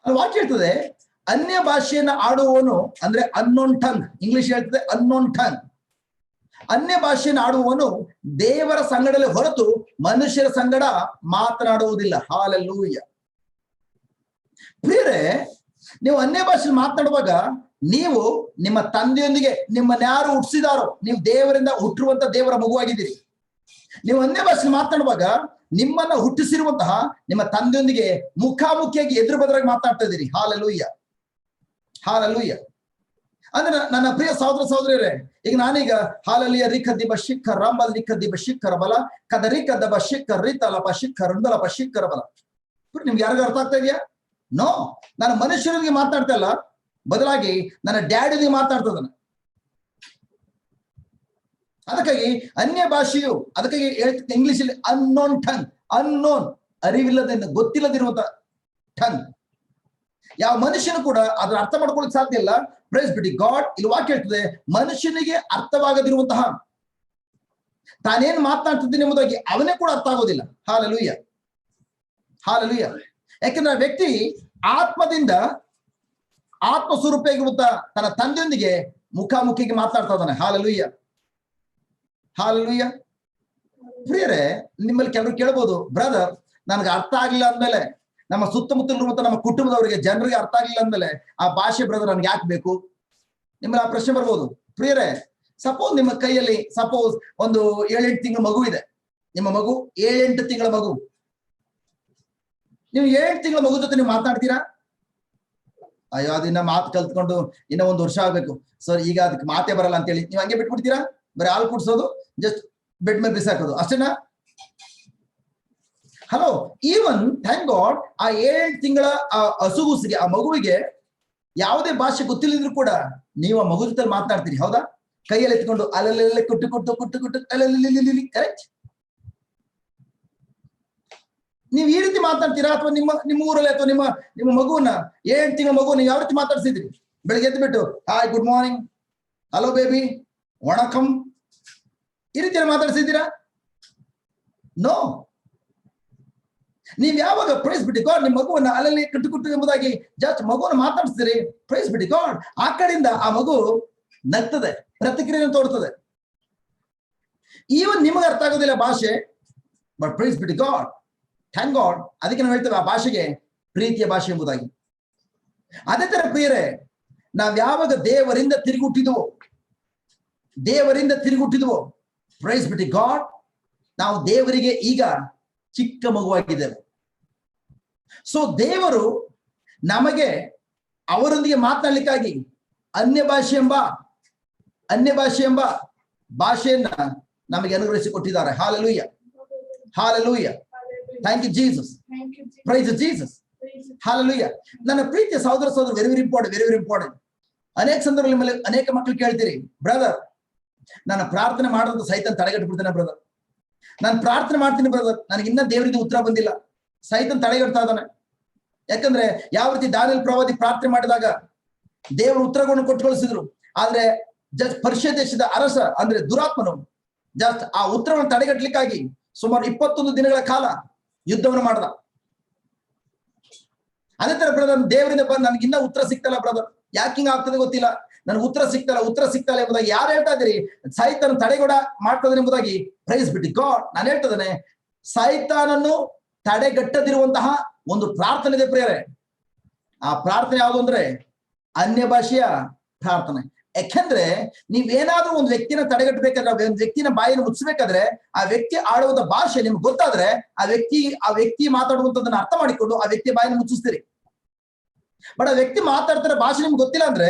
ಅಲ್ಲಿ ವಾಕ್ಯ ಹೇಳ್ತದೆ, ಅನ್ಯ ಭಾಷೆಯನ್ನು ಆಡುವವನು ಅಂದ್ರೆ ಅನ್ನೋನ್ ಟಂಗ್, ಇಂಗ್ಲಿಷ್ ಹೇಳ್ತದೆ ಅನ್ನೋನ್ ಟಂಗ್. ಅನ್ಯ ಭಾಷೆಯನ್ನು ಆಡುವವನು ದೇವರ ಸಂಗಡಲೇ ಹೊರತು ಮನುಷ್ಯರ ಸಂಗಡ ಮಾತನಾಡುವುದಿಲ್ಲ. ಹಾಲೆಲೂಯ. ಪ್ರಿಯರೇ, ನೀವು ಅನ್ಯ ಭಾಷೆ ಮಾತನಾಡುವಾಗ ನೀವು ನಿಮ್ಮ ತಂದೆಯೊಂದಿಗೆ, ನಿಮ್ಮನ್ನ ಯಾರು ಹುಟ್ಟಿಸಿದಾರೋ, ನೀವು ದೇವರಿಂದ ಹುಟ್ಟಿರುವಂತ ದೇವರ ಮಗುವಾಗಿದ್ದೀರಿ. ನೀವು ಅನ್ಯ ಭಾಷೆ ಮಾತನಾಡುವಾಗ ನಿಮ್ಮನ್ನ ಹುಟ್ಟಿಸಿರುವಂತಹ ನಿಮ್ಮ ತಂದೆಯೊಂದಿಗೆ ಮುಖಾಮುಖಿಯಾಗಿ ಎದುರು ಬದರಾಗಿ ಮಾತನಾಡ್ತಾ ಇದ್ದೀರಿ. Hallelujah, hallelujah. ಅಂದ್ರೆ ನನ್ನ ಪ್ರಿಯ ಸಹೋದರ ಸಹೋದರಿಯರೇ, ಈಗ ನಾನೀಗ ಹಾಲೆಲೂಯ ರಿಖದ್ದಿಬ ಶಿಖರ ರಂಬಲ್ ರಿಖದ್ದಿಬ ಶಿಖರ ಬಲ ಕದರಿ ಕದ್ದಬ ಶಿಖರ್ ರಿತಲಪ ಶಿಖರ್ ರುಂದಲಪ ಶಿಖರ ಬಲ. ನಿಮ್ಗೆ ಯಾರಿಗೂ ಅರ್ಥ ಆಗ್ತಾ ಇದೆಯಾ? ನೋ, ನಾನು ಮನುಷ್ಯರಿಗೆ ಮಾತನಾಡ್ತಾ ಇಲ್ಲ, ಬದಲಾಗಿ ನನ್ನ ಡ್ಯಾಡಿಗೆ ಮಾತನಾಡ್ತಾ ಇದ್ದಾನೆ. ಅದಕ್ಕಾಗಿ ಅನ್ಯ ಭಾಷೆಯು, ಅದಕ್ಕಾಗಿ ಇಂಗ್ಲಿಷ್ ಅಲ್ಲಿ ಅನ್ನೋನ್ ಟಂಗ್, ಅನ್ನೋನ್ ಅರಿವಿಲ್ಲದ, ಗೊತ್ತಿಲ್ಲದಿರುವಂತ ಟಂಗ್. ಯಾವ ಮನುಷ್ಯನು ಕೂಡ ಅದರ ಅರ್ಥ ಮಾಡ್ಕೊಳ್ಳಿಕ್ ಸಾಧ್ಯ ಇಲ್ಲ. ಪ್ರೈಸ್ ಬಿಡಿ ಗಾಡ್, ಇಲ್ಲಿ ವಾಕ್ಯ ಹೇಳ್ತದೆ, ಮನುಷ್ಯನಿಗೆ ಅರ್ಥವಾಗದಿರುವಂತಹ ತಾನೇನ್ ಮಾತನಾಡ್ತಿದ್ದೀನಿ ಎಂಬುದಾಗಿ ಅವನೇ ಕೂಡ ಅರ್ಥ ಆಗೋದಿಲ್ಲ. Hallelujah, hallelujah. ಯಾಕೆಂದ್ರೆ ಆ ವ್ಯಕ್ತಿ ಆತ್ಮದಿಂದ, ಆತ್ಮ ಸ್ವರೂಪಿಯಾಗಿರುವಂತ ತನ್ನ ತಂದೆಯೊಂದಿಗೆ ಮುಖಾಮುಖಿಗೆ ಮಾತನಾಡ್ತಾ ಇದ್ದಾನೆ. Hallelujah, hallelujah. ಪ್ರಿಯರೇ, ನಿಮ್ಮಲ್ಲಿ ಕೆಲವರು ಕೇಳ್ಬೋದು, ಬ್ರದರ್ ನನಗೆ ಅರ್ಥ ಆಗ್ಲಿಲ್ಲ ಅಂದ್ಮೇಲೆ, ನಮ್ಮ ಸುತ್ತಮುತ್ತಲಿರುವಂತ ನಮ್ಮ ಕುಟುಂಬದವರಿಗೆ, ಜನರಿಗೆ ಅರ್ಥ ಆಗ್ಲಿಲ್ಲ ಅಂದ್ಮೇಲೆ ಆ ಭಾಷೆ ಬ್ರದರ್ ನನ್ಗೆ ಯಾಕೆ ಬೇಕು? ನಿಮ್ಮಲ್ಲಿ ಆ ಪ್ರಶ್ನೆ ಬರ್ಬೋದು. ಪ್ರಿಯರೇ, ಸಪೋಸ್ ನಿಮ್ಮ ಕೈಯಲ್ಲಿ ಸಪೋಸ್ ಒಂದು 7-8 ತಿಂಗಳ ಮಗು ಇದೆ. ನಿಮ್ಮ ಮಗು 7-8 ತಿಂಗಳ ಮಗು. ನೀವು 7 ತಿಂಗಳ ಮಗು ಜೊತೆ ನೀವು ಮಾತನಾಡ್ತೀರಾ? ಅಯ್ಯೋ, ಅದನ್ನ ಮಾತು ಕಲ್ತ್ಕೊಂಡು ಇನ್ನ 1 ವರ್ಷ ಆಗ್ಬೇಕು ಸರ್, ಈಗ ಅದಕ್ಕೆ ಮಾತೇ ಬರಲ್ಲ ಅಂತೇಳಿ ನೀವು ಹಂಗೆ ಬಿಟ್ಬಿಡ್ತೀರಾ? ಬರೀ ಹಾಲು ಕುಡ್ಸೋದು, ಜಸ್ಟ್ ಬೆಡ್ ಮೇಲೆ ಬಿಸಾಕೋದು ಅಷ್ಟೇನಾ? ಹಲೋ, ಈವನ್ ಥ್ಯಾಂಕ್ ಗಾಡ್, ಆ 7 ತಿಂಗಳ ಆ ಹಸುಗುಸಿಗೆ, ಆ ಮಗುವಿಗೆ ಯಾವುದೇ ಭಾಷೆ ಗೊತ್ತಿಲ್ಲದ್ರು ಕೂಡ ನೀವು ಆ ಮಗು ಜೊತೆ ಮಾತನಾಡ್ತೀರಿ. ಹೌದಾ? ಕೈಯಲ್ಲಿ ಎತ್ಕೊಂಡು ಅಲ್ಲಲ್ಲಿ ಕುಟ್ಟು ಕುಟ್ಟು ಕುಟ್ಟು ಕುಟ್ಟು ಅಲ್ಲಲ್ಲಿ, ಕರೆಕ್ಟ್? ನೀವು ಈ ರೀತಿ ಮಾತಾಡ್ತೀರಾ? ಅಥವಾ ನಿಮ್ಮ ಊರಲ್ಲಿ ಅಥವಾ ನಿಮ್ಮ ಮಗುವನ್ನ 7 ತಿಂಗಳ ಮಗು ನೀವು ಯಾವ ರೀತಿ ಮಾತಾಡ್ಸಿದ್ರಿ? ಬೆಳಿಗ್ಗೆ ಎದ್ದು ಬಿಟ್ಟು hi, good morning, hello baby, vanakkam, ಈ ರೀತಿ ಮಾತಾಡ್ಸಿದ್ದೀರಾ? ನೋ. ನೀವ್ ಯಾವಾಗ ಪ್ರೈಸ್ ಬಿಡಿ ಗಾಡ್ ನಿಮ್ಮ ಮಗುವನ್ನ ಅಲ್ಲಲ್ಲಿ ಕುಟ್ಟು ಕುಟ್ಟು ಎಂಬುದಾಗಿ ಜಸ್ಟ್ ಮಗುವನ್ನು ಮಾತಾಡಿಸ್ತೀರಿ, ಪ್ರೈಸ್ ಬಿಡಿ ಗಾಡ್, ಆ ಕಡೆಯಿಂದ ಆ ಮಗು ನಗ್ತದೆ, ಪ್ರತಿಕ್ರಿಯೆಯನ್ನು ತೋರ್ತದೆ. ಈವನ್ ನಿಮಗೆ ಅರ್ಥ ಆಗೋದಿಲ್ಲ ಭಾಷೆ, ಬಟ್ ಪ್ರೈಸ್ ಬಿಡಿ ಗಾಡ್, ಥ್ಯಾಂಕ್ ಗಾಡ್. ಅದಕ್ಕೆ ನಾವು ಹೇಳ್ತೇವೆ ಆ ಭಾಷೆಗೆ ಪ್ರೀತಿಯ ಭಾಷೆ ಎಂಬುದಾಗಿ. ಅದೇ ತರ ಪ್ರಿಯರೇ, ನಾವ್ ಯಾವಾಗ ದೇವರಿಂದ ತಿರುಗುಟ್ಟಿದ್ವೋ, ಪ್ರೈಸ್ ಬಿಡಿ ಗಾಡ್, ನಾವು ದೇವರಿಗೆ ಈಗ ಚಿಕ್ಕ ಮಗುವಾಗಿದ್ದೇವೆ. ಸೊ ದೇವರು ನಮಗೆ ಅವರೊಂದಿಗೆ ಮಾತನಾಡ್ಲಿಕ್ಕಾಗಿ ಅನ್ಯ ಭಾಷೆ ಎಂಬ ಭಾಷೆಯನ್ನ ನಮಗೆ ಅನುಗ್ರಹಿಸಿ ಕೊಟ್ಟಿದ್ದಾರೆ. Hallelujah, hallelujah, thank you Jesus, praise Jesus, hallelujah. ನನ್ನ ಪ್ರೀತಿಯ ಸಹೋದರ ವೆರಿ ವೆರಿ ಇಂಪಾರ್ಟೆಂಟ್. ಅನೇಕ ಸಂದರ್ಭಗಳಲ್ಲಿ ಅನೇಕ ಮಕ್ಕಳು ಕೇಳ್ತೀರಿ, ಬ್ರದರ್ ನಾನು ಪ್ರಾರ್ಥನೆ ಮಾಡೋದು ಸೈತನ್ ತಡೆಗಟ್ಬಿಡ್ತೇನೆ ಬ್ರದರ್, ನಾನು ಪ್ರಾರ್ಥನೆ ಮಾಡ್ತೀನಿ ಬ್ರದರ್, ನನಗೆ ಇನ್ನ ದೇವರಿಂದ ಉತ್ತರ ಬಂದಿಲ್ಲ, ಸೈತನ್ ತಡೆಗಟ್ತಾ ಇದ್ದಾನೆ. ಯಾಕಂದ್ರೆ ಯಾವ ರೀತಿ ದಾನಿಯೇಲ್ ಪ್ರವಾದಿ ಪ್ರಾರ್ಥನೆ ಮಾಡಿದಾಗ ದೇವರು ಉತ್ತರಗಳನ್ನು ಕೊಟ್ಟು ಕಳಿಸಿದ್ರು, ಆದ್ರೆ ಜಸ್ಟ್ ಪರ್ಷಿಯ ದೇಶದ ಅರಸ ಅಂದ್ರೆ ದುರಾತ್ಮನು ಜಸ್ಟ್ ಆ ಉತ್ತರವನ್ನು ತಡೆಗಟ್ಟಲಿಕ್ಕಾಗಿ ಸುಮಾರು 21 ದಿನಗಳ ಕಾಲ ಯುದ್ಧವನ್ನು ಮಾಡ್ದ. ಅದೇ ತರ ಬ್ರದರ್, ದೇವರಿಂದ ಬಂದು ನನಗೆ ಇನ್ನ ಉತ್ತರ ಸಿಗ್ತಲ್ಲ ಬ್ರದರ್, ಯಾಕೆ ಹಿಂಗ ಆಗ್ತದೆ ಗೊತ್ತಿಲ್ಲ, ನನಗೆ ಉತ್ತರ ಸಿಗ್ತಲ್ಲ ಎಂಬುದಾಗಿ ಯಾರು ಹೇಳ್ತಾ ಇದ್ದೀರಿ? ಸೈತಾನ ತಡೆಗೋಡ ಮಾಡ್ತದೆ ಎಂಬುದಾಗಿ. ಪ್ರೈಸ್ ಬಿಡಿ ಗಾಡ್, ನಾನು ಹೇಳ್ತದೇನೆ, ಸೈತಾನನ್ನು ತಡೆಗಟ್ಟದಿರುವಂತಹ ಒಂದು ಪ್ರಾರ್ಥನೆ ಇದೆ ಪ್ರಿಯರೇ. ಆ ಪ್ರಾರ್ಥನೆ ಯಾವುದು ಅಂದ್ರೆ ಅನ್ಯ ಭಾಷೆಯ ಪ್ರಾರ್ಥನೆ. ಯಾಕೆಂದ್ರೆ ನೀವೇನಾದ್ರೂ ಒಂದು ವ್ಯಕ್ತಿನ ತಡೆಗಟ್ಟಬೇಕಾದ್ರೆ, ಒಂದು ವ್ಯಕ್ತಿನ ಬಾಯಿಯನ್ನು ಮುಚ್ಚಬೇಕಾದ್ರೆ, ಆ ವ್ಯಕ್ತಿ ಆಡುವಂತ ಭಾಷೆ ನಿಮ್ಗೆ ಗೊತ್ತಾದ್ರೆ ಆ ವ್ಯಕ್ತಿ ಮಾತಾಡುವಂತದನ್ನ ಅರ್ಥ ಮಾಡಿಕೊಂಡು ಆ ವ್ಯಕ್ತಿಯ ಬಾಯಿನ ಮುಚ್ಚಿಸ್ತೀರಿ. ಬಟ್ ಆ ವ್ಯಕ್ತಿ ಮಾತಾಡ್ತಾರೆ ಭಾಷೆ ನಿಮ್ಗೆ ಗೊತ್ತಿಲ್ಲ ಅಂದ್ರೆ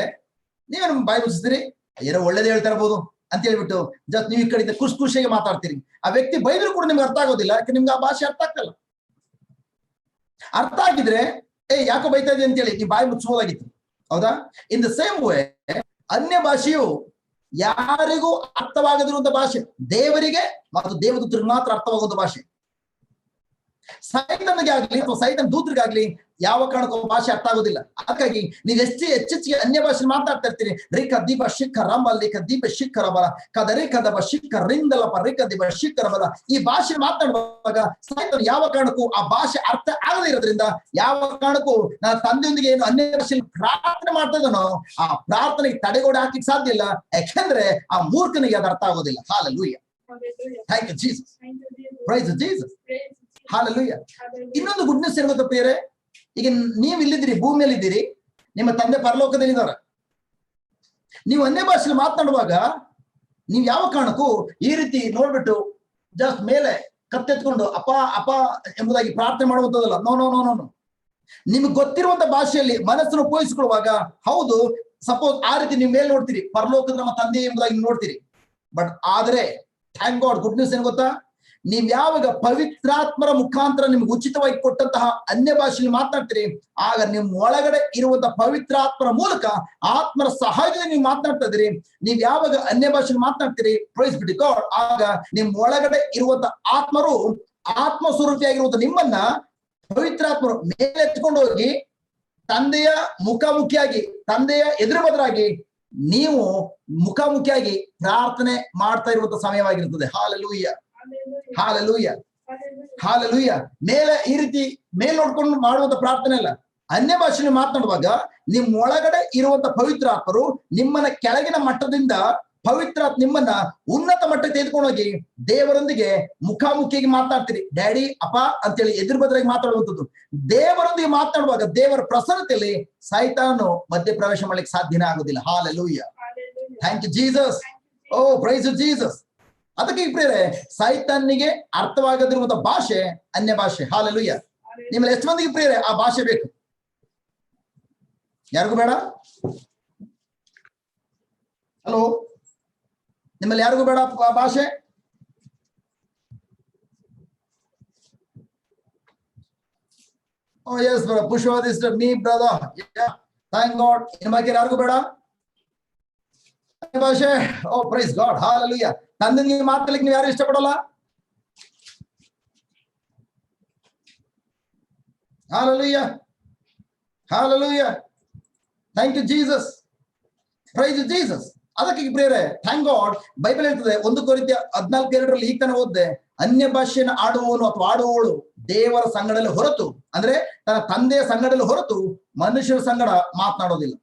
ನೀವೇನು ಬಾಯಿ ಮುಚ್ಚಿಸ್ತೀರಿ, ಏನೋ ಒಳ್ಳೇದು ಹೇಳ್ತಾ ಇರ್ಬೋದು ಅಂತ ಹೇಳ್ಬಿಟ್ಟು ಜಸ್ಟ್ ನೀವು ಈ ಕಡೆಯಿಂದ ಖುಷಿಯಾಗಿ ಮಾತಾಡ್ತೀರಿ. ಆ ವ್ಯಕ್ತಿ ಬೈದ್ರು ಕೂಡ ನಿಮ್ಗೆ ಅರ್ಥ ಆಗೋದಿಲ್ಲ, ಯಾಕೆ ನಿಮ್ಗೆ ಆ ಭಾಷೆ ಅರ್ಥ ಆಗ್ತಲ್ಲ. ಅರ್ಥ ಆಗಿದ್ರೆ ಯಾಕೋ ಬೈತಾ ಇದೆ ಅಂತ ಹೇಳಿ ನೀವು ಬಾಯಿ ಮುಚ್ಚಬಹುದಾಗಿತ್ತು, ಹೌದಾ? ಇನ್ ದ ಸೇಮ್ ವೇ ಅನ್ಯ ಭಾಷೆಯು ಯಾರಿಗೂ ಅರ್ಥವಾಗದಿರುವಂತ ಭಾಷೆ, ದೇವರಿಗೆ ಮತ್ತು ದೇವದೂತರಿಗೆ ಮಾತ್ರ ಅರ್ಥವಾಗುವಂತ ಭಾಷೆ. ಸೈತನ್ಗೆ ಆಗ್ಲಿ ಅಥವಾ ಸೈತನ್ ದೂತರಿಗಾಗ್ಲಿ ಯಾವ ಕಾರಣಕ್ಕೂ ಭಾಷೆ ಅರ್ಥ ಆಗೋದಿಲ್ಲ. ಹಾಗಾಗಿ ನೀವು ಹೆಚ್ಚೆಚ್ಚಿಗೆ ಅನ್ಯ ಭಾಷೆ ಮಾತಾಡ್ತಾ ಇರ್ತೀರಿ. ರೇಖ ದೀಪ ಶಿಖರ ರೇಖ ದೀಪ ಶಿಖರ ಬಲ ಕದರಿ ಕದಬ ಶಿಖರಿಂದಲಪ ರೇಖ ದೀಪ ಶಿಖರ ಬಲ. ಈ ಭಾಷೆ ಮಾತಾಡುವಾಗ ಸೈತನ್ ಯಾವ ಕಾರಣಕ್ಕೂ ಆ ಭಾಷೆ ಅರ್ಥ ಆಗದೇ ಇರೋದ್ರಿಂದ ಯಾವ ಕಾರಣಕ್ಕೂ ನನ್ನ ತಂದೆಯೊಂದಿಗೆ ಏನು ಅನ್ಯ ಭಾಷೆಯಲ್ಲಿ ಪ್ರಾರ್ಥನೆ ಮಾಡ್ತಾ ಇದ್ದಾನೋ ಆ ಪ್ರಾರ್ಥನೆಗೆ ತಡೆಗೋಡೆ ಹಾಕ್ಲಿಕ್ಕೆ ಸಾಧ್ಯ ಇಲ್ಲ, ಯಾಕೆಂದ್ರೆ ಆ ಮೂರ್ಖನಿಗೆ ಅದು ಅರ್ಥ ಆಗೋದಿಲ್ಲ. Hallelujah, thank you Jesus, praise Jesus, hallelujah. ಇನ್ನೊಂದು ಗುಡ್ ನ್ಯೂಸ್ ಏನು ಗೊತ್ತಾ ಪ್ರಿಯರೇ? ಈಗ ನೀವು ಇಲ್ಲಿದ್ದೀರಿ, ಭೂಮಿಯಲ್ಲಿ ಇದ್ದೀರಿ, ನಿಮ್ಮ ತಂದೆ ಪರಲೋಕದಲ್ಲಿದ್ದಾರೆ. ನೀವು ಅನ್ಯ ಭಾಷೆಯಲ್ಲಿ ಮಾತನಾಡುವಾಗ ನೀವು ಯಾವ ಕಾರಣಕ್ಕೂ ಈ ರೀತಿ ನೋಡ್ಬಿಟ್ಟು ಜಸ್ಟ್ ಮೇಲೆ ಕತ್ತೆತ್ಕೊಂಡು ಅಪ್ಪ ಅಪ್ಪ ಎಂಬುದಾಗಿ ಪ್ರಾರ್ಥನೆ ಮಾಡುವಂತದಲ್ಲ. No no no no no. ನಿಮ್ಗೆ ಗೊತ್ತಿರುವಂತ ಭಾಷೆಯಲ್ಲಿ ಮನಸ್ಸನ್ನು ಉಪಯೋಗಿಸಿಕೊಳ್ಳುವಾಗ ಹೌದು, ಸಪೋಸ್ ಆ ರೀತಿ ನೀವು ಮೇಲೆ ನೋಡ್ತೀರಿ, ಪರಲೋಕದ ನಮ್ಮ ತಂದೆ ಎಂಬುದಾಗಿ ನೋಡ್ತೀರಿ. ಬಟ್ ಆದ್ರೆ ಥ್ಯಾಂಕ್ ಗಾಡ್, ಗುಡ್ ನ್ಯೂಸ್ ಏನು ಗೊತ್ತಾ? ನೀವ್ ಯಾವಾಗ ಪವಿತ್ರಾತ್ಮರ ಮುಖಾಂತರ ನಿಮ್ಗೆ ಉಚಿತವಾಗಿ ಕೊಟ್ಟಂತಹ ಅನ್ಯ ಭಾಷೆಯಲ್ಲಿ ಮಾತನಾಡ್ತೀರಿ, ಆಗ ನಿಮ್ ಒಳಗಡೆ ಇರುವಂತಹ ಪವಿತ್ರಾತ್ಮರ ಮೂಲಕ ಆತ್ಮರ ಸಹಾಯದಿಂದ ನೀವು ಮಾತನಾಡ್ತಾ ಇದ್ದೀರಿ. ನೀವ್ ಯಾವಾಗ ಅನ್ಯ ಭಾಷೆಯಲ್ಲಿ ಮಾತನಾಡ್ತೀರಿ, ಪ್ರೈಸ್ ಬಿ ಟು ಗಾಡ್, ಆಗ ನಿಮ್ ಒಳಗಡೆ ಇರುವಂತ ಆತ್ಮರು, ಆತ್ಮ ಸ್ವರೂಪಿಯಾಗಿರುವಂತ ನಿಮ್ಮನ್ನ ಪವಿತ್ರಾತ್ಮರು ಮೇಲೆ ಎತ್ಕೊಂಡು ಹೋಗಿ ತಂದೆಯ ಮುಖಾಮುಖಿಯಾಗಿ, ತಂದೆಯ ಎದುರು ಬದಲಾಗಿ ನೀವು ಮುಖಾಮುಖಿಯಾಗಿ ಪ್ರಾರ್ಥನೆ ಮಾಡ್ತಾ ಇರುವಂತ ಸಮಯವಾಗಿರುತ್ತದೆ. Hallelujah, hallelujah, hallelujah. ಮೇಲೆ ಈ ರೀತಿ ಮೇಲ್ ನೋಡ್ಕೊಂಡು ಮಾಡುವಂತ ಪ್ರಾರ್ಥನೆ ಅಲ್ಲ. ಅನ್ಯ ಭಾಷೆಯಲ್ಲಿ ಮಾತನಾಡುವಾಗ ನಿಮ್ ಒಳಗಡೆ ಇರುವಂತ ಪವಿತ್ರಾತ್ಮರು ನಿಮ್ಮನ್ನ ಕೆಳಗಿನ ಮಟ್ಟದಿಂದ ಪವಿತ್ರಾತ್ಮ ನಿಮ್ಮನ್ನ ಉನ್ನತ ಮಟ್ಟಕ್ಕೆ ತೆಗೆದುಕೊಂಡು ಹೋಗಿ ದೇವರೊಂದಿಗೆ ಮುಖಾಮುಖಿಯಾಗಿ ಮಾತಾಡ್ತೀರಿ. ಡ್ಯಾಡಿ ಅಪ್ಪ ಅಂತೇಳಿ ಎದುರು ಬದಲಾಗಿ ಮಾತಾಡುವಂಥದ್ದು. ದೇವರೊಂದಿಗೆ ಮಾತನಾಡುವಾಗ ದೇವರ ಪ್ರಸನ್ನತೆಯಲ್ಲಿ ಸೈತಾನನು ಮಧ್ಯ ಪ್ರವೇಶ ಮಾಡ್ಲಿಕ್ಕೆ ಸಾಧ್ಯನೇ ಆಗುದಿಲ್ಲ. Hallelujah, thank you Jesus, oh praise Jesus. ಅದಕ್ಕೆ ಪ್ರಿಯರೇ, ಸೈತಾನಿಗೆ ಅರ್ಥವಾಗದಿರುವಂತ ಭಾಷೆ ಅನ್ಯ ಭಾಷೆ. ಹಾಲೆಲೂಯಾ. ನಿಮ್ಮಲ್ಲಿ ಎಷ್ಟು ಮಂದಿಗೆ ಪ್ರಿಯರೇ ಆ ಭಾಷೆ ಬೇಕು? ಯಾರಿಗೂ ಬೇಡ? ಹಲೋ, ನಿಮ್ಮಲ್ಲಿ ಯಾರಿಗೂ ಬೇಡ ಆ ಭಾಷೆ? Oh yes brother, Pushpa this me brother, thank God. ನಿಮ್ಮ ಬಗ್ಗೆ ಯಾರಿಗೂ ಬೇಡ ಭಾಷೆ? Oh praise God, hallelujah. ತಂದೆಗೆ ಮಾತಾಡ್ಲಿಕ್ಕೆ ನೀವು ಯಾರು ಇಷ್ಟಪಡಲ್ಲ? Hallelujah, hallelujah, thank you Jesus, praise Jesus. ಅದಕ್ಕೆ ಪ್ರಿಯರೇ, ಥ್ಯಾಂಕ್ ಗಾಡ್, ಬೈಬಲ್ ಹೇಳ್ತದೆ 1 ಕೊರಿಂಥ್ಯ 14:2 ಈಗ ತಾನೇ ಓದ್ದೆ, ಅನ್ಯ ಭಾಷೆಯನ್ನು ಆಡುವವನು ಅಥವಾ ಆಡುವವಳು ದೇವರ ಸಂಗಡದಲ್ಲಿ ಹೊರತು, ಅಂದ್ರೆ ತನ್ನ ತಂದೆಯ ಸಂಗಡದಲ್ಲಿ ಹೊರತು ಮನುಷ್ಯರ ಸಂಗಡ ಮಾತನಾಡೋದಿಲ್ಲ.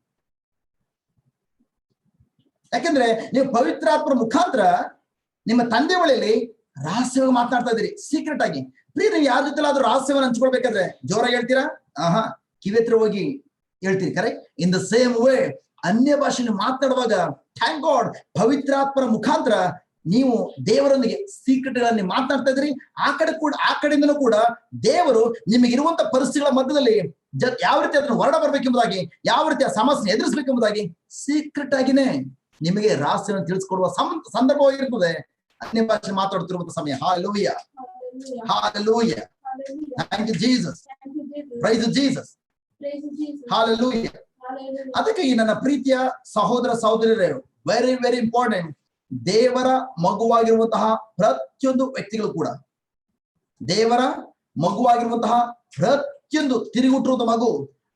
ಯಾಕೆಂದ್ರೆ ನೀವು ಪವಿತ್ರಾತ್ಮರ ಮುಖಾಂತರ ನಿಮ್ಮ ತಂದೆ ಬಳಿಯಲ್ಲಿ ರಹಸ್ಯವಾಗಿ ಮಾತನಾಡ್ತಾ ಇದ್ದೀರಿ, ಸೀಕ್ರೆಟ್ ಆಗಿ. ಪ್ರಿಯ, ನೀವು ಯಾರ ಜೊತೆ ಆದ್ರೂ ರಹಸ್ಯವನ್ನು ಹಂಚ್ಕೊಳ್ಬೇಕಾದ್ರೆ ಜೋರಾಗಿ ಹೇಳ್ತೀರಾ? ಕಿವಿ ಹತ್ರ ಹೋಗಿ ಹೇಳ್ತೀರಿ, correct. In the same way ಅನ್ಯ ಭಾಷೆಯನ್ನು ಮಾತನಾಡುವಾಗ ಥ್ಯಾಂಕ್ ಗಾಡ್, ಪವಿತ್ರಾತ್ಮರ ಮುಖಾಂತರ ನೀವು ದೇವರೊಂದಿಗೆ ಸೀಕ್ರೆಟ್ ಗಳಲ್ಲಿ ಮಾತನಾಡ್ತಾ ಇದ್ರಿ. ಆ ಕಡೆಯಿಂದನೂ ಕೂಡ ದೇವರು ನಿಮಗಿರುವಂತ ಪರಿಸ್ಥಿತಿಗಳ ಮಧ್ಯದಲ್ಲಿ ಯಾವ ರೀತಿ ಅದನ್ನು ಹೊರಡ ಬರ್ಬೇಕೆಂಬುದಾಗಿ, ಯಾವ ರೀತಿ ಆ ಸಮಸ್ಯೆ ಎದುರಿಸಬೇಕೆಂಬುದಾಗಿ ಸೀಕ್ರೆಟ್ ಆಗಿನೇ ನಿಮಗೆ ರಹಸ್ಯವನ್ನು ತಿಳಿಸ್ಕೊಡುವ ಸಂದರ್ಭವಾಗಿರ್ತದೆ ಅನ್ಯ ಭಾಷೆ ಮಾತಾಡುತ್ತಿರುವಂತ ಸಮಯ. Hallelujah, hallelujah, thank you Jesus, praise Jesus, hallelujah. ಅದಕ್ಕೆ ಈ ನನ್ನ ಪ್ರೀತಿಯ ಸಹೋದರ ಸಹೋದರಿಯರೇ, ವೆರಿ ವೆರಿ ಇಂಪಾರ್ಟೆಂಟ್. ದೇವರ ಮಗುವಾಗಿರುವಂತಹ ಪ್ರತಿಯೊಂದು ವ್ಯಕ್ತಿಗಳು ಕೂಡ, ದೇವರ ಮಗುವಾಗಿರುವಂತಹ ಪ್ರತಿಯೊಂದು ತಿರುಗುಟ್ಟಿರುವಂತಹ ಮಗು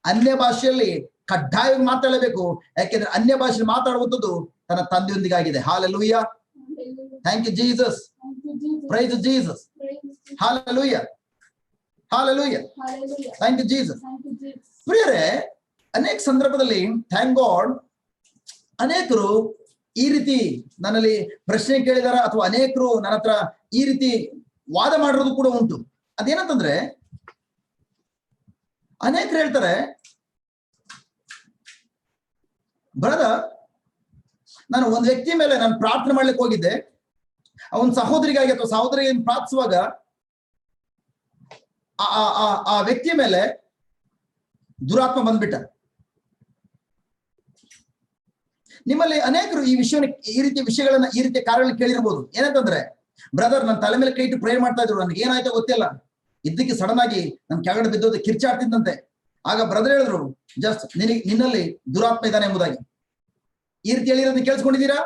ಅನ್ಯ ಭಾಷೆಯಲ್ಲಿ ಕಡ್ಡಾಯವಾಗಿ ಮಾತಾಡಲೇಬೇಕು. ಯಾಕೆಂದ್ರೆ ಅನ್ಯ ಭಾಷೆಯಲ್ಲಿ ಮಾತಾಡುವಂಥದ್ದು ತನ್ನ ತಂದೆಯೊಂದಿಗೆ ಆಗಿದೆ. Hallelujah, thank you Jesus, praise Jesus, hallelujah, hallelujah, thank you Jesus. ಪ್ರಿಯರೇ, ಅನೇಕ ಸಂದರ್ಭದಲ್ಲಿ ಥ್ಯಾಂಕ್ ಗಾಡ್ ಅನೇಕರು ಈ ರೀತಿ ನನ್ನಲ್ಲಿ ಪ್ರಶ್ನೆ ಕೇಳಿದಾರ, ಅಥವಾ ಅನೇಕರು ನನ್ನ ಹತ್ರ ಈ ರೀತಿ ವಾದ ಮಾಡಿರೋದು ಕೂಡ ಉಂಟು. ಅದೇನಂತಂದ್ರೆ, ಅನೇಕರು ಹೇಳ್ತಾರೆ, ಬ್ರದರ್, ನಾನು ಒಂದು ವ್ಯಕ್ತಿ ಮೇಲೆ ನಾನು ಪ್ರಾರ್ಥನೆ ಮಾಡ್ಲಿಕ್ಕೆ ಹೋಗಿದ್ದೆ, ಅವನ ಸಹೋದರಿಗಾಗಿ ಅಥವಾ ಸಹೋದರಿಗೆ ಪ್ರಾರ್ಥಿಸುವಾಗ ಆ ವ್ಯಕ್ತಿಯ ಮೇಲೆ ದುರಾತ್ಮ ಬಂದ್ಬಿಟ್ಟ. ನಿಮ್ಮಲ್ಲಿ ಅನೇಕರು ಈ ರೀತಿಯ ವಿಷಯಗಳನ್ನ ಈ ರೀತಿಯ ಕಾರ್ಯಗಳನ್ನ ಕೇಳಿರ್ಬೋದು. ಏನಂತಂದ್ರೆ, ಬ್ರದರ್ ನನ್ನ ತಲೆ ಮೇಲೆ ಕೈ ಇಟ್ಟು ಪ್ರೇಯರ್ ಮಾಡ್ತಾ ಇದ್ರು, ನನ್ಗೆ ಏನಾಯ್ತೋ ಗೊತ್ತಿಲ್ಲ, ಇದ್ದಕ್ಕೆ ಸಡನ್ ಆಗಿ ನನ್ ಕೆಳಗಡೆ ಬಿದ್ದೋದು ಕಿರ್ಚಾಡ್ತಿದ್ದಂತೆ. ಆಗ ಬ್ರದರ್ ಹೇಳಿದ್ರು, ಜಸ್ಟ್ ನಿನ್ನಲ್ಲಿ ದುರಾತ್ಮ ಇದ್ದಾನೆ ಎಂಬುದಾಗಿ. ಈ ರೀತಿ ಹೇಳಿರೋದನ್ನ ಕೇಳಿಸ್ಕೊಂಡಿದ್ದೀರಾ?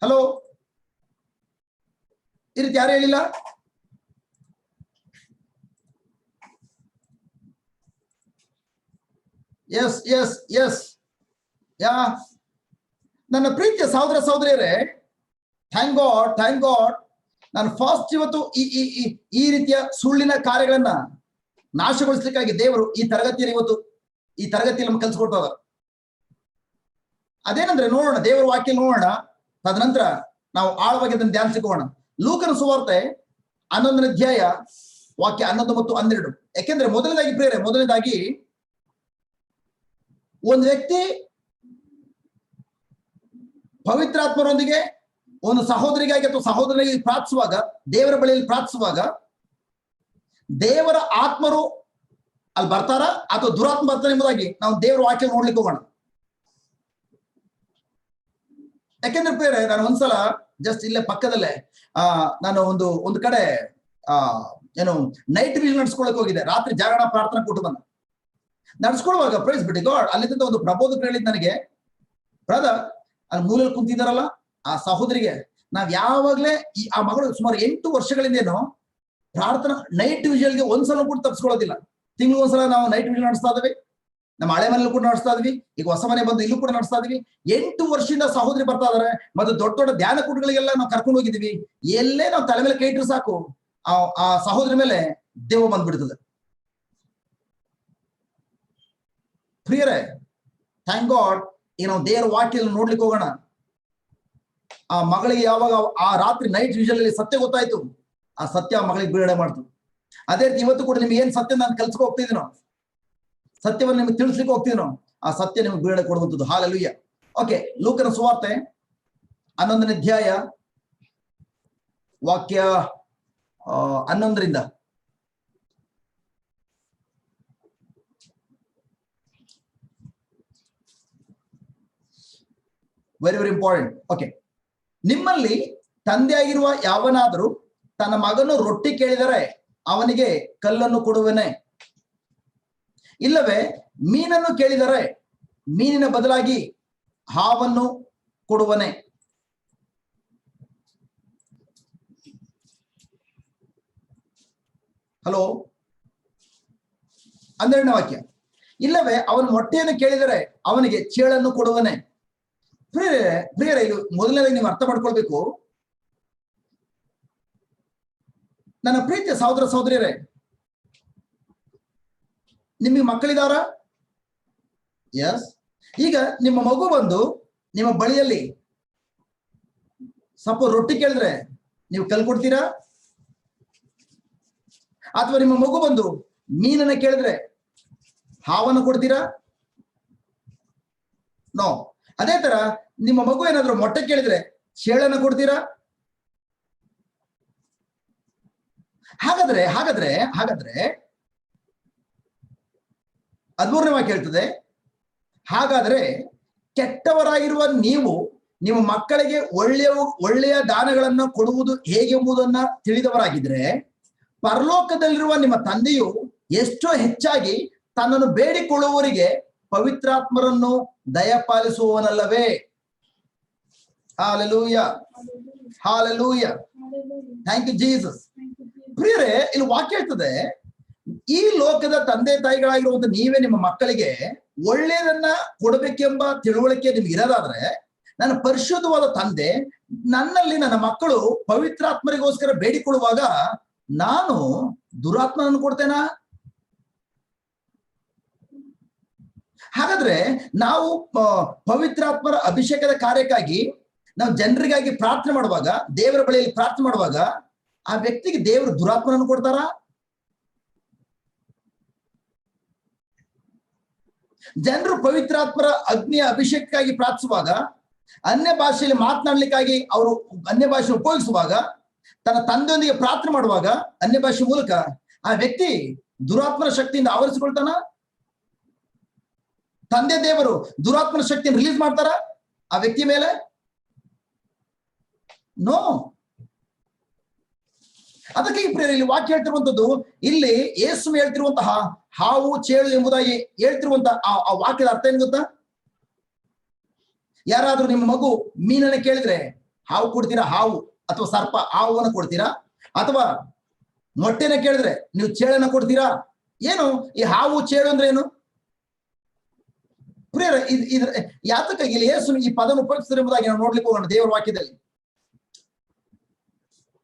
ಹಲೋ, ಈ ರೀತಿ ಯಾರು ಹೇಳಿಲ್ಲ? ಎಸ್ ಎಸ್ ಎಸ್ ಯಾ ನನ್ನ ಪ್ರೀತಿಯ ಸಹೋದರ ಸಹೋದರಿಯರೇ, ಥ್ಯಾಂಕ್ ಗಾಡ್ ನಾನು ಫಸ್ಟ್ ಇವತ್ತು ಈ ರೀತಿಯ ಸುಳ್ಳಿನ ಕಾರ್ಯಗಳನ್ನ ನಾಶಗೊಳಿಸ್ಲಿಕ್ಕಾಗಿ ದೇವರು ಈ ತರಗತಿಯಲ್ಲಿ ನಮ್ಗೆ ಕಲ್ಸ್ಕೊಡ್ತದ. ಅದೇನಂದ್ರೆ ನೋಡೋಣ, ದೇವರ ವಾಕ್ಯ ನೋಡೋಣ, ತದನಂತರ ನಾವು ಆಳವಾಗಿ ಅದನ್ನು ಧ್ಯಾನಿಸಿಕೊಳ್ಳೋಣ. ಲೂಕನ ಸುವಾರ್ತೆ 11ನೇ ಅಧ್ಯಾಯ ವಾಕ್ಯ 11 ಮತ್ತು 12. ಯಾಕೆಂದ್ರೆ ಮೊದಲನೇದಾಗಿ ಒಂದು ವ್ಯಕ್ತಿ ಪವಿತ್ರಾತ್ಮರೊಂದಿಗೆ ಒಂದು ಸಹೋದರಿಗಾಗಿ ಅಥವಾ ಸಹೋದರನಿಗೆ ಪ್ರಾರ್ಥಿಸುವಾಗ, ದೇವರ ಬಳಿಯಲ್ಲಿ ಪ್ರಾರ್ಥಿಸುವಾಗ, ದೇವರ ಆತ್ಮರು ಅಲ್ಲಿ ಬರ್ತಾರ ಅಥವಾ ದುರಾತ್ಮ ಬರ್ತಾರ ಎಂಬುದಾಗಿ ನಾವು ದೇವರ ವಾಕ್ಯ ನೋಡ್ಲಿಕ್ಕೆ ಹೋಗೋಣ. ಯಾಕೆಂದ್ರೆ ಪ್ರೇರೆ, ನಾನು ಒಂದ್ಸಲ ಜಸ್ಟ್ ಇಲ್ಲೇ ಪಕ್ಕದಲ್ಲೇ ನಾನು ಒಂದು ಕಡೆ ನೈಟ್ ವಿಷನ್ ನಡ್ಸ್ಕೊಳಕ್ ಹೋಗಿದ್ದೆ. ರಾತ್ರಿ ಜಾಗರಣ ಪ್ರಾರ್ಥನಾ ಕೂಟವನ್ನ ನಡ್ಸ್ಕೊಳುವಾಗ ಪ್ರೈಸ್ ಬಿಡಿ ಗಾಡ್, ಅಲ್ಲಿಂದ ಒಂದು ಪ್ರಬೋಧಕರು ಹೇಳಿದ್ ನನಗೆ, ಬ್ರದರ್ ಅಲ್ಲಿ ಮೂಲಲ್ಲಿ ಕುಂತಿದಾರಲ್ಲ ಆ ಸಹೋದರಿಗೆ ನಾವ್ ಯಾವಾಗ್ಲೇ ಆ ಮಗಳು ಸುಮಾರು 8 ವರ್ಷಗಳಿಂದೇನೋ ಪ್ರಾರ್ಥನಾ ನೈಟ್ ವಿಷಲ್ಗೆ ಒಂದ್ಸಲ ಕೂಡ ತಪ್ಪಿಸ್ಕೊಳ್ಳೋದಿಲ್ಲ. ತಿಂಗಳು ಒಂದ್ಸಲ ನಾವು ನೈಟ್ ವಿಷಲ್ ನಡೆಸ್ತಾ ಇದ್ವಿ, ನಮ್ಮ ಹಳೆ ಮನೇಲಿ ಕೂಡ ನಡೆಸ್ತಾ ಇದ್ವಿ, ಈಗ ಹೊಸ ಮನೆ ಬಂದು ಇಲ್ಲೂ ಕೂಡ ನಡೆಸ್ತಾ ಇದ್ವಿ. 8 ವರ್ಷದಿಂದ ಸಹೋದರಿ ಬರ್ತಾ ಇದಾರೆ. ಮತ್ತೆ ದೊಡ್ಡ ಧ್ಯಾನ ಕೂಟಗಳಿಗೆಲ್ಲ ನಾವು ಕರ್ಕೊಂಡು ಹೋಗಿದ್ವಿ. ಎಲ್ಲೇ ನಾವು ತಲೆ ಮೇಲೆ ಕೈ ಇಟ್ರು ಸಾಕು, ಆ ಸಹೋದರಿ ಮೇಲೆ ದೇವ ಬಂದ್ಬಿಡ್ತದೆ. ಪ್ರಿಯರೇ, ಥ್ಯಾಂಕ್ ಗಾಡ್, ಈಗ ನಾವು ದೇವರ ವಾಕ್ಯ ನೋಡ್ಲಿಕ್ಕೆ ಹೋಗೋಣ. ಆ ಮಗಳಿಗೆ ಯಾವಾಗ ಆ ರಾತ್ರಿ ನೈಟ್ ವಿಷಲ್ ಅಲ್ಲಿ ಸತ್ಯ ಗೊತ್ತಾಯ್ತು, ಆ ಸತ್ಯ ಆ ಮಗಳಿಗೆ ಬಿಡುಗಡೆ ಮಾಡ್ತು. ಅದೇ ರೀತಿ ಇವತ್ತು ಕೂಡ ನಿಮ್ಗೆ ಏನ್ ಸತ್ಯ ನಾನು ಕಲ್ಸ್ಕೊ ಹೋಗ್ತಿದ್ದೀನೋ, ಸತ್ಯವನ್ನು ನಿಮ್ಗೆ ತಿಳಿಸ್ಲಿಕ್ಕೆ ಹೋಗ್ತಿದ್ದೀನೋ, ಆ ಸತ್ಯ ನಿಮ್ಗೆ ಬಿಡುಗಡೆ ಕೊಡುವಂಥದ್ದು. ಹಾಲೆಲೂಯ. ಓಕೆ, ಲೂಕನ ಸುವಾರ್ತೆ 11ನೇ ಅಧ್ಯಾಯ ವಾಕ್ಯ 11ರಿಂದ. Very important. ಓಕೆ, ನಿಮ್ಮಲ್ಲಿ ತಂದೆಯಾಗಿರುವ ಯಾವನಾದರೂ ತನ್ನ ಮಗನು ರೊಟ್ಟಿ ಕೇಳಿದರೆ ಅವನಿಗೆ ಕಲ್ಲನ್ನು ಕೊಡುವನೆ? ಇಲ್ಲವೇ ಮೀನನ್ನು ಕೇಳಿದರೆ ಮೀನಿನ ಬದಲಾಗಿ ಹಾವನ್ನು ಕೊಡುವನೆ? ಹಲೋ, 12ನೇ ವಾಕ್ಯ. ಇಲ್ಲವೇ ಅವನು ಮೊಟ್ಟೆಯನ್ನು ಕೇಳಿದರೆ ಅವನಿಗೆ ಚೇಳನ್ನು ಕೊಡುವನೆ? ಪ್ರಿಯರೇ, ಇದು ಮೊದಲನೇದಾಗಿ ನೀವು ಅರ್ಥ ಮಾಡ್ಕೊಳ್ಬೇಕು. ನನ್ನ ಪ್ರೀತಿಯ ಸಹೋದರ ಸಹೋದರಿಯರೇ, ನಿಮಗೆ ಮಕ್ಕಳಿದಾರ? ಎಸ್. ಈಗ ನಿಮ್ಮ ಮಗು ಬಂದು ನಿಮ್ಮ ಬಳಿಯಲ್ಲಿ ಸ್ವಲ್ಪ ರೊಟ್ಟಿ ಕೇಳಿದ್ರೆ ನೀವು ಕಲ್ ಕೊಡ್ತೀರಾ? ಅಥವಾ ನಿಮ್ಮ ಮಗು ಬಂದು ಮೀನನ್ನ ಕೇಳಿದ್ರೆ ಹಾವನ್ನು ಕೊಡ್ತೀರಾ? ನೋ. ಅದೇ ತರ ನಿಮ್ಮ ಮಗು ಏನಾದ್ರು ಮೊಟ್ಟೆ ಕೇಳಿದ್ರೆ ಚೇಳನ್ನ ಕೊಡ್ತೀರಾ? ಹಾಗಾದ್ರೆ 13ನೇ ವಾಕ್ಯ ಹೇಳ್ತದೆ, ಹಾಗಾದ್ರೆ ಕೆಟ್ಟವರಾಗಿರುವ ನೀವು ನಿಮ್ಮ ಮಕ್ಕಳಿಗೆ ಒಳ್ಳೆಯ ದಾನಗಳನ್ನು ಕೊಡುವುದು ಹೇಗೆಂಬುದನ್ನ ತಿಳಿದವರಾಗಿದ್ರೆ ಪರಲೋಕದಲ್ಲಿರುವ ನಿಮ್ಮ ತಂದೆಯು ಎಷ್ಟೋ ಹೆಚ್ಚಾಗಿ ತನ್ನನ್ನು ಬೇಡಿಕೊಳ್ಳುವವರಿಗೆ ಪವಿತ್ರಾತ್ಮರನ್ನು ದಯಪಾಲಿಸುವವನಲ್ಲವೇ? Hallelujah, hallelujah, thank you Jesus. ಪ್ರಿಯರೇ, ಇಲ್ಲಿ ವಾಕ್ಯ ಹೇಳ್ತದೆ, ಈ ಲೋಕದ ತಂದೆ ತಾಯಿಗಳಾಗಿರುವಂತ ನೀವೇ ನಿಮ್ಮ ಮಕ್ಕಳಿಗೆ ಒಳ್ಳೆಯದನ್ನ ಕೊಡಬೇಕೆಂಬ ತಿಳುವಳಿಕೆ ನಿಮ್ಗೆ ಇರೋದಾದ್ರೆ, ನನ್ನ ಪರಿಶುದ್ಧವಾದ ತಂದೆ ನನ್ನಲ್ಲಿ ನನ್ನ ಮಕ್ಕಳು ಪವಿತ್ರಾತ್ಮರಿಗೋಸ್ಕರ ಬೇಡಿಕೊಳ್ಳುವಾಗ ನಾನು ದುರಾತ್ಮನನ್ನು ಕೊಡ್ತೇನಾ? ಹಾಗಾದ್ರೆ ನಾವು ಪವಿತ್ರಾತ್ಮರ ಅಭಿಷೇಕದ ಕಾರ್ಯಕ್ಕಾಗಿ ನಾವು ಜನರಿಗಾಗಿ ಪ್ರಾರ್ಥನೆ ಮಾಡುವಾಗ, ದೇವರ ಬಳಿಯಲ್ಲಿ ಪ್ರಾರ್ಥನೆ ಮಾಡುವಾಗ ಆ ವ್ಯಕ್ತಿಗೆ ದೇವರು ದುರಾತ್ಮನನ್ನು ಕೊಡ್ತಾರ? ಜನರು ಪವಿತ್ರಾತ್ಮರ ಅಗ್ನಿಯ ಅಭಿಷೇಕಕ್ಕಾಗಿ ಪ್ರಾರ್ಥಿಸುವಾಗ, ಅನ್ಯ ಭಾಷೆಯಲ್ಲಿ ಮಾತನಾಡ್ಲಿಕ್ಕಾಗಿ ಅವರು ಅನ್ಯ ಭಾಷೆ ಉಪಯೋಗಿಸುವಾಗ, ತನ್ನ ತಂದೆಯೊಂದಿಗೆ ಪ್ರಾರ್ಥನೆ ಮಾಡುವಾಗ ಅನ್ಯ ಭಾಷೆ ಮೂಲಕ ಆ ವ್ಯಕ್ತಿ ದುರಾತ್ಮರ ಶಕ್ತಿಯಿಂದ ಆವರಿಸಿಕೊಳ್ತಾನ? ತಂದೆ ದೇವರು ದುರಾತ್ಮನ ಶಕ್ತಿಯನ್ನು ರಿಲೀಸ್ ಮಾಡ್ತಾರ ಆ ವ್ಯಕ್ತಿ ಮೇಲೆ? ನೋ. ಅದಕ್ಕೆ ಇಲ್ಲಿ ವಾಕ್ಯ ಹೇಳ್ತಿರುವಂತದ್ದು, ಇಲ್ಲಿ ಯೇಸು ಹೇಳ್ತಿರುವಂತಹ ಹಾವು ಚೇಳು ಎಂಬುದಾಗಿ ಹೇಳ್ತಿರುವಂತಹ ಆ ವಾಕ್ಯದ ಅರ್ಥ ಏನ್ ಗೊತ್ತಾ? ಯಾರಾದ್ರೂ ನಿಮ್ಮ ಮಗು ಮೀನನ್ನ ಕೇಳಿದ್ರೆ ಹಾವು ಕೊಡ್ತೀರಾ? ಹಾವು ಅಥವಾ ಸರ್ಪ ಹಾವನ್ನ ಕೊಡ್ತೀರಾ? ಅಥವಾ ಮೊಟ್ಟೆನ ಕೇಳಿದ್ರೆ ನೀವು ಚೇಳನ್ನ ಕೊಡ್ತೀರಾ? ಏನು ಈ ಹಾವು ಚೇಳು ಅಂದ್ರೆ ಏನು ಪ್ರಿಯರೇ? ಇದ್ರ ಯಾತಕ್ಕಾಗಿ ಇಲ್ಲಿ ಯೇಸು ಈ ಪದವನ್ನು ಉಪಯೋಗಿಸಿದ್ರೆ ಎಂಬುದಾಗಿ ನಾವು ನೋಡ್ಲಿಕ್ಕೆ ಹೋಗೋಣ ದೇವರ ವಾಕ್ಯದಲ್ಲಿ.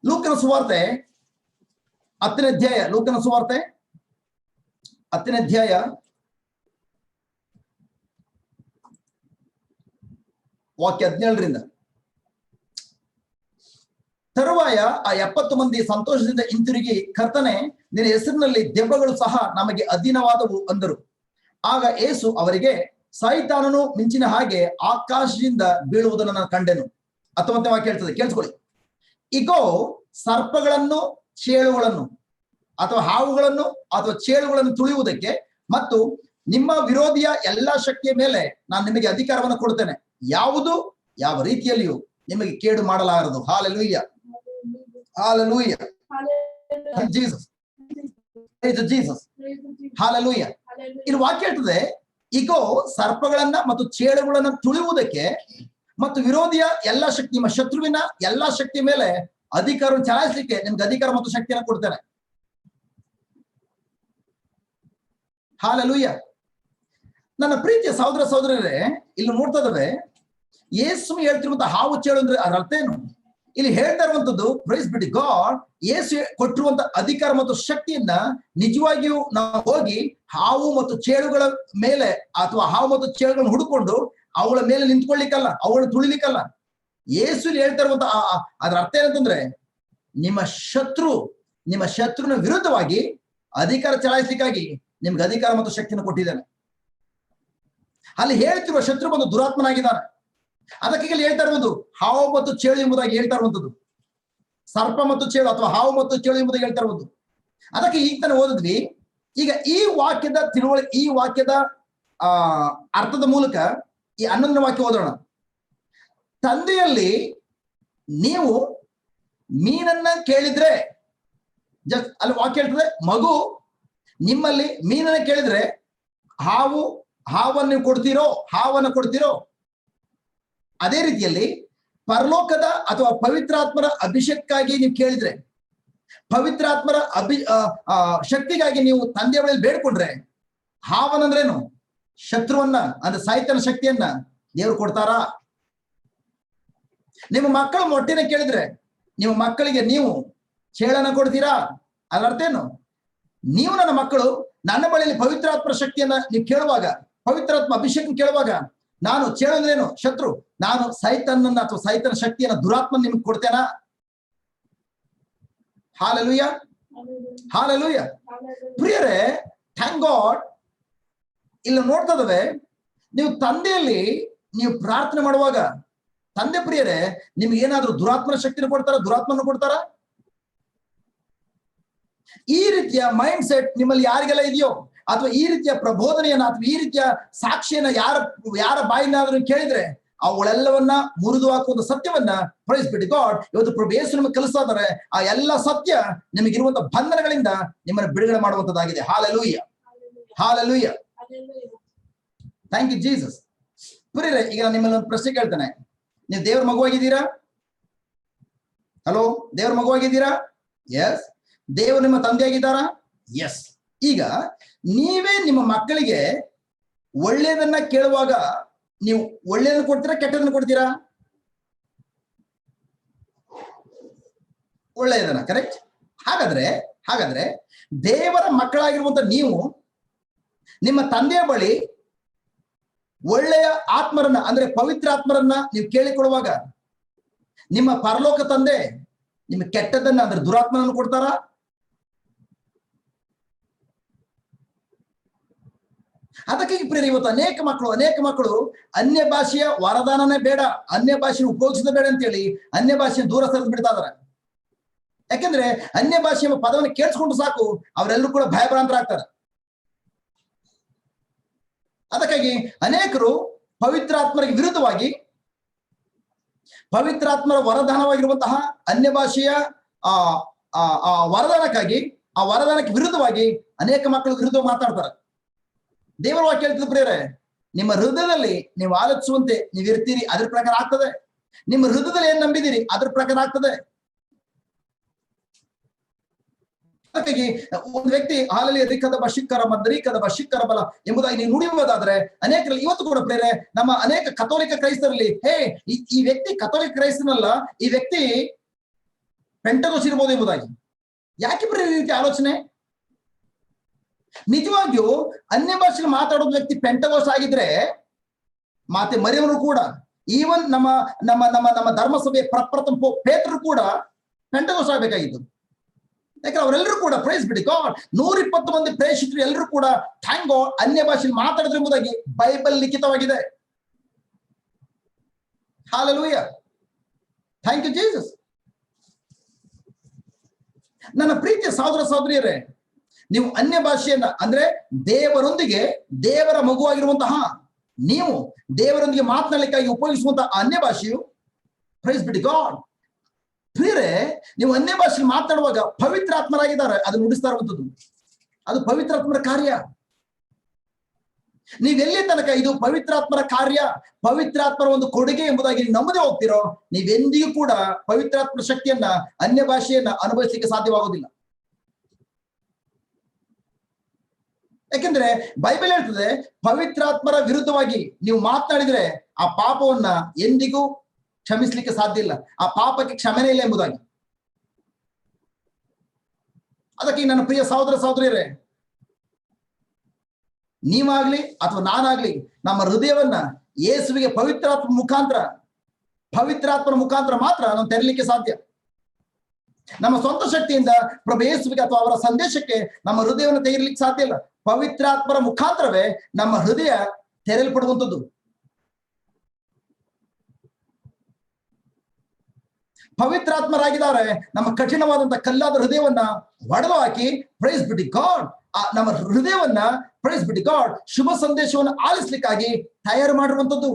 ಲೂಕನ ಸುವಾರ್ತೆ 10ನೇ ಅಧ್ಯಾಯ, ಲೂಕನ ಸುವಾರ್ತೆ 10ನೇ ಅಧ್ಯಾಯ ವಾಕ್ಯ 17ರಿಂದ. ತರುವಾಯ ಆ 70 ಮಂದಿ ಸಂತೋಷದಿಂದ ಹಿಂತಿರುಗಿ, ಕರ್ತನೆ, ನಿನ್ನ ಹೆಸರಿನಲ್ಲಿ ದೆವ್ವಗಳು ಸಹ ನಮಗೆ ಅಧೀನವಾದವು ಅಂದರು. ಆಗ ಯೇಸು ಅವರಿಗೆ, ಸೈತಾನನು ಮಿಂಚಿನ ಹಾಗೆ ಆಕಾಶದಿಂದ ಬೀಳುವುದನ್ನು ನಾನು ಕಂಡೆನು. 19ನೇ ವಾಕ್ಯ ಹೇಳ್ತದೆ, ಕೇಳಿಸ್ಕೊಳ್ಳಿ. ಇಗೋ, ಸರ್ಪಗಳನ್ನು, ಚೇಳುಗಳನ್ನು ಅಥವಾ ಹಾವುಗಳನ್ನು ಅಥವಾ ಚೇಳುಗಳನ್ನು ತುಳಿಯುವುದಕ್ಕೆ ಮತ್ತು ನಿಮ್ಮ ವಿರೋಧಿಯ ಎಲ್ಲಾ ಶಕ್ತಿಯ ಮೇಲೆ ನಾನು ನಿಮಗೆ ಅಧಿಕಾರವನ್ನು ಕೊಡ್ತೇನೆ. ಯಾವುದು ಯಾವ ರೀತಿಯಲ್ಲಿಯೂ ನಿಮಗೆ ಕೇಡು ಮಾಡಲಾರದು. Hallelujah, hallelujah, Jesus, Jesus, hallelujah. ಇಲ್ಲಿ ವಾಕ್ಯ ಹೇಳ್ತದೆ, ಇಗೋ ಸರ್ಪಗಳನ್ನ ಮತ್ತು ಚೇಳುಗಳನ್ನ ತುಳಿಯುವುದಕ್ಕೆ ಮತ್ತು ವಿರೋಧಿಯ ಎಲ್ಲಾ ಶಕ್ತಿ, ನಿಮ್ಮ ಶತ್ರುವಿನ ಎಲ್ಲಾ ಶಕ್ತಿ ಮೇಲೆ ಅಧಿಕಾರವನ್ನು ಚಲಾಯಿಸಲಿಕ್ಕೆ ನಿಮ್ಗೆ ಅಧಿಕಾರ ಮತ್ತು ಶಕ್ತಿಯನ್ನು ಕೊಡ್ತೇನೆ. ಹಾಲೆಲೂಯ. ನನ್ನ ಪ್ರೀತಿಯ ಸಹೋದರ ಸಹೋದರರೇ, ಇಲ್ಲಿ ನೋಡ್ತಾ ಇದ್ದಾವೆ ಯೇಸು ಹೇಳ್ತಿರುವಂತಹ ಹಾವು ಚೇಳು ಅಂದ್ರೆ ಅದರ ಅರ್ಥ ಏನು? ಇಲ್ಲಿ ಹೇಳ್ತಾ ಇರುವಂತದ್ದು, ಪ್ರೈಸ್ ಬಿಡಿ ಗಾಡ್, ಯೇಸು ಕೊಟ್ಟಿರುವಂತ ಅಧಿಕಾರ ಮತ್ತು ಶಕ್ತಿಯನ್ನ ನಿಜವಾಗಿಯೂ ನಾವು ಹೋಗಿ ಹಾವು ಮತ್ತು ಚೇಳುಗಳ ಮೇಲೆ ಅಥವಾ ಹಾವು ಮತ್ತು ಚೇಳುಗಳನ್ನು ಹುಡುಕೊಂಡು ಅವುಗಳ ಮೇಲೆ ನಿಂತ್ಕೊಳ್ಳಿಕ್ಕಲ್ಲ, ಅವುಗಳನ್ನ ತುಳಿಲಿಕ್ಕಲ್ಲ. ಯೇಸು ಹೇಳ್ತಾ ಇರುವಂತ ಅದರ ಅರ್ಥ ಏನಂತಂದ್ರೆ, ನಿಮ್ಮ ಶತ್ರುವಿನ ವಿರುದ್ಧವಾಗಿ ಅಧಿಕಾರ ಚಲಾಯಿಸಲಿಕ್ಕಾಗಿ ನಿಮ್ಗೆ ಅಧಿಕಾರ ಮತ್ತು ಶಕ್ತಿಯನ್ನು ಕೊಟ್ಟಿದ್ದಾನೆ. ಅಲ್ಲಿ ಹೇಳ್ತಿರುವ ಶತ್ರು ಬಂದು ದುರಾತ್ಮನಾಗಿದ್ದಾನೆ. ಅದಕ್ಕೆ ಇಲ್ಲಿ ಹೇಳ್ತಾ ಇರುವುದು ಹಾವು ಮತ್ತು ಚೇಳು ಎಂಬುದಾಗಿ ಹೇಳ್ತಾ ಇರುವಂತದ್ದು, ಸರ್ಪ ಮತ್ತು ಚೇಳು ಅಥವಾ ಹಾವು ಮತ್ತು ಚೇಳು ಎಂಬುದಾಗಿ ಹೇಳ್ತಾ ಇರುವುದು. ಅದಕ್ಕೆ ಈಗ ತಾನೇ ಓದಿದ್ವಿ. ಈಗ ಈ ವಾಕ್ಯದ ಈ ವಾಕ್ಯದ ಅರ್ಥದ ಮೂಲಕ ಈ 11ನೇ ವಾಕ್ಯ ಓದೋಣ. ತಂದೆಯಲ್ಲಿ ನೀವು ಮೀನನ್ನ ಕೇಳಿದ್ರೆ, ಜಸ್ಟ್ ಅಲ್ಲಿ ವಾಕ್ಯ ಹೇಳ್ತದೆ, ಮಗು ನಿಮ್ಮಲ್ಲಿ ಮೀನನ್ನ ಕೇಳಿದ್ರೆ ಹಾವನ್ನು ಕೊಡ್ತೀರೋ? ಅದೇ ರೀತಿಯಲ್ಲಿ ಪರಲೋಕದ ಅಥವಾ ಪವಿತ್ರಾತ್ಮರ ಅಭಿಷೇಕಕ್ಕಾಗಿ ನೀವು ಕೇಳಿದ್ರೆ, ಪವಿತ್ರಾತ್ಮರ ಶಕ್ತಿಗಾಗಿ ನೀವು ತಂದೆಯ ಬಳಿ ಬೇಡ್ಕೊಂಡ್ರೆ, ಹಾವನಂದ್ರೇನು? ಶತ್ರುವನ್ನ ಅಂದ್ರೆ ಸಾಯ್ತನ ಶಕ್ತಿಯನ್ನ ದೇವರು ಕೊಡ್ತಾರಾ? ನಿಮ್ಮ ಮಕ್ಕಳ ಮೊಟ್ಟೆನ ಕೇಳಿದ್ರೆ ನಿಮ್ಮ ಮಕ್ಕಳಿಗೆ ನೀವು ಚೇಳನ್ನ ಕೊಡ್ತೀರಾ? ಅದರ ಅರ್ಥ ಏನು? ನೀವು ನನ್ನ ಮಕ್ಕಳು, ನನ್ನ ಬಳಿಯಲ್ಲಿ ಪವಿತ್ರಾತ್ಮರ ಶಕ್ತಿಯನ್ನ ನೀವು ಕೇಳುವಾಗ, ಪವಿತ್ರಾತ್ಮ ಅಭಿಷೇಕ ಕೇಳುವಾಗ, ನಾನು ಚೇಳು ಅಂದ್ರೇನು? ಶತ್ರು. ನಾನು ಸೈತನನ್ನ ಅಥವಾ ಸೈತನ ಶಕ್ತಿಯನ್ನ, ದುರಾತ್ಮ ನಿಮ್ಗೆ ಕೊಡ್ತೇನಾ? Hallelujah, hallelujah. ಪ್ರಿಯರೇ, ಥ್ಯಾಂಕ್ ಗಾಡ್. ಇಲ್ಲಿ ನೋಡ್ತಾ ಇದ್ದಾವೆ, ನೀವು ತಂದೆಯಲ್ಲಿ ನೀವು ಪ್ರಾರ್ಥನೆ ಮಾಡುವಾಗ, ತಂದೆ ಪ್ರಿಯರೇ, ನಿಮ್ಗೆ ಏನಾದ್ರೂ ದುರಾತ್ಮನ ಶಕ್ತಿನ ಕೊಡ್ತಾರ? ದುರಾತ್ಮನ ಕೊಡ್ತಾರ? ಈ ರೀತಿಯ ಮೈಂಡ್ ಸೆಟ್ ನಿಮ್ಮಲ್ಲಿ ಯಾರಿಗೆಲ್ಲ ಇದೆಯೋ, ಅಥವಾ ಈ ರೀತಿಯ ಪ್ರಬೋಧನೆಯನ್ನ ಅಥವಾ ಈ ರೀತಿಯ ಸಾಕ್ಷಿಯನ್ನ ಯಾರ ಬಾಯಿನಾದ್ರೂ ಕೇಳಿದ್ರೆ ಅವುಗಳೆಲ್ಲವನ್ನ ಮುರಿದು ಹಾಕುವ ಸತ್ಯವನ್ನ ಪ್ರೈಸ್ ಬಿಡಿ ಗಾಡ್ ಇವತ್ತು ಪ್ರಭು ಯೇಸು ನಿಮಗೆ ಕಲಿಸ್ತಾ ಇದ್ದಾರೆ. ಆ ಎಲ್ಲ ಸತ್ಯ ನಿಮಗಿರುವಂತಹ ಬಂಧನಗಳಿಂದ ನಿಮ್ಮನ್ನು ಬಿಡುಗಡೆ ಮಾಡುವಂತದ್ದಾಗಿದೆ. Hallelujah, hallelujah, thank you Jesus. ಪ್ರಿಯರೇ, ಈಗ ನಾನು ನಿಮ್ಮಲ್ಲಿ ಒಂದು ಪ್ರಶ್ನೆ ಕೇಳ್ತೇನೆ. ನೀವು ದೇವ್ರ ಮಗುವಾಗಿದ್ದೀರಾ? ಹಲೋ, ದೇವ್ರ ಮಗುವಾಗಿದ್ದೀರಾ? ಎಸ್. ದೇವರು ನಿಮ್ಮ ತಂದೆಯಾಗಿದ್ದಾರಾ? ಎಸ್. ಈಗ ನೀವೇ ನಿಮ್ಮ ಮಕ್ಕಳಿಗೆ ಒಳ್ಳೆಯದನ್ನ ಕೇಳುವಾಗ ನೀವು ಒಳ್ಳೆಯದನ್ನು ಕೊಡ್ತೀರಾ, ಕೆಟ್ಟದನ್ನು ಕೊಡ್ತೀರಾ? ಒಳ್ಳೆಯದನ್ನ, ಕರೆಕ್ಟ್. ಹಾಗಾದ್ರೆ ದೇವರ ಮಕ್ಕಳಾಗಿರುವಂತ ನೀವು ನಿಮ್ಮ ತಂದೆಯ ಬಳಿ ಒಳ್ಳೆಯ ಆತ್ಮರನ್ನ ಅಂದ್ರೆ ಪವಿತ್ರ ಆತ್ಮರನ್ನ ನೀವು ಕೇಳಿಕೊಡುವಾಗ ನಿಮ್ಮ ಪರಲೋಕ ತಂದೆ ನಿಮಗೆ ಕೆಟ್ಟದನ್ನ ಅಂದ್ರೆ ದುರಾತ್ಮನನ್ನು ಕೊಡ್ತಾರಾ? ಅದಕ್ಕೆ ಪ್ರಿಯರೇ, ಇವತ್ತು ಅನೇಕ ಮಕ್ಕಳು ಅನ್ಯ ಭಾಷೆಯ ವರದಾನನೇ ಬೇಡ, ಅನ್ಯ ಭಾಷೆಯನ್ನು ಉಪಯೋಗಿಸೋದು ಬೇಡ ಅಂತೇಳಿ ಅನ್ಯ ಭಾಷೆಯನ್ನು ದೂರ ಸರಿದು ಬಿಡ್ತಾ ಇದಾರೆ. ಯಾಕೆಂದ್ರೆ ಅನ್ಯ ಭಾಷೆಯ ಪದವನ್ನು ಕೇಳಿಸ್ಕೊಂಡು ಸಾಕು ಅವರೆಲ್ಲರೂ ಕೂಡ ಭಯಭ್ರಾಂತರಾಗ್ತಾರೆ. ಅದಕ್ಕಾಗಿ ಅನೇಕರು ಪವಿತ್ರಾತ್ಮರಿಗೆ ವಿರುದ್ಧವಾಗಿ, ಪವಿತ್ರಾತ್ಮರ ವರದಾನವಾಗಿರುವಂತಹ ಅನ್ಯ ಭಾಷೆಯ ವರದಾನಕ್ಕಾಗಿ, ಆ ವರದಾನಕ್ಕೆ ವಿರುದ್ಧವಾಗಿ ಅನೇಕ ಮಕ್ಕಳು ವಿರುದ್ಧ ಮಾತಾಡ್ತಾರೆ. ದೇವರ ವಾಕ್ಯ ಹೇಳ್ತಿದ್ದ ಪ್ರಿಯರೇ, ನಿಮ್ಮ ಹೃದಯದಲ್ಲಿ ನೀವು ಆಲೋಚಿಸುವಂತೆ ನೀವು ಇರ್ತೀರಿ, ಅದ್ರ ಪ್ರಕಾರ ಆಗ್ತದೆ. ನಿಮ್ಮ ಹೃದಯದಲ್ಲಿ ಏನ್ ನಂಬಿದಿರಿ ಅದ್ರ ಪ್ರಕಾರ ಆಗ್ತದೆ. ಹಾಗಾಗಿ ಒಂದು ವ್ಯಕ್ತಿ ಹಾಲಲ್ಲಿ ರಿಕದ ಬಶಿಕ್ಕರ ಮದ್ರೀಕದ ಬಶಿಕ್ಕರ ಬಲ ಎಂಬುದಾಗಿ ನೀವು ನುಡಿಯುವುದಾದ್ರೆ, ಅನೇಕರಲ್ಲಿ ಇವತ್ತು ಕೂಡ ಪ್ರೇರೆ ನಮ್ಮ ಅನೇಕ ಕಥೋಲಿಕ ಕ್ರೈಸ್ತರಲ್ಲಿ, ಈ ವ್ಯಕ್ತಿ ಕಥೋಲಿಕ ಕ್ರೈಸ್ತನಲ್ಲ, ಈ ವ್ಯಕ್ತಿ ಪೆಂಟಗೋಸ್ ಇರ್ಬೋದು ಎಂಬುದಾಗಿ. ಯಾಕೆ ಪ್ರೇರೆ ಈ ರೀತಿ ಆಲೋಚನೆ? ನಿಜವಾಗಿಯೂ ಅನ್ಯ ಭಾಷೆಯಲ್ಲಿ ಮಾತಾಡೋದು ವ್ಯಕ್ತಿ ಪೆಂಟಗೋಸ್ ಆಗಿದ್ರೆ, ಮಾತೆ ಮರಿಯವರು ಕೂಡ, ಈವನ್ ನಮ್ಮ ನಮ್ಮ ನಮ್ಮ ನಮ್ಮ ಧರ್ಮಸಭೆ ಪ್ರಪ್ರಥಮ ಪೇತ್ರರು ಕೂಡ ಪೆಂಟಗೋಸ್ ಆಗ್ಬೇಕಾಗಿತ್ತು. ಯಾಕಂದ್ರೆ ಅವರೆಲ್ಲರೂ ಕೂಡ ಪ್ರೈಸ್ ಬಿಡಿ ಗಾಡ್, 120 ಮಂದಿ ಪ್ರೇಷಿತರು ಎಲ್ಲರೂ ಕೂಡ ಥ್ಯಾಂಕ್ ಗಾಡ್ ಅನ್ಯ ಭಾಷೆಯಲ್ಲಿ ಮಾತಾಡಿದ್ರು ಎಂಬುದಾಗಿ ಬೈಬಲ್ ಲಿಖಿತವಾಗಿದೆ. Hallelujah, thank you Jesus. ನನ್ನ ಪ್ರೀತಿಯ ಸಹೋದರ ಸಹೋದರಿಯರೇ, ನೀವು ಅನ್ಯ ಭಾಷೆಯನ್ನ ಅಂದ್ರೆ ದೇವರೊಂದಿಗೆ, ದೇವರ ಮಗುವಾಗಿರುವಂತಹ ನೀವು ದೇವರೊಂದಿಗೆ ಮಾತನಾಡಲಿಕ್ಕಾಗಿ ಉಪಯೋಗಿಸುವಂತಹ ಅನ್ಯ ಭಾಷೆಯು ಪ್ರೈಸ್ ಬಿಡಿ ಗಾಡ್. ಪ್ರಿಯರೇ, ನೀವು ಅನ್ಯ ಭಾಷೆಯಲ್ಲಿ ಮಾತನಾಡುವಾಗ ಪವಿತ್ರಾತ್ಮರಾಗಿದ್ದಾರೆ, ಅದು ನುಡಿಸ್ತಾ ಇರುವಂಥದ್ದು, ಅದು ಪವಿತ್ರಾತ್ಮರ ಕಾರ್ಯ. ನೀವೆಲ್ಲಿ ತನಕ ಇದು ಪವಿತ್ರಾತ್ಮರ ಕಾರ್ಯ, ಪವಿತ್ರಾತ್ಮರ ಒಂದು ಕೊಡುಗೆ ಎಂಬುದಾಗಿ ನೀವು ನಂಬದೇ ಹೋಗ್ತಿರೋ, ನೀವೆಂದಿಗೂ ಕೂಡ ಪವಿತ್ರಾತ್ಮರ ಶಕ್ತಿಯನ್ನ, ಅನ್ಯ ಭಾಷೆಯನ್ನ ಅನುಭವಿಸಲಿಕ್ಕೆ ಸಾಧ್ಯವಾಗುವುದಿಲ್ಲ. ಯಾಕೆಂದ್ರೆ ಬೈಬಲ್ ಹೇಳ್ತದೆ, ಪವಿತ್ರಾತ್ಮರ ವಿರುದ್ಧವಾಗಿ ನೀವು ಮಾತನಾಡಿದ್ರೆ ಆ ಪಾಪವನ್ನ ಎಂದಿಗೂ ಕ್ಷಮಿಸ್ಲಿಕ್ಕೆ ಸಾಧ್ಯ ಇಲ್ಲ, ಆ ಪಾಪಕ್ಕೆ ಕ್ಷಮನೆ ಇಲ್ಲ ಎಂಬುದಾಗಿ. ಅದಕ್ಕೆ ನನ್ನ ಪ್ರಿಯ ಸಹೋದರ ಸಹೋದರಿಯರೇ, ನೀವಾಗ್ಲಿ ಅಥವಾ ನಾನಾಗ್ಲಿ ನಮ್ಮ ಹೃದಯವನ್ನ ಯೇಸುವಿಗೆ ಪವಿತ್ರಾತ್ಮ ಮುಖಾಂತರ ಮಾತ್ರ ನಾವು ತೆರಲಿಕ್ಕೆ ಸಾಧ್ಯ. ನಮ್ಮ ಸ್ವಂತ ಶಕ್ತಿಯಿಂದ ಪ್ರಭು ಯೇಸುವಿಗೆ ಅಥವಾ ಅವರ ಸಂದೇಶಕ್ಕೆ ನಮ್ಮ ಹೃದಯವನ್ನು ತೆಗೆಯಲಿಕ್ಕೆ ಸಾಧ್ಯ ಇಲ್ಲ. ಪವಿತ್ರಾತ್ಮರ ಮುಖಾಂತರವೇ ನಮ್ಮ ಹೃದಯ ತೆರೆಯಲ್ಪಡುವಂಥದ್ದು. ಪವಿತ್ರಾತ್ಮರಾಗಿದ್ದಾರೆ, ನಮ್ಮ ಕಠಿಣವಾದಂತಹ ಕಲ್ಲಾದ ಹೃದಯವನ್ನ ಒಡೆದು ಹಾಕಿ ಪ್ರೈಸ್ ಬಿಡಿ ಗಾಡ್, ನಮ್ಮ ಹೃದಯವನ್ನ ಪ್ರೈಸ್ ಬಿಡಿ ಗಾಡ್ ಶುಭ ಸಂದೇಶವನ್ನು ಆಲಿಸ್ಲಿಕ್ಕಾಗಿ ತಯಾರು ಮಾಡಿರುವಂಥದ್ದು.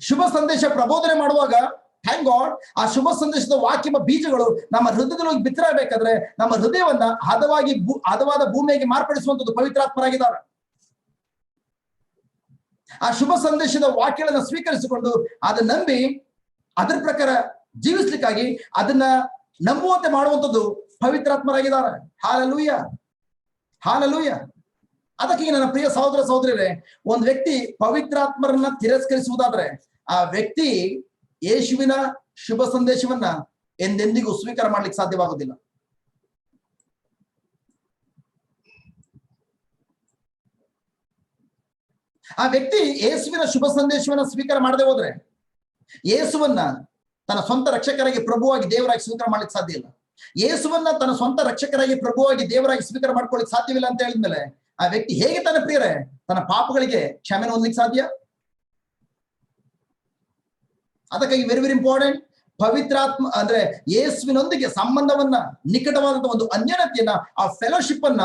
ಶುಭ ಸಂದೇಶ ಪ್ರಬೋಧನೆ ಮಾಡುವಾಗ ಥ್ಯಾಂಕ್ ಗಾಡ್, ಆ ಶುಭ ಸಂದೇಶದ ವಾಕ್ಯ ಬೀಜಗಳು ನಮ್ಮ ಹೃದಯದಲ್ಲಿ ಬಿತ್ತರಬೇಕಾದ್ರೆ ನಮ್ಮ ಹೃದಯವನ್ನ ಹದವಾದ ಭೂಮಿಯಾಗಿ ಮಾರ್ಪಡಿಸುವಂಥದ್ದು ಪವಿತ್ರಾತ್ಮರಾಗಿದ್ದಾರೆ. ಆ ಶುಭ ಸಂದೇಶದ ವಾಕ್ಯಗಳನ್ನು ಸ್ವೀಕರಿಸಿಕೊಂಡು ಅದನ್ನ ನಂಬಿ ಅದರ ಪ್ರಕಾರ ಜೀವಿಸ್ಲಿಕ್ಕಾಗಿ ಅದನ್ನ ನಂಬುವಂತೆ ಮಾಡುವಂಥದ್ದು ಪವಿತ್ರಾತ್ಮರಾಗಿದ್ದಾರೆ. Hallelujah, hallelujah. ಅದಕ್ಕೆ ನನ್ನ ಪ್ರಿಯ ಸಹೋದರ ಸಹೋದರಿಯರೇ, ಒಂದು ವ್ಯಕ್ತಿ ಪವಿತ್ರಾತ್ಮರನ್ನ ತಿರಸ್ಕರಿಸುವುದಾದ್ರೆ ಆ ವ್ಯಕ್ತಿ ಯೇಸುವಿನ ಶುಭ ಸಂದೇಶವನ್ನ ಎಂದೆಂದಿಗೂ ಸ್ವೀಕಾರ ಮಾಡ್ಲಿಕ್ಕೆ ಸಾಧ್ಯವಾಗುವುದಿಲ್ಲ. ಆ ವ್ಯಕ್ತಿ ಯೇಸುವಿನ ಶುಭ ಸಂದೇಶವನ್ನ ಸ್ವೀಕಾರ ಮಾಡದೆ ಹೋದ್ರೆ ಯೇಸುವನ್ನ ತನ್ನ ಸ್ವಂತ ರಕ್ಷಕರಾಗಿ ಪ್ರಭುವಾಗಿ ದೇವರಾಗಿ ಸ್ವೀಕಾರ ಮಾಡ್ಲಿಕ್ಕೆ ಸಾಧ್ಯ ಇಲ್ಲ. ಯೇಸುವನ್ನ ತನ್ನ ಸ್ವಂತ ರಕ್ಷಕರಾಗಿ ಪ್ರಭುವಾಗಿ ದೇವರಾಗಿ ಸ್ವೀಕಾರ ಮಾಡ್ಕೊಳ್ಳಿಕ್ ಸಾಧ್ಯವಿಲ್ಲ ಅಂತ ಹೇಳಿದ್ಮೇಲೆ ಆ ವ್ಯಕ್ತಿ ಹೇಗೆ ತನ್ನ ಪ್ರಿಯರೇ ತನ್ನ ಪಾಪಗಳಿಗೆ ಕ್ಷಮೆನ ಹೊಂದಲಿಕ್ಕೆ ಸಾಧ್ಯ? ಅದಕ್ಕಾಗಿ ವೆರಿ ವೆರಿ ಇಂಪಾರ್ಟೆಂಟ್, ಪವಿತ್ರಾತ್ಮ ಅಂದ್ರೆ ಯೇಸುವಿನೊಂದಿಗೆ ಸಂಬಂಧವನ್ನ, ನಿಕಟವಾದಂತಹ ಒಂದು ಅನ್ಯೋನ್ಯತೆಯನ್ನ, ಆ ಫೆಲೋಶಿಪ್ ಅನ್ನ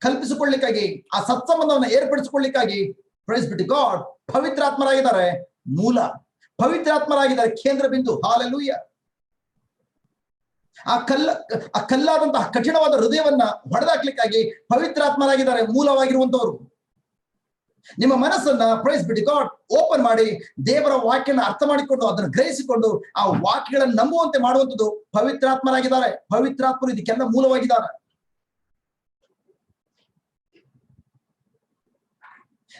ಕಲ್ಪಿಸಿಕೊಳ್ಳಿಕ್ಕಾಗಿ, ಆ ಸತ್ಸಂಬಂಧವನ್ನ ಏರ್ಪಡಿಸಿಕೊಳ್ಳಿಕ್ಕಾಗಿ ಪ್ರೈಸ್ ಬಿಟ್ಟು ಗಾಡ್ ಪವಿತ್ರಾತ್ಮರಾಗಿದ್ದಾರೆ ಮೂಲ, ಪವಿತ್ರಾತ್ಮರಾಗಿದ್ದಾರೆ ಕೇಂದ್ರ ಬಿಂದು. ಹಲ್ಲೆಲೂಯಾ. ಆ ಕಲ್ಲಾದಂತಹ ಕಠಿಣವಾದ ಹೃದಯವನ್ನ ಹೊಡೆದಾಕ್ಲಿಕ್ಕಾಗಿ ಪವಿತ್ರಾತ್ಮರಾಗಿದ್ದಾರೆ ಮೂಲವಾಗಿರುವಂತವರು. ನಿಮ್ಮ ಮನಸ್ಸನ್ನ ಪ್ರೈಸ್ ಬಿಟ್ಟು ಗಾಡ್ ಓಪನ್ ಮಾಡಿ ದೇವರ ವಾಕ್ಯನ ಅರ್ಥ ಮಾಡಿಕೊಂಡು ಅದನ್ನು ಗ್ರಹಿಸಿಕೊಂಡು ಆ ವಾಕ್ಯಗಳನ್ನು ನಂಬುವಂತೆ ಮಾಡುವಂಥದ್ದು ಪವಿತ್ರಾತ್ಮರಾಗಿದ್ದಾರೆ. ಪವಿತ್ರಾತ್ಮರು ಇದಕ್ಕೆಲ್ಲ ಮೂಲವಾಗಿದ್ದಾರೆ.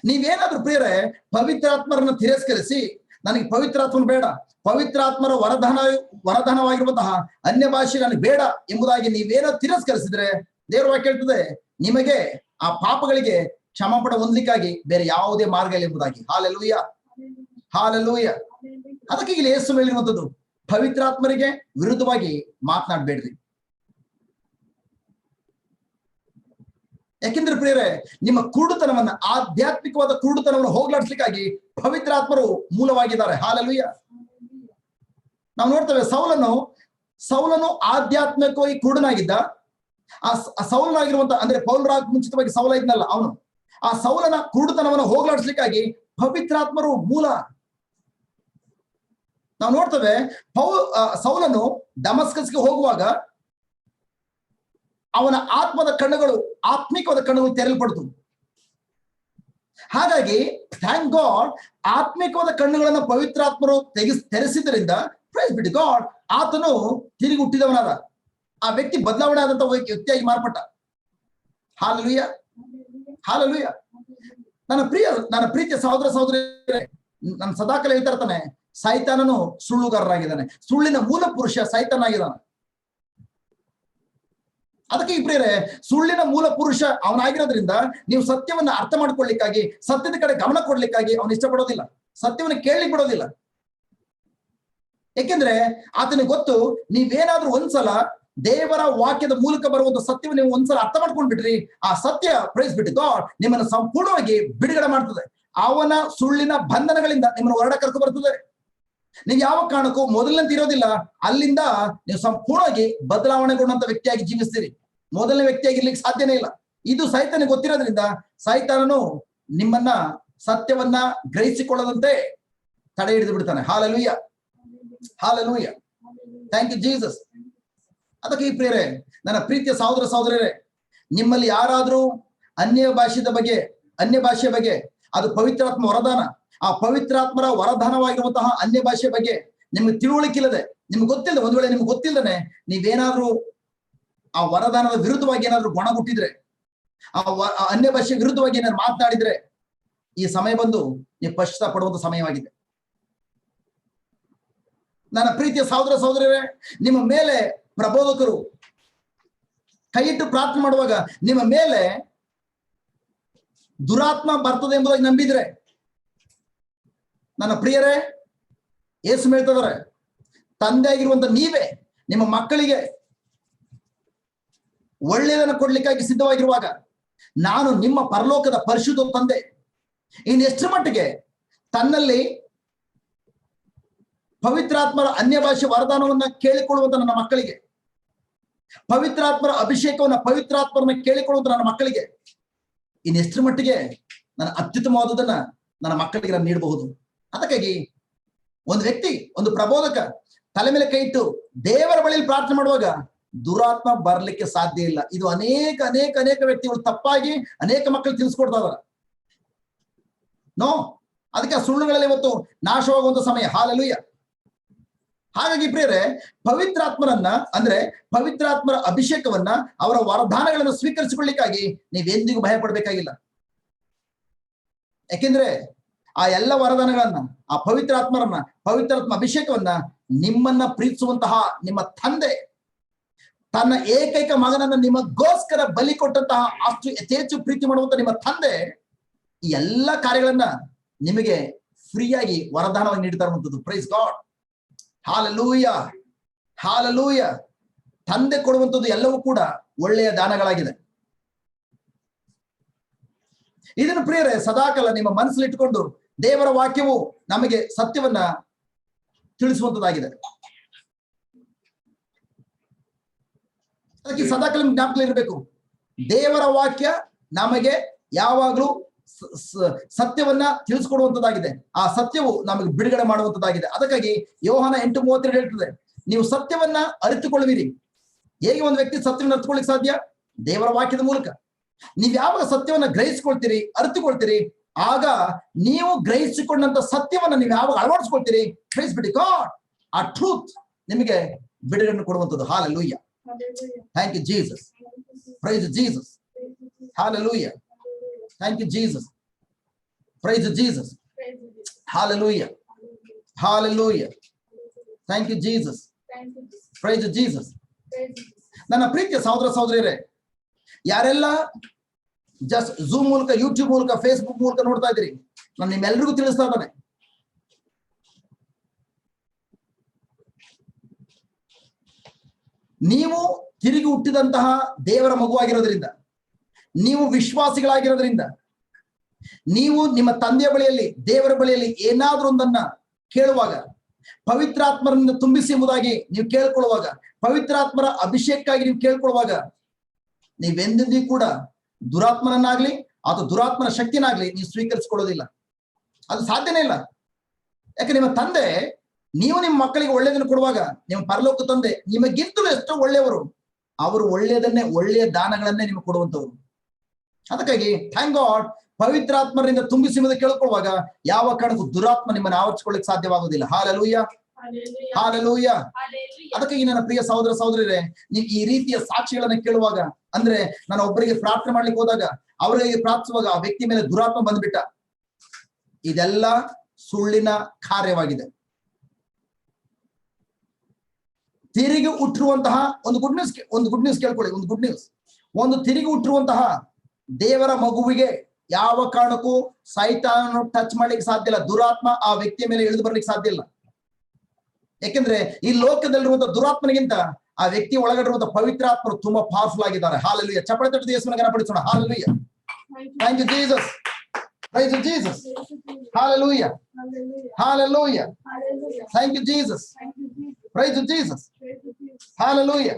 ನೀವೇನಾದ್ರೂ ಪ್ರಿಯರೇ ಪವಿತ್ರಾತ್ಮರನ್ನ ತಿರಸ್ಕರಿಸಿ ನನಗೆ ಪವಿತ್ರಾತ್ಮನ ಬೇಡ, ಪವಿತ್ರಾತ್ಮರ ವರದಾನವಾಗಿರುವಂತಹ ಅನ್ಯ ಭಾಷೆ ನನಗೆ ಬೇಡ ಎಂಬುದಾಗಿ ನೀವೇನೋ ತಿರಸ್ಕರಿಸಿದ್ರೆ ದೇವರ ವಾಕ್ಯ ಹೇಳ್ತದೆ ನಿಮಗೆ ಆ ಪಾಪಗಳಿಗೆ ಕ್ಷಮಾಪಣೆ ಹೊಂದಲಿಕ್ಕಾಗಿ ಬೇರೆ ಯಾವುದೇ ಮಾರ್ಗ ಇಲ್ಲ ಎಂಬುದಾಗಿ. Hallelujah, hallelujah. ಅದಕ್ಕೆ ಇಲ್ಲಿ ಯೇಸು ಹೇಳಿರುವಂಥದ್ದು ಪವಿತ್ರಾತ್ಮರಿಗೆ ವಿರುದ್ಧವಾಗಿ ಮಾತನಾಡಬೇಡ್ರಿ. ಯಾಕೆಂದ್ರೆ ಪ್ರಿಯರೇ ನಿಮ್ಮ ಕುರುಡುತನವನ್ನ, ಆಧ್ಯಾತ್ಮಿಕವಾದ ಕುರುಡುತನವನ್ನು ಹೋಗ್ಲಾಡಿಸ್ಲಿಕ್ಕಾಗಿ ಪವಿತ್ರಾತ್ಮರು ಮೂಲವಾಗಿದ್ದಾರೆ. ಹಲ್ಲೆಲೂಯ. ನಾವು ನೋಡ್ತೇವೆ ಸೌಲನು ಆಧ್ಯಾತ್ಮಿಕವಾಗಿ ಕುರುಡನಾಗಿದ್ದ, ಆ ಸೌಲನಾಗಿರುವಂತ, ಅಂದ್ರೆ ಪೌಲರಾಗ ಮುಂಚಿತವಾಗಿ ಸೌಲ ಇದ್ನಲ್ಲ ಅವನು, ಆ ಸೌಲನ ಕುರುಡುತನವನ್ನು ಹೋಗ್ಲಾಡಿಸ್ಲಿಕ್ಕಾಗಿ ಪವಿತ್ರಾತ್ಮರು ಮೂಲ. ನಾವು ನೋಡ್ತೇವೆ ಸೌಲನು ಡಮಸ್ಕಸ್ಗೆ ಹೋಗುವಾಗ ಅವನ ಆತ್ಮದ ಕಣ್ಣುಗಳು, ಆತ್ಮಿಕವಾದ ಕಣ್ಣುಗಳು ತೆರೆಯಲ್ಪಡ್ತು. ಹಾಗಾಗಿ ಥ್ಯಾಂಕ್ ಗಾಡ್, ಆತ್ಮಿಕವಾದ ಕಣ್ಣುಗಳನ್ನು ಪವಿತ್ರಾತ್ಮರು ತೆರೆಸಿದ್ರಿಂದ ಪ್ರೈಸ್ ಬಿ ಟು ಗಾಡ್, ಆತನು ತಿರುಗಿ ಹುಟ್ಟಿದವನಾದ, ಆ ವ್ಯಕ್ತಿ ಬದಲಾವಣೆ ಆದಂತ ವ್ಯಕ್ತಿಯಾಗಿ ಮಾರ್ಪಟ್ಟ. Hallelujah, hallelujah. ನನ್ನ ಪ್ರೀತಿಯ ಸಹೋದರ ಸಹೋದರಿ, ನಾನು ಸದಾಕಾಲ ಹೇಳ್ತಾ ಇರ್ತಾನೆ, ಸೈತಾನನು ಸುಳ್ಳುಗಾರರಾಗಿದ್ದಾನೆ. ಸುಳ್ಳಿನ ಮೂಲ ಪುರುಷ ಸೈತಾನಾಗಿದ್ದಾನೆ. ಅದಕ್ಕೆ ಈ ಪ್ರಿಯರೇ, ಸುಳ್ಳಿನ ಮೂಲ ಪುರುಷ ಅವನಾಗಿರೋದ್ರಿಂದ ನೀವು ಸತ್ಯವನ್ನ ಅರ್ಥ ಮಾಡ್ಕೊಳ್ಳಿಕ್ಕಾಗಿ, ಸತ್ಯದ ಕಡೆ ಗಮನ ಕೊಡ್ಲಿಕ್ಕಾಗಿ ಅವನು ಇಷ್ಟಪಡೋದಿಲ್ಲ, ಸತ್ಯವನ್ನ ಕೇಳಲಿಕ್ಕೆ ಬಿಡೋದಿಲ್ಲ. ಯಾಕೆಂದ್ರೆ ಆತನಿಗೆ ಗೊತ್ತು, ನೀವೇನಾದ್ರೂ ಒಂದ್ಸಲ ದೇವರ ವಾಕ್ಯದ ಮೂಲಕ ಬರುವಂತ ಸತ್ಯವನ್ನು ನೀವು ಒಂದ್ಸಲ ಅರ್ಥ ಮಾಡ್ಕೊಂಡ್ಬಿಟ್ರಿ, ಆ ಸತ್ಯ ಪ್ರೈಸ್ ಬಿಟ್ಟು ಗಾಡ್ ನಿಮ್ಮನ್ನು ಸಂಪೂರ್ಣವಾಗಿ ಬಿಡುಗಡೆ ಮಾಡ್ತದೆ. ಅವನ ಸುಳ್ಳಿನ ಬಂಧನಗಳಿಂದ ನಿಮ್ಮನ್ನು ಹೊರಡ ಕರ್ಕೊ ಬರ್ತದೆ. ನೀವು ಯಾವ ಕಾರಣಕ್ಕೂ ಮೊದಲನೇ ಇರೋದಿಲ್ಲ, ಅಲ್ಲಿಂದ ನೀವು ಸಂಪೂರ್ಣವಾಗಿ ಬದಲಾವಣೆಗೊಂಡಂತ ವ್ಯಕ್ತಿಯಾಗಿ ಜೀವಿಸ್ತೀರಿ. ಮೊದಲನೇ ವ್ಯಕ್ತಿಯಾಗಿರ್ಲಿಕ್ಕೆ ಸಾಧ್ಯನೇ ಇಲ್ಲ. ಇದು ಸೈತಾನಿಗೆ ಗೊತ್ತಿರೋದ್ರಿಂದ ಸೈತಾನನು ನಿಮ್ಮನ್ನ ಸತ್ಯವನ್ನ ಗ್ರಹಿಸಿಕೊಳ್ಳದಂತೆ ತಡೆ ಹಿಡಿದು ಬಿಡ್ತಾನೆ. Hallelujah, hallelujah. Thank you Jesus. ಅದಕ್ಕೆ ಈ ಪ್ರಿಯರೇ, ನನ್ನ ಪ್ರೀತಿಯ ಸಹೋದರ ಸಹೋದರರೇ, ನಿಮ್ಮಲ್ಲಿ ಯಾರಾದ್ರೂ ಅನ್ಯ ಭಾಷೆಯ ಬಗ್ಗೆ ಅದು ಪವಿತ್ರಾತ್ಮ ವರದಾನ, ಆ ಪವಿತ್ರಾತ್ಮರ ವರದಾನವಾಗಿರುವಂತಹ ಅನ್ಯ ಭಾಷೆಯ ಬಗ್ಗೆ ನಿಮ್ಗೆ ತಿಳುವಳಿಕಿಲ್ಲದೆ, ನಿಮ್ಗೆ ಗೊತ್ತಿಲ್ಲದೆ, ಒಂದ್ ವೇಳೆ ನಿಮ್ಗೆ ಗೊತ್ತಿಲ್ಲದೆ ನೀವೇನಾದ್ರೂ ಆ ವರದಾನದ ವಿರುದ್ಧವಾಗಿ ಏನಾದ್ರೂ ಗೊಣಗುಟ್ಟಿದ್ರೆ, ಆ ಅನ್ಯ ಭಾಷೆಯ ವಿರುದ್ಧವಾಗಿ ಏನಾದ್ರು ಮಾತನಾಡಿದ್ರೆ, ಈ ಸಮಯ ಬಂದು ನೀವು ಪಶ್ಚಾತ್ತಾಪ ಪಡುವಂತ ಸಮಯವಾಗಿದೆ. ನನ್ನ ಪ್ರೀತಿಯ ಸಹೋದರ ಸಹೋದರರೇ, ನಿಮ್ಮ ಮೇಲೆ ಪ್ರಬೋಧಕರು ಕೈ ಇಟ್ಟು ಪ್ರಾರ್ಥನೆ ಮಾಡುವಾಗ ನಿಮ್ಮ ಮೇಲೆ ದುರಾತ್ಮ ಬರ್ತದೆ ಎಂಬುದಾಗಿ ನಂಬಿದ್ರೆ, ನನ್ನ ಪ್ರಿಯರೇ, ಏಸು ಹೇಳ್ತಿದ್ದಾರೆ, ತಂದೆ ಆಗಿರುವಂತ ನೀವೇ ನಿಮ್ಮ ಮಕ್ಕಳಿಗೆ ಒಳ್ಳೆಯದನ್ನು ಕೊಡ್ಲಿಕ್ಕಾಗಿ ಸಿದ್ಧವಾಗಿರುವಾಗ, ನಾನು ನಿಮ್ಮ ಪರಲೋಕದ ಪರಿಶುದ್ಧ ತಂದೆ ಇನ್ನೆಷ್ಟರ ಮಟ್ಟಿಗೆ ತನ್ನಲ್ಲಿ ಪವಿತ್ರಾತ್ಮರ ಅನ್ಯ ಭಾಷೆ ವರದಾನವನ್ನ ಕೇಳಿಕೊಳ್ಳುವಂತ ನನ್ನ ಮಕ್ಕಳಿಗೆ, ಪವಿತ್ರಾತ್ಮರ ಅಭಿಷೇಕವನ್ನ, ಪವಿತ್ರಾತ್ಮರನ್ನ ಕೇಳಿಕೊಳ್ಳುವಂತ ನನ್ನ ಮಕ್ಕಳಿಗೆ ಇನ್ನೆಷ್ಟರ ಮಟ್ಟಿಗೆ ನನ್ನ ಅತ್ಯುತ್ತಮವಾದದನ್ನ ನನ್ನ ಮಕ್ಕಳಿಗೆ ನಾನು ನೀಡಬಹುದು. ಅದಕ್ಕಾಗಿ ಒಂದು ವ್ಯಕ್ತಿ, ಒಂದು ಪ್ರಬೋಧಕ ತಲೆ ಮೇಲೆ ಕೈ ಇಟ್ಟು ದೇವರ ಬಳಿಯಲ್ಲಿ ಪ್ರಾರ್ಥನೆ ಮಾಡುವಾಗ ದುರಾತ್ಮ ಬರ್ಲಿಕ್ಕೆ ಸಾಧ್ಯ ಇಲ್ಲ. ಇದು ಅನೇಕ ಅನೇಕ ಅನೇಕ ವ್ಯಕ್ತಿಗಳು ತಪ್ಪಾಗಿ ಅನೇಕ ಮಕ್ಕಳು ತಿಳಿಸ್ಕೊಡ್ತಾ ಇದಾರೆ. ನೋ, ಅದಕ್ಕೆ ಆ ಸುಳ್ಳುಗಳಲ್ಲಿ ಇವತ್ತು ನಾಶವಾಗುವಂತ ಸಮಯ. ಹಾಲೆಲೂಯ. ಹಾಗಾಗಿ ಪ್ರಿಯರೇ, ಪವಿತ್ರಾತ್ಮರನ್ನ, ಅಂದ್ರೆ ಪವಿತ್ರಾತ್ಮರ ಅಭಿಷೇಕವನ್ನ, ಅವರ ವರದಾನಗಳನ್ನು ಸ್ವೀಕರಿಸಿಕೊಳ್ಳಿಕ್ಕಾಗಿ ನೀವೆಂದಿಗೂ ಭಯ ಪಡ್ಬೇಕಾಗಿಲ್ಲ. ಯಾಕೆಂದ್ರೆ ಆ ಎಲ್ಲ ವರದಾನಗಳನ್ನ, ಆ ಪವಿತ್ರಾತ್ಮರನ್ನ, ಪವಿತ್ರಾತ್ಮ ಅಭಿಷೇಕವನ್ನ ನಿಮ್ಮನ್ನ ಪ್ರೀತಿಸುವಂತಹ ನಿಮ್ಮ ತಂದೆ, ತನ್ನ ಏಕೈಕ ಮಗನನ್ನ ನಿಮಗೋಸ್ಕರ ಬಲಿ ಕೊಟ್ಟಂತಹ ಅಷ್ಟು ಯಥೇಚ್ಛು ಪ್ರೀತಿ ಮಾಡುವಂತ ನಿಮ್ಮ ತಂದೆ ಈ ಎಲ್ಲ ಕಾರ್ಯಗಳನ್ನ ನಿಮಗೆ ಫ್ರೀಯಾಗಿ ವರದಾನವಾಗಿ ನೀಡ್ತಾ ಇರುವಂತದ್ದು. Praise God, hallelujah, hallelujah. ತಂದೆ ಕೊಡುವಂಥದ್ದು ಎಲ್ಲವೂ ಕೂಡ ಒಳ್ಳೆಯ ದಾನಗಳಾಗಿದೆ. ಇದನ್ನು ಪ್ರಿಯರೇ ಸದಾಕಾಲ ನಿಮ್ಮ ಮನಸ್ಸಲ್ಲಿ ಇಟ್ಟುಕೊಂಡು, ದೇವರ ವಾಕ್ಯವು ನಮಗೆ ಸತ್ಯವನ್ನ ತಿಳಿಸುವಂತದ್ದಾಗಿದೆ. ಅದಕ್ಕೆ ಸದಾಕಾಲ ಜ್ಞಾಪಕ ಇರಬೇಕು, ದೇವರ ವಾಕ್ಯ ನಮಗೆ ಯಾವಾಗ್ಲೂ ಸತ್ಯವನ್ನ ತಿಳಿಸ್ಕೊಡುವಂತದ್ದಾಗಿದೆ. ಆ ಸತ್ಯವು ನಮಗೆ ಬಿಡುಗಡೆ ಮಾಡುವಂತದ್ದಾಗಿದೆ. ಅದಕ್ಕಾಗಿ ಯೋಹಾನ 8:32 ಹೇಳ್ತದೆ, ನೀವು ಸತ್ಯವನ್ನ ಅರಿತುಕೊಳ್ಳುವಿರಿ. ಹೇಗೆ ಒಂದು ವ್ಯಕ್ತಿ ಸತ್ಯವನ್ನು ಅರಿತುಕೊಳ್ಳಿಕ್ಕೆ ಸಾಧ್ಯ? ದೇವರ ವಾಕ್ಯದ ಮೂಲಕ. ನೀವ್ ಯಾವಾಗ ಸತ್ಯವನ್ನ ಗ್ರಹಿಸಿಕೊಳ್ತೀರಿ, ಅರಿತುಕೊಳ್ತೀರಿ, ಆಗ ನೀವು ಗ್ರಹಿಸಿಕೊಂಡಂತ ಸತ್ಯವನ್ನ ನೀವು ಯಾವಾಗ ಅಳವಡಿಸ್ಕೊಳ್ತೀರಿ, ಪ್ರೈಸ್ ಬಿ ಟು ಗಾಡ್, ಆ ಟ್ರೂತ್ ನಿಮಗೆ ಬಿಡುಗಡೆ ಕೊಡುವಂಥದ್ದು. Hallelujah. Thank you Jesus. Praise Jesus. Hallelujah. Thank you, Jesus. Praise Jesus. Hallelujah. Hallelujah. Thank you, Jesus. Praise Jesus. ನನ್ನ ಪ್ರೀತಿಯ ಸಹೋದರ ಸಹೋದರಿಯರೇ, ಯಾರೆಲ್ಲ ಜಸ್ಟ್ ಝೂಮ್ ಮೂಲಕ, ಯೂಟ್ಯೂಬ್ ಮೂಲಕ, ಫೇಸ್ಬುಕ್ ಮೂಲಕ ನೋಡ್ತಾ ಇದ್ದೀರಿ, ನಾನು ನಿಮ್ಮೆಲ್ಲರಿಗೂ ತಿಳಿಸ್ತಾ ಇದ್ದಾನೆ, ನೀವು ತಿರುಗಿ ಹುಟ್ಟಿದಂತಹ ದೇವರ ಮಗುವಾಗಿರೋದ್ರಿಂದ, ನೀವು ವಿಶ್ವಾಸಿಗಳಾಗಿರೋದ್ರಿಂದ, ನೀವು ನಿಮ್ಮ ತಂದೆಯ ಬಳಿಯಲ್ಲಿ, ದೇವರ ಬಳಿಯಲ್ಲಿ ಏನಾದ್ರೂ ಒಂದನ್ನ ಕೇಳುವಾಗ, ಪವಿತ್ರಾತ್ಮರನ್ನು ತುಂಬಿಸಿ ಎಂಬುದಾಗಿ ನೀವು ಕೇಳ್ಕೊಳ್ಳುವಾಗ, ಪವಿತ್ರಾತ್ಮರ ಅಭಿಷೇಕಕ್ಕಾಗಿ ನೀವು ಕೇಳ್ಕೊಳ್ಳುವಾಗ, ನೀವೆಂದಿಗೂ ಕೂಡ ದುರಾತ್ಮನನ್ನಾಗ್ಲಿ ಅಥವಾ ದುರಾತ್ಮನ ಶಕ್ತಿನಾಗ್ಲಿ ನೀವು ಸ್ವೀಕರಿಸಿಕೊಳ್ಳೋದಿಲ್ಲ. ಅದು ಸಾಧ್ಯನೇ ಇಲ್ಲ. ಯಾಕೆ ನಿಮ್ಮ ತಂದೆ, ನೀವು ನಿಮ್ಮ ಮಕ್ಕಳಿಗೆ ಒಳ್ಳೆಯದನ್ನು ಕೊಡುವಾಗ ನಿಮ್ಮ ಪರಲೋಕ ತಂದೆ ನಿಮಗಿಂತಲೂ ಎಷ್ಟೋ ಒಳ್ಳೆಯವರು. ಅವರು ಒಳ್ಳೆಯದನ್ನೇ, ಒಳ್ಳೆಯ ದಾನಗಳನ್ನೇ ನಿಮಗೆ ಕೊಡುವಂತವ್ರು. ಅದಕ್ಕಾಗಿ ಥ್ಯಾಂಕ್ ಗಾಡ್, ಪವಿತ್ರಾತ್ಮರಿಂದ ತುಂಬಿಸುವುದ ಕೇಳ್ಕೊಳ್ಳುವಾಗ ಯಾವ ಕಾರಣಕ್ಕೂ ದುರಾತ್ಮ ನಿಮ್ಮನ್ನು ಆವರಿಸಿಕೊಳ್ಳಿಕ್ಕೆ ಸಾಧ್ಯವಾಗುವುದಿಲ್ಲ. Hallelujah, hallelujah. ಅದಕ್ಕಾಗಿ ನನ್ನ ಪ್ರಿಯ ಸಹೋದರ ಸಹೋದರಿಯರೇ, ನೀವು ಈ ರೀತಿಯ ಸಾಕ್ಷಿಗಳನ್ನ ಕೇಳುವಾಗ, ಅಂದ್ರೆ ನಾನು ಒಬ್ಬರಿಗೆ ಪ್ರಾರ್ಥನೆ ಮಾಡ್ಲಿಕ್ಕೆ ಹೋದಾಗ, ಅವರಿಗೆ ಪ್ರಾರ್ಥಿಸುವಾಗ ಆ ವ್ಯಕ್ತಿ ಮೇಲೆ ದುರಾತ್ಮ ಬಂದ್ಬಿಟ್ಟ, ಇದೆಲ್ಲ ಸುಳ್ಳಿನ ಕಾರ್ಯವಾಗಿದೆ. ತಿರುಗಿ ಹುಟ್ಟಿರುವಂತಹ ಒಂದು ಗುಡ್ ನ್ಯೂಸ್ ಕೇಳ್ಕೊಳ್ಳಿ. ಒಂದು ತಿರುಗಿ ಹುಟ್ಟಿರುವಂತಹ ದೇವರ ಮಗುವಿಗೆ ಯಾವ ಕಾರಣಕ್ಕೂ ಸೈತಾನನು ಟಚ್ ಮಾಡ್ಲಿಕ್ಕೆ ಸಾಧ್ಯ ಇಲ್ಲ. ದುರಾತ್ಮ ಆ ವ್ಯಕ್ತಿಯ ಮೇಲೆ ಇಳಿದು ಬರ್ಲಿಕ್ಕೆ ಸಾಧ್ಯ ಇಲ್ಲ. ಯಾಕೆಂದ್ರೆ ಈ ಲೋಕದಲ್ಲಿರುವಂತಹ ದುರಾತ್ಮನಿಗಿಂತ ಆ ವ್ಯಕ್ತಿ ಒಳಗಡಿರುವಂತಹ ಪವಿತ್ರಾತ್ಮರು ತುಂಬಾ ಪವರ್ಫುಲ್ ಆಗಿದ್ದಾರೆ. ಹಾಲೆಲೂಯಾ. ಚಪ್ಪಳೆ ತಟ್ಟು ಯೇಸುವಿನ ಗಣಪಡಿಸೋಣ. Hallelujah. Thank you Jesus. Praise you, Jesus. Hallelujah. Hallelujah. Thank you, Jesus. Praise you, Jesus. Hallelujah.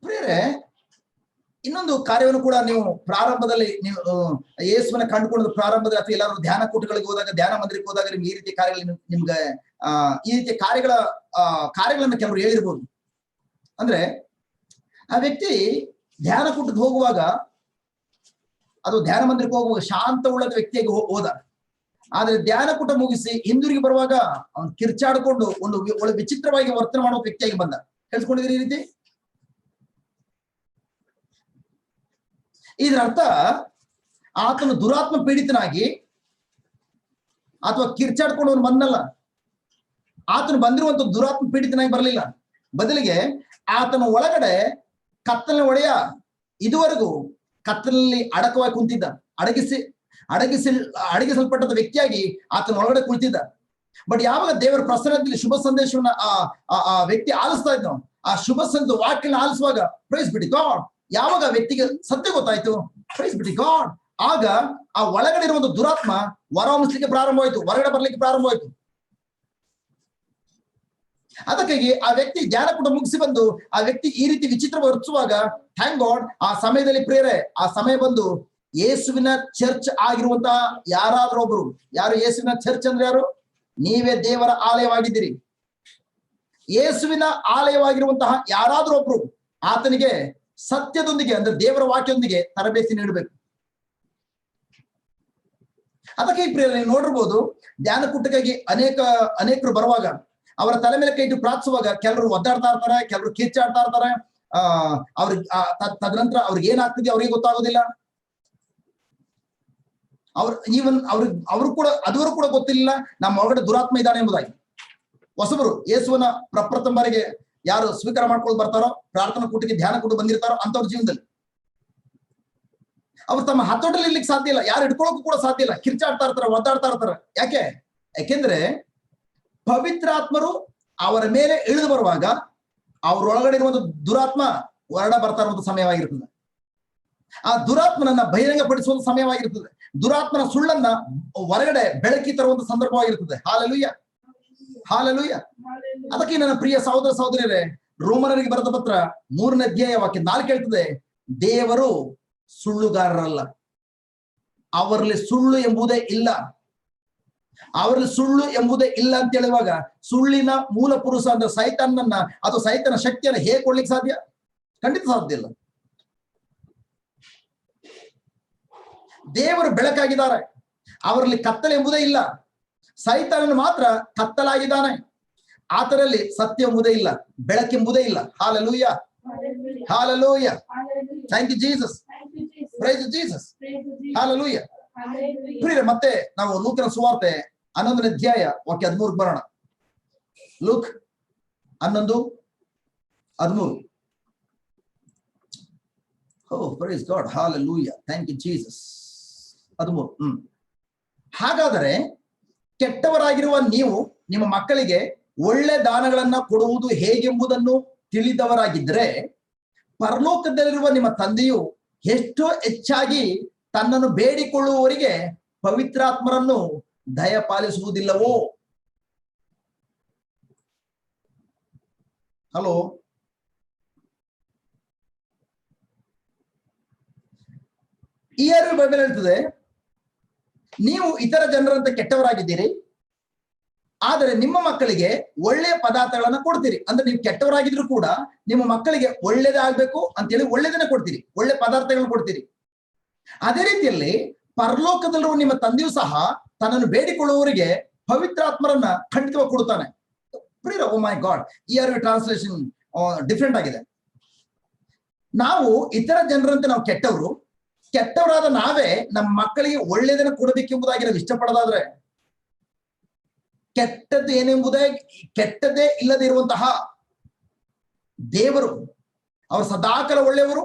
ಪ್ರಿಯರೇ, ಇನ್ನೊಂದು ಕಾರ್ಯವನ್ನು ಕೂಡ ನೀವು ಪ್ರಾರಂಭದಲ್ಲಿ ನೀವು ಯೇಸುವಿನ ಕಂಡುಕೊಂಡ ಪ್ರಾರಂಭದಲ್ಲಿ ಅಥವಾ ಎಲ್ಲಾದ್ರೂ ಧ್ಯಾನ ಕೂಟಗಳಿಗೆ ಹೋದಾಗ, ಧ್ಯಾನ ಮಂದಿರಕ್ಕೆ ಹೋದಾಗ ನಿಮ್ಗೆ ಈ ರೀತಿಯ ಕಾರ್ಯಗಳು ನಿಮ್ಗೆ ಈ ರೀತಿಯ ಕಾರ್ಯಗಳನ್ನ ಕೆಲವರು ಹೇಳಿರ್ಬೋದು. ಅಂದ್ರೆ ಆ ವ್ಯಕ್ತಿ ಧ್ಯಾನ ಕೂಟಕ್ಕೆ ಹೋಗುವಾಗ ಅದು ಧ್ಯಾನ ಮಂದಿರಕ್ಕೆ ಹೋಗುವಾಗ ಶಾಂತ ಉಳ್ಳದ ವ್ಯಕ್ತಿಯಾಗಿ ಹೋದ. ಆದ್ರೆ ಧ್ಯಾನ ಕೂಟ ಮುಗಿಸಿ ಹಿಂದಿರುಗಿ ಬರುವಾಗ ಅವನು ಕಿರ್ಚಾಡ್ಕೊಂಡು ಒಂದು ಒಳ್ಳೆ ವಿಚಿತ್ರವಾಗಿ ವರ್ತನೆ ಮಾಡುವ ವ್ಯಕ್ತಿಯಾಗಿ ಬಂದ. ಕೇಳಿಸ್ಕೊಂಡಿದ್ರಿ ಈ ರೀತಿ? ಇದರ ಅರ್ಥ ಆತನು ದುರಾತ್ಮ ಪೀಡಿತನಾಗಿ ಅಥವಾ ಕಿರ್ಚಾಡ್ಕೊಂಡು ಅವನು ಬಂದಲ್ಲ. ಆತನು ಬಂದಿರುವಂತ ದುರಾತ್ಮ ಪೀಡಿತನಾಗಿ ಬರಲಿಲ್ಲ. ಬದಲಿಗೆ ಆತನ ಒಳಗಡೆ ಕತ್ತಲಿನ ಒಡೆಯ ಇದುವರೆಗೂ ಕತ್ತಲಲ್ಲಿ ಅಡಕವಾಗಿ ಕುಂತಿದ್ದ, ಅಡಗಿಸಲ್ಪಟ್ಟದ ವ್ಯಕ್ತಿಯಾಗಿ ಆತನ ಒಳಗಡೆ ಕುಳಿತಿದ್ದ. ಬಟ್ ಯಾವಾಗ ದೇವರ ಪ್ರಸನ್ನದಲ್ಲಿ ಶುಭ ಸಂದೇಶವನ್ನ ಆ ವ್ಯಕ್ತಿ ಆಲಿಸ್ತಾ ಇದ್ನೋ, ಆ ಶುಭ ಸಂದೇಶ ವಾಕ್ಯನ ಆಲಿಸುವಾಗ, ಪ್ರೈಸ್ ಬಿಡಿ ಗಾಡ್, ಯಾವಾಗ ವ್ಯಕ್ತಿಗೆ ಸತ್ಯ ಗೊತ್ತಾಯ್ತು, ಪ್ರೈಸ್ ಬಿಡಿ ಗಾಡ್, ಆಗ ಆ ಒಳಗಡೆ ಇರುವಂತ ದುರಾತ್ಮ ಹೊರಹೊಮ್ಮಿಸ್ಲಿಕ್ಕೆ ಪ್ರಾರಂಭವಾಯ್ತು, ಹೊರಗಡೆ ಬರ್ಲಿಕ್ಕೆ ಪ್ರಾರಂಭವಾಯ್ತು. ಅದಕ್ಕಾಗಿ ಆ ವ್ಯಕ್ತಿ ಧ್ಯಾನ ಕೂಡ ಮುಗಿಸಿ ಬಂದು ಆ ವ್ಯಕ್ತಿ ಈ ರೀತಿ ವಿಚಿತ್ರ ವರ್ತಿಸುವಾಗ, ಥ್ಯಾಂಕ್ ಗಾಡ್, ಆ ಸಮಯದಲ್ಲಿ ಪ್ರಿಯರೇ, ಆ ಸಮಯ ಬಂದು ಯೇಸುವಿನ ಚರ್ಚ್ ಆಗಿರುವಂತಹ ಯಾರಾದ್ರೂ ಒಬ್ರು, ಯಾರು ಯೇಸುವಿನ ಚರ್ಚ್ ಅಂದ್ರೆ ಯಾರು? ನೀವೇ ದೇವರ ಆಲಯವಾಗಿದ್ದೀರಿ. ಯೇಸುವಿನ ಆಲಯವಾಗಿರುವಂತಹ ಯಾರಾದ್ರೂ ಒಬ್ರು ಆತನಿಗೆ ಸತ್ಯದೊಂದಿಗೆ, ಅಂದ್ರೆ ದೇವರ ವಾಕ್ಯದೊಂದಿಗೆ ತರಬೇತಿ ನೀಡಬೇಕು. ಅದಕ್ಕೆ ಪ್ರಿಯರೇ, ನೀವು ನೋಡಿರ್ಬೋದು, ಧ್ಯಾನ ಕೂಟಕ್ಕಾಗಿ ಅನೇಕರು ಬರುವಾಗ ಅವರ ತಲೆ ಮೇಲೆ ಕೈ ಇಟ್ಟು ಪ್ರಾರ್ಥಿಸುವಾಗ ಕೆಲವರು ಒದ್ದಾಡ್ತಾ ಇರ್ತಾರೆ, ಕೆಲವರು ಕಿರ್ಚಾಡ್ತಾ ಇರ್ತಾರೆ. ತದನಂತರ ಅವ್ರಿಗೆ ಏನಾಗ್ತಿದೆ ಅವ್ರಿಗೆ ಗೊತ್ತಾಗೋದಿಲ್ಲ. ಅವ್ರು ಕೂಡ ಅದುವರೆಗೂ ಕೂಡ ಗೊತ್ತಿಲ್ಲ ನಮ್ಮ ಒಳಗಡೆ ದುರಾತ್ಮ ಇದ್ದಾನೆ ಎಂಬುದಾಗಿ. ಹೊಸಬರು ಯೇಸುವನ ಪ್ರಪ್ರಥಮ ಬಾರಿಗೆ ಯಾರು ಸ್ವೀಕಾರ ಮಾಡ್ಕೊಂಡು ಬರ್ತಾರೋ, ಪ್ರಾರ್ಥನಾ ಕೂಟಕ್ಕೆ ಧ್ಯಾನ ಕೂಟ ಬಂದಿರ್ತಾರೋ ಅಂತವ್ರ ಜೀವನದಲ್ಲಿ ಅವ್ರು ತಮ್ಮ ಹತೋಟಲ್ಲಿ ಇರ್ಲಿಕ್ಕೆ ಸಾಧ್ಯ ಇಲ್ಲ, ಯಾರು ಇಟ್ಕೊಳ್ಳೋಕು ಕೂಡ ಸಾಧ್ಯ ಇಲ್ಲ, ಕಿರ್ಚಾಡ್ತಾ ಇರ್ತಾರೆ, ಒದ್ದಾಡ್ತಾ ಇರ್ತಾರೆ. ಯಾಕೆಂದ್ರೆ ಪವಿತ್ರಾತ್ಮರು ಅವರ ಮೇಲೆ ಇಳಿದು ಬರುವಾಗ ಅವರೊಳಗಡೆ ಇರುವಂತ ದುರಾತ್ಮ ಹೊರಡ ಬರ್ತಾ ಇರುವಂತ ಸಮಯವಾಗಿರ್ತದೆ. ಆ ದುರಾತ್ಮನನ್ನ ಬಹಿರಂಗಪಡಿಸುವಂತ ಸಮಯವಾಗಿರ್ತದೆ. ದುರಾತ್ಮನ ಸುಳ್ಳನ್ನ ಹೊರಗಡೆ ಬೆಳಕಿ ತರುವಂತ ಸಂದರ್ಭವಾಗಿರ್ತದೆ. Hallelujah, hallelujah. ಅದಕ್ಕೆ ನನ್ನ ಪ್ರಿಯ ಸಹೋದರ ಸಹೋದರಿಯರೇ, ರೋಮನರಿಗೆ ಬರೆದ ಪತ್ರ 3ನೇ ಅಧ್ಯಾಯ ವಾಕ್ಯ 4 ಹೇಳ್ತದೆ, ದೇವರು ಸುಳ್ಳುಗಾರರಲ್ಲ, ಅವರಲ್ಲಿ ಸುಳ್ಳು ಎಂಬುದೇ ಇಲ್ಲ. ಅವರಲ್ಲಿ ಸುಳ್ಳು ಎಂಬುದೇ ಇಲ್ಲ ಅಂತ ಹೇಳುವಾಗ, ಸುಳ್ಳಿನ ಮೂಲ ಪುರುಷ ಅಂದ್ರೆ ಸೈತಾನನ್ನ ಅಥವಾ ಸೈತನ ಶಕ್ತಿಯನ್ನು ಹೇಗೆ ಕೊಡ್ಲಿಕ್ಕೆ ಸಾಧ್ಯ? ಖಂಡಿತ ಸಾಧ್ಯ ಇಲ್ಲ. ದೇವರು ಬೆಳಕಾಗಿದ್ದಾರೆ, ಅವರಲ್ಲಿ ಕತ್ತಲೆ ಎಂಬುದೇ ಇಲ್ಲ. ಸೈತಾನನು ಮಾತ್ರ ಕತ್ತಲಾಗಿದ್ದಾನೆ, ಆತರಲ್ಲಿ ಸತ್ಯ ಎಂಬುದೇ ಇಲ್ಲ, ಬೆಳಕೆಂಬುದೇ ಇಲ್ಲ. Hallelujah, hallelujah. Thank you Jesus. Praise Jesus. Hallelujah. ಪ್ರಿಯರೇ, ಮತ್ತೆ ನಾವು ಲೂಕನ ಸುವಾರ್ತೆ 11ನೇ ಅಧ್ಯಾಯ ವಾಕ್ಯ 13 ಬರೋಣ. Luke 11:13. Oh, praise God. Hallelujah. Thank you, Jesus. 13. ಹಾಗಾದರೆ ಕೆಟ್ಟವರಾಗಿರುವ ನೀವು ನಿಮ್ಮ ಮಕ್ಕಳಿಗೆ ಒಳ್ಳೆ ದಾನಗಳನ್ನ ಕೊಡುವುದು ಹೇಗೆಂಬುದನ್ನು ತಿಳಿದವರಾಗಿದ್ದರೆ, ಪರಲೋಕದಲ್ಲಿರುವ ನಿಮ್ಮ ತಂದೆಯು ಎಷ್ಟೋ ಹೆಚ್ಚಾಗಿ ತನ್ನನ್ನು ಬೇಡಿಕೊಳ್ಳುವವರಿಗೆ ಪವಿತ್ರಾತ್ಮರನ್ನು ದಯಪಾಲಿಸುವುದಿಲ್ಲವೋ? ಹಲೋ, ಈ ಬೈಬಲ್ ಹೇಳ್ತದೆ, ನೀವು ಇತರ ಜನರಂತೆ ಕೆಟ್ಟವರಾಗಿದ್ದೀರಿ, ಆದರೆ ನಿಮ್ಮ ಮಕ್ಕಳಿಗೆ ಒಳ್ಳೆಯ ಪದಾರ್ಥಗಳನ್ನ ಕೊಡ್ತೀರಿ. ಅಂದ್ರೆ ನೀವು ಕೆಟ್ಟವರಾಗಿದ್ರು ಕೂಡ ನಿಮ್ಮ ಮಕ್ಕಳಿಗೆ ಒಳ್ಳೇದಾಗ್ಬೇಕು ಅಂತೇಳಿ ಒಳ್ಳೇದನ್ನ ಕೊಡ್ತೀರಿ, ಒಳ್ಳೆ ಪದಾರ್ಥಗಳನ್ನ ಕೊಡ್ತೀರಿ. ಅದೇ ರೀತಿಯಲ್ಲಿ ಪರಲೋಕದಲ್ಲಿರುವ ನಿಮ್ಮ ತಂದೆಯೂ ಸಹ ತನ್ನನ್ನು ಬೇಡಿಕೊಳ್ಳುವವರಿಗೆ ಪವಿತ್ರಾತ್ಮರನ್ನ ಖಂಡಿತವಾಗಿ ಕೊಡುತ್ತಾನೆ. ಓ ಮೈ ಗಾಡ್, ಈ ಟ್ರಾನ್ಸ್ಲೇಷನ್ ಡಿಫ್ರೆಂಟ್ ಆಗಿದೆ. ನಾವು ಇತರ ಜನರಂತೆ ನಾವು ಕೆಟ್ಟವರಾದ ನಾವೇ ನಮ್ಮ ಮಕ್ಕಳಿಗೆ ಒಳ್ಳೆಯದನ್ನ ಕೊಡಬೇಕೆಂಬುದಾಗಿ ನಾವು ಇಷ್ಟಪಡೋದಾದ್ರೆ, ಕೆಟ್ಟದ್ದು ಏನೆಂಬುದೇ ಕೆಟ್ಟದೇ ಇಲ್ಲದೆ ಇರುವಂತಹ ದೇವರು, ಅವರು ಸದಾಕಾಲ ಒಳ್ಳೆಯವರು,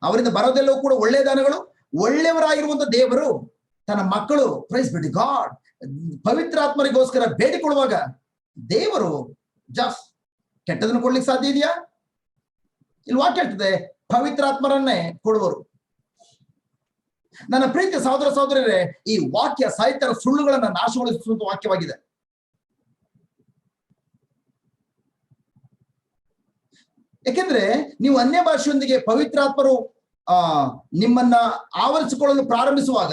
ಅವರಿಂದ ಬರೋದೆಲ್ಲವೂ ಕೂಡ ಒಳ್ಳೆಯ ದಾನಗಳು, ಒಳ್ಳೆಯವರಾಗಿರುವಂತಹ ದೇವರು ತನ್ನ ಮಕ್ಕಳು, ಪ್ರೈಸ್ ಬಿಡಿ ಗಾಡ್, ಪವಿತ್ರಾತ್ಮರಿಗೋಸ್ಕರ ಬೇಡಿಕೊಳ್ಳುವಾಗ ದೇವರು ಜಸ್ಟ್ ಕೆಟ್ಟದನ್ನು ಕೊಡ್ಲಿಕ್ಕೆ ಸಾಧ್ಯ ಇದೆಯಾ? ಇಲ್ಲಿ ವಾಕ್ಯ ಹೇಳ್ತದೆ, ಪವಿತ್ರಾತ್ಮರನ್ನೇ ಕೊಡುವರು. ನನ್ನ ಪ್ರೀತಿಯ ಸಹೋದರ ಸಹೋದರರೇ, ಈ ವಾಕ್ಯ ಸಾಹಿತ್ಯದ ಸುಳ್ಳುಗಳನ್ನ ನಾಶಗೊಳಿಸುವಂತ ವಾಕ್ಯವಾಗಿದೆ. ಯಾಕೆಂದ್ರೆ ನೀವು ಅನ್ಯ ಭಾಷೆಯೊಂದಿಗೆ ಪವಿತ್ರಾತ್ಮರು ನಿಮ್ಮನ್ನ ಆವರಿಸಿಕೊಳ್ಳಲು ಪ್ರಾರಂಭಿಸುವಾಗ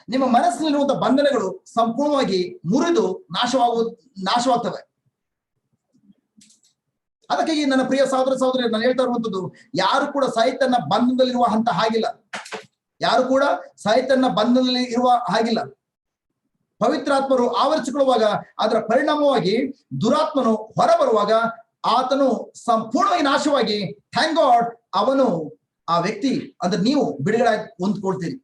ನಿಮ್ಮ ಮನಸ್ಸಿನಲ್ಲಿರುವಂತಹ ಬಂಧನಗಳು ಸಂಪೂರ್ಣವಾಗಿ ಮುರಿದು ನಾಶವಾಗ್ತವೆ. ಅದಕ್ಕಾಗಿ ನನ್ನ ಪ್ರಿಯ ಸಹೋದರ ಸಹೋದರಿ, ನಾನು ಹೇಳ್ತಾ ಇರುವಂತದ್ದು, ಯಾರು ಕೂಡ ಸಾಹಿತ್ಯನ ಬಂಧನದಲ್ಲಿರುವ ಹಂತ ಹಾಗಿಲ್ಲ, ಯಾರು ಕೂಡ ಸಾಹಿತ್ಯನ ಬಂಧನದಲ್ಲಿ ಇರುವ ಹಾಗಿಲ್ಲ. ಪವಿತ್ರಾತ್ಮರು ಆವರಿಸಿಕೊಳ್ಳುವಾಗ ಅದರ ಪರಿಣಾಮವಾಗಿ ದುರಾತ್ಮನು ಹೊರಬರುವಾಗ ಆತನು ಸಂಪೂರ್ಣವಾಗಿ ನಾಶವಾಗಿ, ಥ್ಯಾಂಕ್ ಗಾಡ್, ಅವನು ಆ ವ್ಯಕ್ತಿ ಅಂದ್ರೆ ನೀವು ಬಿಡುಗಡೆ ಹೊಂದ್ಕೊಳ್ತೀರಿ.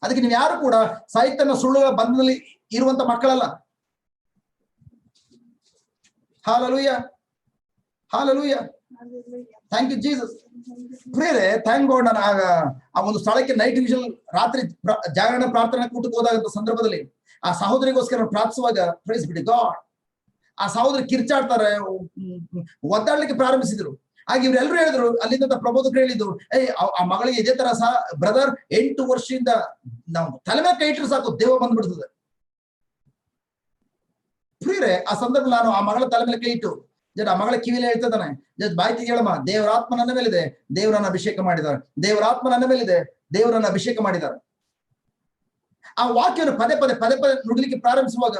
ಅದಕ್ಕೆ ನೀವು ಯಾರು ಕೂಡ ಸಾಹಿತ್ಯನ ಸುಳ್ಳುಗಳ ಬಂಧನದಲ್ಲಿ ಇರುವಂತ ಮಕ್ಕಳಲ್ಲ. Hallelujah, hallelujah, thank you Jesus. ಪ್ರಿಯರೇ, ಥ್ಯಾಂಕ್ ಗಾಡ್, ನಾನು ಆ ಒಂದು ಸ್ಥಳಕ್ಕೆ ನೈಟ್ ವಿಷನ್ ರಾತ್ರಿ ಜಾಗರಣ ಪ್ರಾರ್ಥನಾ ಕೂಟಕ್ಕೆ ಹೋದಾಗ ಸಂದರ್ಭದಲ್ಲಿ ಆ ಸಹೋದರಿಗೋಸ್ಕರ ಪ್ರಾರ್ಥಿಸುವಾಗ, ಪ್ರೈಸ್ ಬಿಡಿ ಗಾಡ್, ಆ ಸಹೋದರಿ ಕಿರ್ಚಾಡ್ತಾರೆ, ಒದ್ದಾಡ್ಲಿಕ್ಕೆ ಪ್ರಾರಂಭಿಸಿದ್ರು. ಹಾಗೆ ಇವ್ರೆಲ್ಲರೂ ಹೇಳಿದ್ರು, ಅಲ್ಲಿಂದ ಪ್ರಬೋಧಕರು ಹೇಳಿದ್ದು, ಆ ಮಗಳಿಗೆ ಇದೇ ತರ ಸಹ ಬ್ರದರ್ 8 ವರ್ಷದಿಂದ ನಾವು ತಲೆ ಮೇಲೆ ಕೈ ಇಟ್ಟರು ಸಾಕು ದೇವ ಬಂದ್ಬಿಡ್ತದೆ. ಪ್ರಿಯರೇ, ಆ ಸಂದರ್ಭದಲ್ಲಿ ನಾನು ಆ ಮಗಳ ತಲೆ ಮೇಲೆ ಕೈ ಇಟ್ಟು ಆ ಮಗಳ ಕಿವಿಲೆ ಹೇಳ್ತಿದ್ದಾನೆ, ಬಾಯ್ತಿ ಹೇಳಮ್ಮ, ದೇವರಾತ್ಮ ನನ್ನ ಮೇಲಿದೆ, ದೇವರನ್ನ ಅಭಿಷೇಕ ಮಾಡಿದ್ದಾರೆ, ದೇವರಾತ್ಮ ನನ್ನ ಮೇಲಿದೆ, ದೇವರನ್ನ ಅಭಿಷೇಕ ಮಾಡಿದ್ದಾರೆ. ಆ ವಾಕ್ಯವನ್ನು ಪದೇ ಪದೇ ನುಡಿಲಿಕ್ಕೆ ಪ್ರಾರಂಭಿಸುವಾಗ,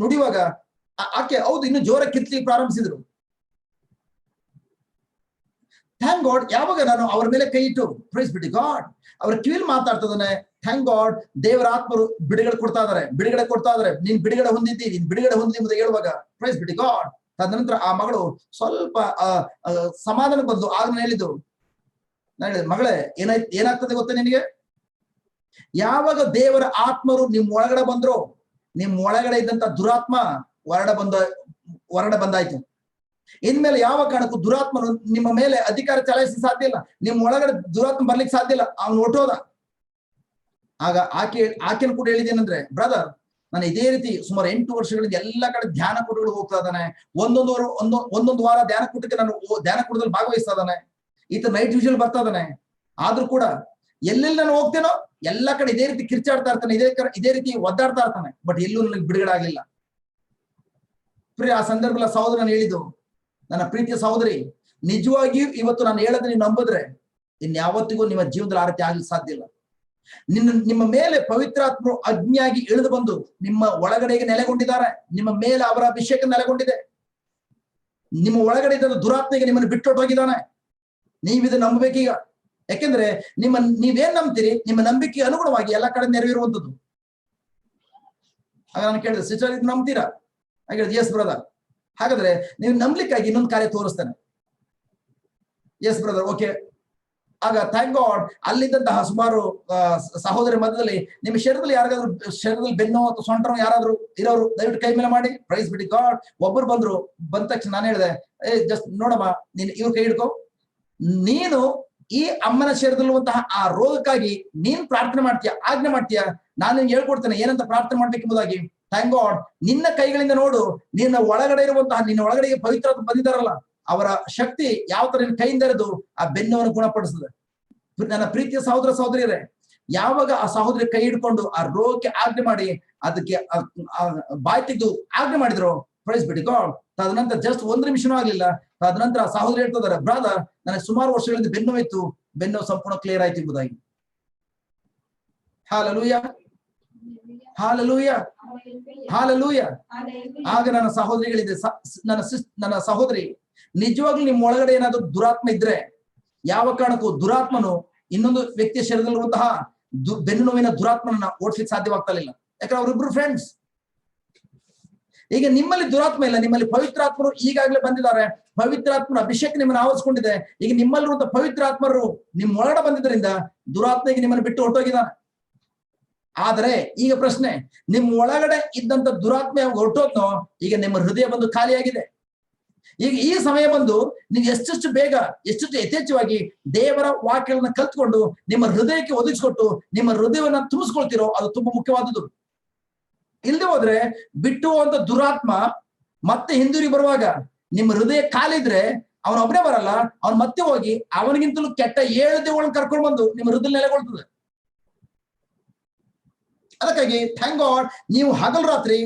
ನುಡಿಯುವಾಗ ಆಕೆ ಹೌದು ಇನ್ನು ಜೋರ ಕಿರ್ಲಿಕ್ಕೆ ಪ್ರಾರಂಭಿಸಿದ್ರು. ಥ್ಯಾಂಕ್ ಗಾಡ್, ಯಾವಾಗ ನಾನು ಅವರ ಮೇಲೆ ಕೈ ಇಟ್ಟು, ಪ್ರೈಸ್ ಬಿಡಿ ಗಾಡ್, ಅವರ ಕಿವಿಲ್ ಮಾತಾಡ್ತದಾನೆ, ಥ್ಯಾಂಕ್ ಗಾಡ್, ದೇವರ ಆತ್ಮರು ಬಿಡುಗಡೆ ಕೊಡ್ತಾ ಇದಾರೆ, ನೀನ್ ಬಿಡುಗಡೆ ಹೊಂದಿದ್ದಿ, ನೀನ್ ಬಿಡುಗಡೆ ಹೊಂದಿ ಹೇಳುವಾಗ, ಪ್ರೈಸ್ ಬಿಡಿ ಗಾಡ್. ತದನಂತರ ಆ ಮಗಳು ಸ್ವಲ್ಪ ಸಮಾಧಾನ ಬಂದು ಆಗ ಹೇಳಿದ್ದು, ನಾನು ಹೇಳಿದೆ, ಮಗಳೇ ಏನಾಗ್ತದೆ ಗೊತ್ತಾ ನಿನಗೆ, ಯಾವಾಗ ದೇವರ ಆತ್ಮರು ನಿಮ್ ಒಳಗಡೆ ಬಂದ್ರು, ನಿಮ್ ಒಳಗಡೆ ಇದ್ದಂತ ದುರಾತ್ಮ ಹೊರಗಡೆ ಬಂದಾಯ್ತು. ಇನ್ಮೇಲೆ ಯಾವ ಕಾರಣಕ್ಕೂ ದುರಾತ್ಮನು ನಿಮ್ಮ ಮೇಲೆ ಅಧಿಕಾರ ಚಲಾಯಿಸ ಸಾಧ್ಯ ಇಲ್ಲ, ನಿಮ್ ಒಳಗಡೆ ದುರಾತ್ಮ ಬರ್ಲಿಕ್ಕೆ ಸಾಧ್ಯ ಇಲ್ಲ, ಅವನು ಹೊಟ್ಟೋದ. ಆಗ ಆಕೆನ ಕೂಡ ಹೇಳಿದೇನಂದ್ರೆ, ಬ್ರದರ್, ನಾನು ಇದೇ ರೀತಿ ಸುಮಾರು 8 ವರ್ಷಗಳಿಂದ ಎಲ್ಲ ಕಡೆ ಧ್ಯಾನ ಕೂಟಗಳು ಹೋಗ್ತಾ ಇದ್ದಾನೆ, ಒಂದೊಂದು ವಾರ ಧ್ಯಾನ ಕೂಟಕ್ಕೆ ನಾನು ಧ್ಯಾನ ಕೂಟದಲ್ಲಿ ಭಾಗವಹಿಸ್ತಾ ಇದ್ದಾನೆ, ಈತ ನೈಟ್ ವಿಷಲ್ ಬರ್ತಾ ಇದ್ದಾನೆ. ಆದ್ರೂ ಕೂಡ ಎಲ್ಲೆಲ್ಲಿ ನಾನು ಹೋಗ್ತೇನೋ ಎಲ್ಲ ಕಡೆ ಇದೇ ರೀತಿ ಕಿರ್ಚಾಡ್ತಾ ಇರ್ತಾನೆ, ಇದೇ ರೀತಿ ಒದ್ದಾಡ್ತಾ ಇರ್ತಾನೆ, ಬಟ್ ಎಲ್ಲೂ ನನಗೆ ಬಿಡುಗಡೆ ಆಗ್ಲಿಲ್ಲ. ಪ್ರಿಯ, ಆ ಸಂದರ್ಭದಲ್ಲಿ ಸಹೋದರನ ಹೇಳಿದ್ದು, ನನ್ನ ಪ್ರೀತಿಯ ಸಹೋದರಿ, ನಿಜವಾಗಿಯೂ ಇವತ್ತು ನಾನು ಹೇಳೋದು ನೀವು ನಂಬಿದ್ರೆ ಇನ್ಯಾವತ್ತಿಗೂ ನಿಮ್ಮ ಜೀವನದಲ್ಲಿ ಆ ರೀತಿ ಆಗ್ಲಿಕ್ಕೆ ಸಾಧ್ಯ ಇಲ್ಲ. ನಿಮ್ಮ ಮೇಲೆ ಪವಿತ್ರಾತ್ಮರು ಅಗ್ನಿಯಾಗಿ ಇಳಿದು ಬಂದು ನಿಮ್ಮ ಒಳಗಡೆಗೆ ನೆಲೆಗೊಂಡಿದ್ದಾರೆ, ನಿಮ್ಮ ಮೇಲೆ ಅವರ ಅಭಿಷೇಕ ನೆಲೆಗೊಂಡಿದೆ, ನಿಮ್ಮ ಒಳಗಡೆ ಇದ್ದ ದುರಾತ್ಮೆಗೆ ನಿಮ್ಮನ್ನು ಬಿಟ್ಟೊಟ್ಟೋಗಿದ್ದಾನೆ. ನೀವಿದು ನಂಬಬೇಕೀಗ. ಯಾಕೆಂದ್ರೆ ನೀವೇನ್ ನಂಬ್ತೀರಿ, ನಿಮ್ಮ ನಂಬಿಕೆ ಅನುಗುಣವಾಗಿ ಎಲ್ಲ ಕಡೆ ನೆರವೇರುವಂಥದ್ದು. ಆಗ ನಾನು ಕೇಳಿದೆ, ಸಿಸ್ಟರ್ ಇದು ನಂಬ್ತೀರಾ? ಹಾಗೆ ಎಸ್ ಬ್ರದರ್. ಹಾಗಾದ್ರೆ ನೀವು ನಂಬಲಿಕ್ಕಾಗಿ ಇನ್ನೊಂದು ಕಾರ್ಯ ತೋರಿಸ್ತೇನೆ. S brother, okay. ಆಗ ಥ್ಯಾಂಕ್ ಗಾಡ್, ಅಲ್ಲಿದ್ದಂತಹ ಸುಮಾರು ಸಹೋದರಿ ಮಧ್ಯದಲ್ಲಿ ನಿಮ್ಮ ಶರೀರದಲ್ಲಿ ಬೆನ್ನೋ ಅಥವಾ ಸೊಂಟನೋ ಯಾರಾದ್ರೂ ಇರೋರು ದಯವಿಟ್ಟು ಕೈ ಮೇಲೆ ಮಾಡಿ, ಪ್ರೈಸ್ ಬಿಡಿ ಗಾಡ್. ಒಬ್ಬರು ಬಂದ ತಕ್ಷಣ ನಾನು ಹೇಳಿದೆ, ಜಸ್ಟ್ ನೋಡಮ್ಮ, ನೀನು ಇವ್ರ ಕೈ ಹಿಡ್ಕೊ, ನೀನು ಈ ಅಮ್ಮನ ಶರೀರದಲ್ಲಿರುವಂತಹ ಆ ರೋಗಕ್ಕಾಗಿ ನೀನ್ ಪ್ರಾರ್ಥನೆ ಮಾಡ್ತೀಯ, ಆಜ್ಞೆ ಮಾಡ್ತೀಯ, ನಾನು ನಿನ್ಗೆ ಹೇಳ್ಕೊಡ್ತೇನೆ ಏನಂತ ಪ್ರಾರ್ಥನೆ ಮಾಡ್ಬೇಕೆಂಬುದಾಗಿ. ಥ್ಯಾಂಕ್ ಗಾಡ್, ನಿನ್ನ ಕೈಗಳಿಂದ ನೋಡು, ನಿನ್ನ ಒಳಗಡೆ ಒಳಗಡೆಗೆ ಪವಿತ್ರಾತ್ಮ ಬಂದಿದ್ದಾರಲ್ಲ, ಅವರ ಶಕ್ತಿ ಯಾವ ತರ ನಿನ್ನ ಕೈಯಿಂದ ಇರೋದು ಆ ಬೆನ್ನವನ್ನು ಗುಣಪಡಿಸ್ತದೆ. ನನ್ನ ಪ್ರೀತಿಯ ಸಹೋದರ ಸಹೋದರಿಯರೇ, ಯಾವಾಗ ಆ ಸಹೋದರಿ ಕೈ ಹಿಡ್ಕೊಂಡು ಆ ರೋಗಕ್ಕೆ ಆಜ್ಞೆ ಮಾಡಿ ಅದಕ್ಕೆ ಬಾಯಿ ತೆಗೆದು ಆಜ್ಞೆ ಮಾಡಿದ್ರು, ಪ್ರೈಸ್ ಬಿಡಿ ಗಾಡ್. ತದನಂತರ ಜಸ್ಟ್ 1 ನಿಮಿಷನೂ ಆಗ್ಲಿಲ್ಲ, ತದನಂತರ ಸಹೋದರಿ ಹೇಳ್ತಿದ್ದಾರೆ, ಬ್ರದರ್ ನನಗೆ ಸುಮಾರು ವರ್ಷಗಳಿಂದ ಬೆನ್ನು ಇತ್ತು, ಬೆನ್ನು ಸಂಪೂರ್ಣ ಕ್ಲಿಯರ್ ಆಯ್ತು ಎಂಬುದಾಗಿ. Hallelujah, hallelujah, hallelujah. ಆಗ ನನ್ನ ಸಹೋದರಿಗಳಿದೆ, ನನ್ನ ಸಹೋದರಿ, ನಿಜವಾಗ್ಲೂ ನಿಮ್ಮ ಒಳಗಡೆ ಏನಾದ್ರು ದುರಾತ್ಮ ಇದ್ರೆ ಯಾವ ಕಾರಣಕ್ಕೂ ದುರಾತ್ಮನು ಇನ್ನೊಂದು ವ್ಯಕ್ತಿಯ ಶರೀರದಲ್ಲಿರುವಂತಹ ಬೆನ್ನು ನೋವಿನ ದುರಾತ್ಮನನ್ನ ಓಡಿಸ್ಲಿಕ್ಕೆ ಸಾಧ್ಯವಾಗ್ತಾ ಇಲ್ಲ. ಯಾಕಂದ್ರೆ ಅವರಿಬ್ರು ಫ್ರೆಂಡ್ಸ್. ಈಗ ನಿಮ್ಮಲ್ಲಿ ದುರಾತ್ಮ ಇಲ್ಲ, ನಿಮ್ಮಲ್ಲಿ ಪವಿತ್ರಾತ್ಮರು ಈಗಾಗಲೇ ಬಂದಿದ್ದಾರೆ. ಪವಿತ್ರಾತ್ಮನ ಅಭಿಷೇಕ ನಿಮ್ಮನ್ನು ಆವರಿಸಿಕೊಂಡಿದೆ. ಈಗ ನಿಮ್ಮಲ್ಲಿರುವಂತಹ ಪವಿತ್ರಾತ್ಮರು ನಿಮ್ಮ ಒಳಗಡೆ ಬಂದಿದ್ದರಿಂದ ದುರಾತ್ಮ ಈಗ ನಿಮ್ಮನ್ನು ಬಿಟ್ಟು ಹೊರಟೋಗಿದ್ದಾನೆ. ಆದರೆ ಈಗ ಪ್ರಶ್ನೆ, ನಿಮ್ಮ ಒಳಗಡೆ ಇದ್ದಂತ ದುರಾತ್ಮ ಯಾವಾಗ ಹೊರಟೋದ್ನೋ ಈಗ ನಿಮ್ಮ ಹೃದಯ ಬಂದು ಖಾಲಿಯಾಗಿದೆ. ಈಗ ಈ ಸಮಯ ಬಂದು ನೀವು ಎಷ್ಟೆಷ್ಟು ಬೇಗ, ಎಷ್ಟೆಷ್ಟು ಯಥೇಚ್ಛವಾಗಿ ದೇವರ ವಾಕ್ಯಗಳನ್ನ ಕಲ್ತ್ಕೊಂಡು ನಿಮ್ಮ ಹೃದಯಕ್ಕೆ ಒದಗಿಸ್ಕೊಟ್ಟು ನಿಮ್ಮ ಹೃದಯವನ್ನ ತುಂಬಿಸ್ಕೊಳ್ತಿರೋ ಅದು ತುಂಬಾ ಮುಖ್ಯವಾದದ್ದು. ಇಲ್ಲದೆ ಹೋದ್ರೆ ಬಿಟ್ಟು ಹೋಗುವಂತ ದುರಾತ್ಮ ಮತ್ತೆ ಹಿಂದಿರುಗಿ ಬರುವಾಗ ನಿಮ್ಮ ಹೃದಯ ಖಾಲಿದ್ರೆ ಅವನೊಬ್ಬನೇ ಬರಲ್ಲ, ಅವನ್ ಮತ್ತೆ ಹೋಗಿ ಅವನಿಗಿಂತಲೂ ಕೆಟ್ಟ 7 ದೇವಗಳನ್ನ ಕರ್ಕೊಂಡು ಬಂದು ನಿಮ್ಮ ಹೃದಯ ನೆಲೆಗೊಳ್ತದೆ. ಅದಕ್ಕಾಗಿ ಥ್ಯಾಂಕ್ ಗಾಡ್, ನೀವು ಹಗಲು ರಾತ್ರಿ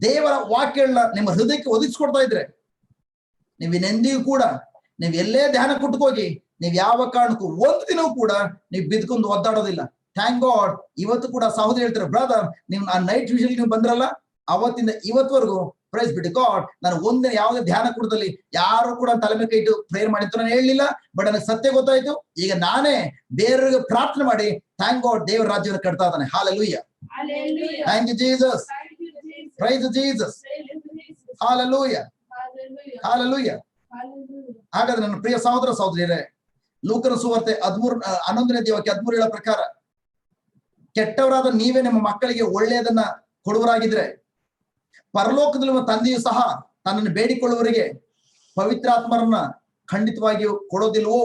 ದೇವರ ವಾಕ್ಯಗಳನ್ನ ನಿಮ್ಮ ಹೃದಯಕ್ಕೆ ಒದಗಿಸ್ಕೊಡ್ತಾ ಇದ್ರೆ ನೀವಿನೆಂದಿಗೂ ಕೂಡ ನೀವು ಎಲ್ಲೇ ಧ್ಯಾನ ಕೊಟ್ಟುಕೋಗಿ ನೀವು ಯಾವ ಕಾರಣಕ್ಕೂ ಒಂದು ದಿನವೂ ಕೂಡ ನೀವು ಬಿದ್ಕೊಂಡು ಒದ್ದಾಡೋದಿಲ್ಲ. ಥ್ಯಾಂಕ್ ಗಾಡ್, ಇವತ್ತು ಕೂಡ ಸಹೋದರಿ ಹೇಳ್ತಾರೆ, ಬ್ರದರ್ ನೀವು ಆ ನೈಟ್ ವಿಷನ್ ನೀವು ಬಂದ್ರಲ್ಲ, ಅವತ್ತಿಂದ ಇವತ್ತವರೆಗೂ ಪ್ರೈಸ್ ಬಿಟ್ಟು ಗಾಡ್, ನಾನು ಒಂದಿನ ಯಾವುದೇ ಧ್ಯಾನ ಕೂಡದಲ್ಲಿ ಯಾರು ಕೂಡ ತಲೆ ಮೇಲೆ ಕೈ ಇಟ್ಟು ಪ್ರೇಯರ್ ಮಾಡಿತ್ತು ನಾನು ಹೇಳಲಿಲ್ಲ. ಬಟ್ ನನಗೆ ಸತ್ಯ ಗೊತ್ತಾಯ್ತು. ಈಗ ನಾನೇ ಬೇರೆಯವರಿಗೆ ಪ್ರಾರ್ಥನೆ ಮಾಡಿ ಥ್ಯಾಂಕ್ ಗಾಡ್ ದೇವರ ರಾಜ್ಯವನ್ನು ಕಟ್ತಾ ಇದ್ದಾನೆ. Hallelujah, thank you Jesus, praise Jesus, hallelujah, hallelujah. ಹಾಗಾದ್ರೆ ನನ್ನ ಪ್ರಿಯ ಸಹೋದರ ಸಹೋದರಿಯರೇ, ಲೂಕನ ಸುವಾರ್ತೆ 11ನೇ ಅಧ್ಯಾಯಕ್ಕೆ 13 ಪ್ರಕಾರ ಕೆಟ್ಟವರಾದ ನೀವೇ ನಿಮ್ಮ ಮಕ್ಕಳಿಗೆ ಒಳ್ಳೆಯದನ್ನ ಕೊಡುವರಾಗಿದ್ರೆ ಪರಲೋಕದಲ್ಲಿರುವ ತಂದೆಯು ಸಹ ತನ್ನನ್ನು ಬೇಡಿಕೊಳ್ಳುವವರಿಗೆ ಪವಿತ್ರಾತ್ಮರನ್ನ ಖಂಡಿತವಾಗಿಯೂ ಕೊಡೋದಿಲ್ವೋ?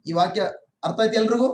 ಈ ವಾಕ್ಯ ಅರ್ಥ ಆಯ್ತು ಎಲ್ರಿಗೂ?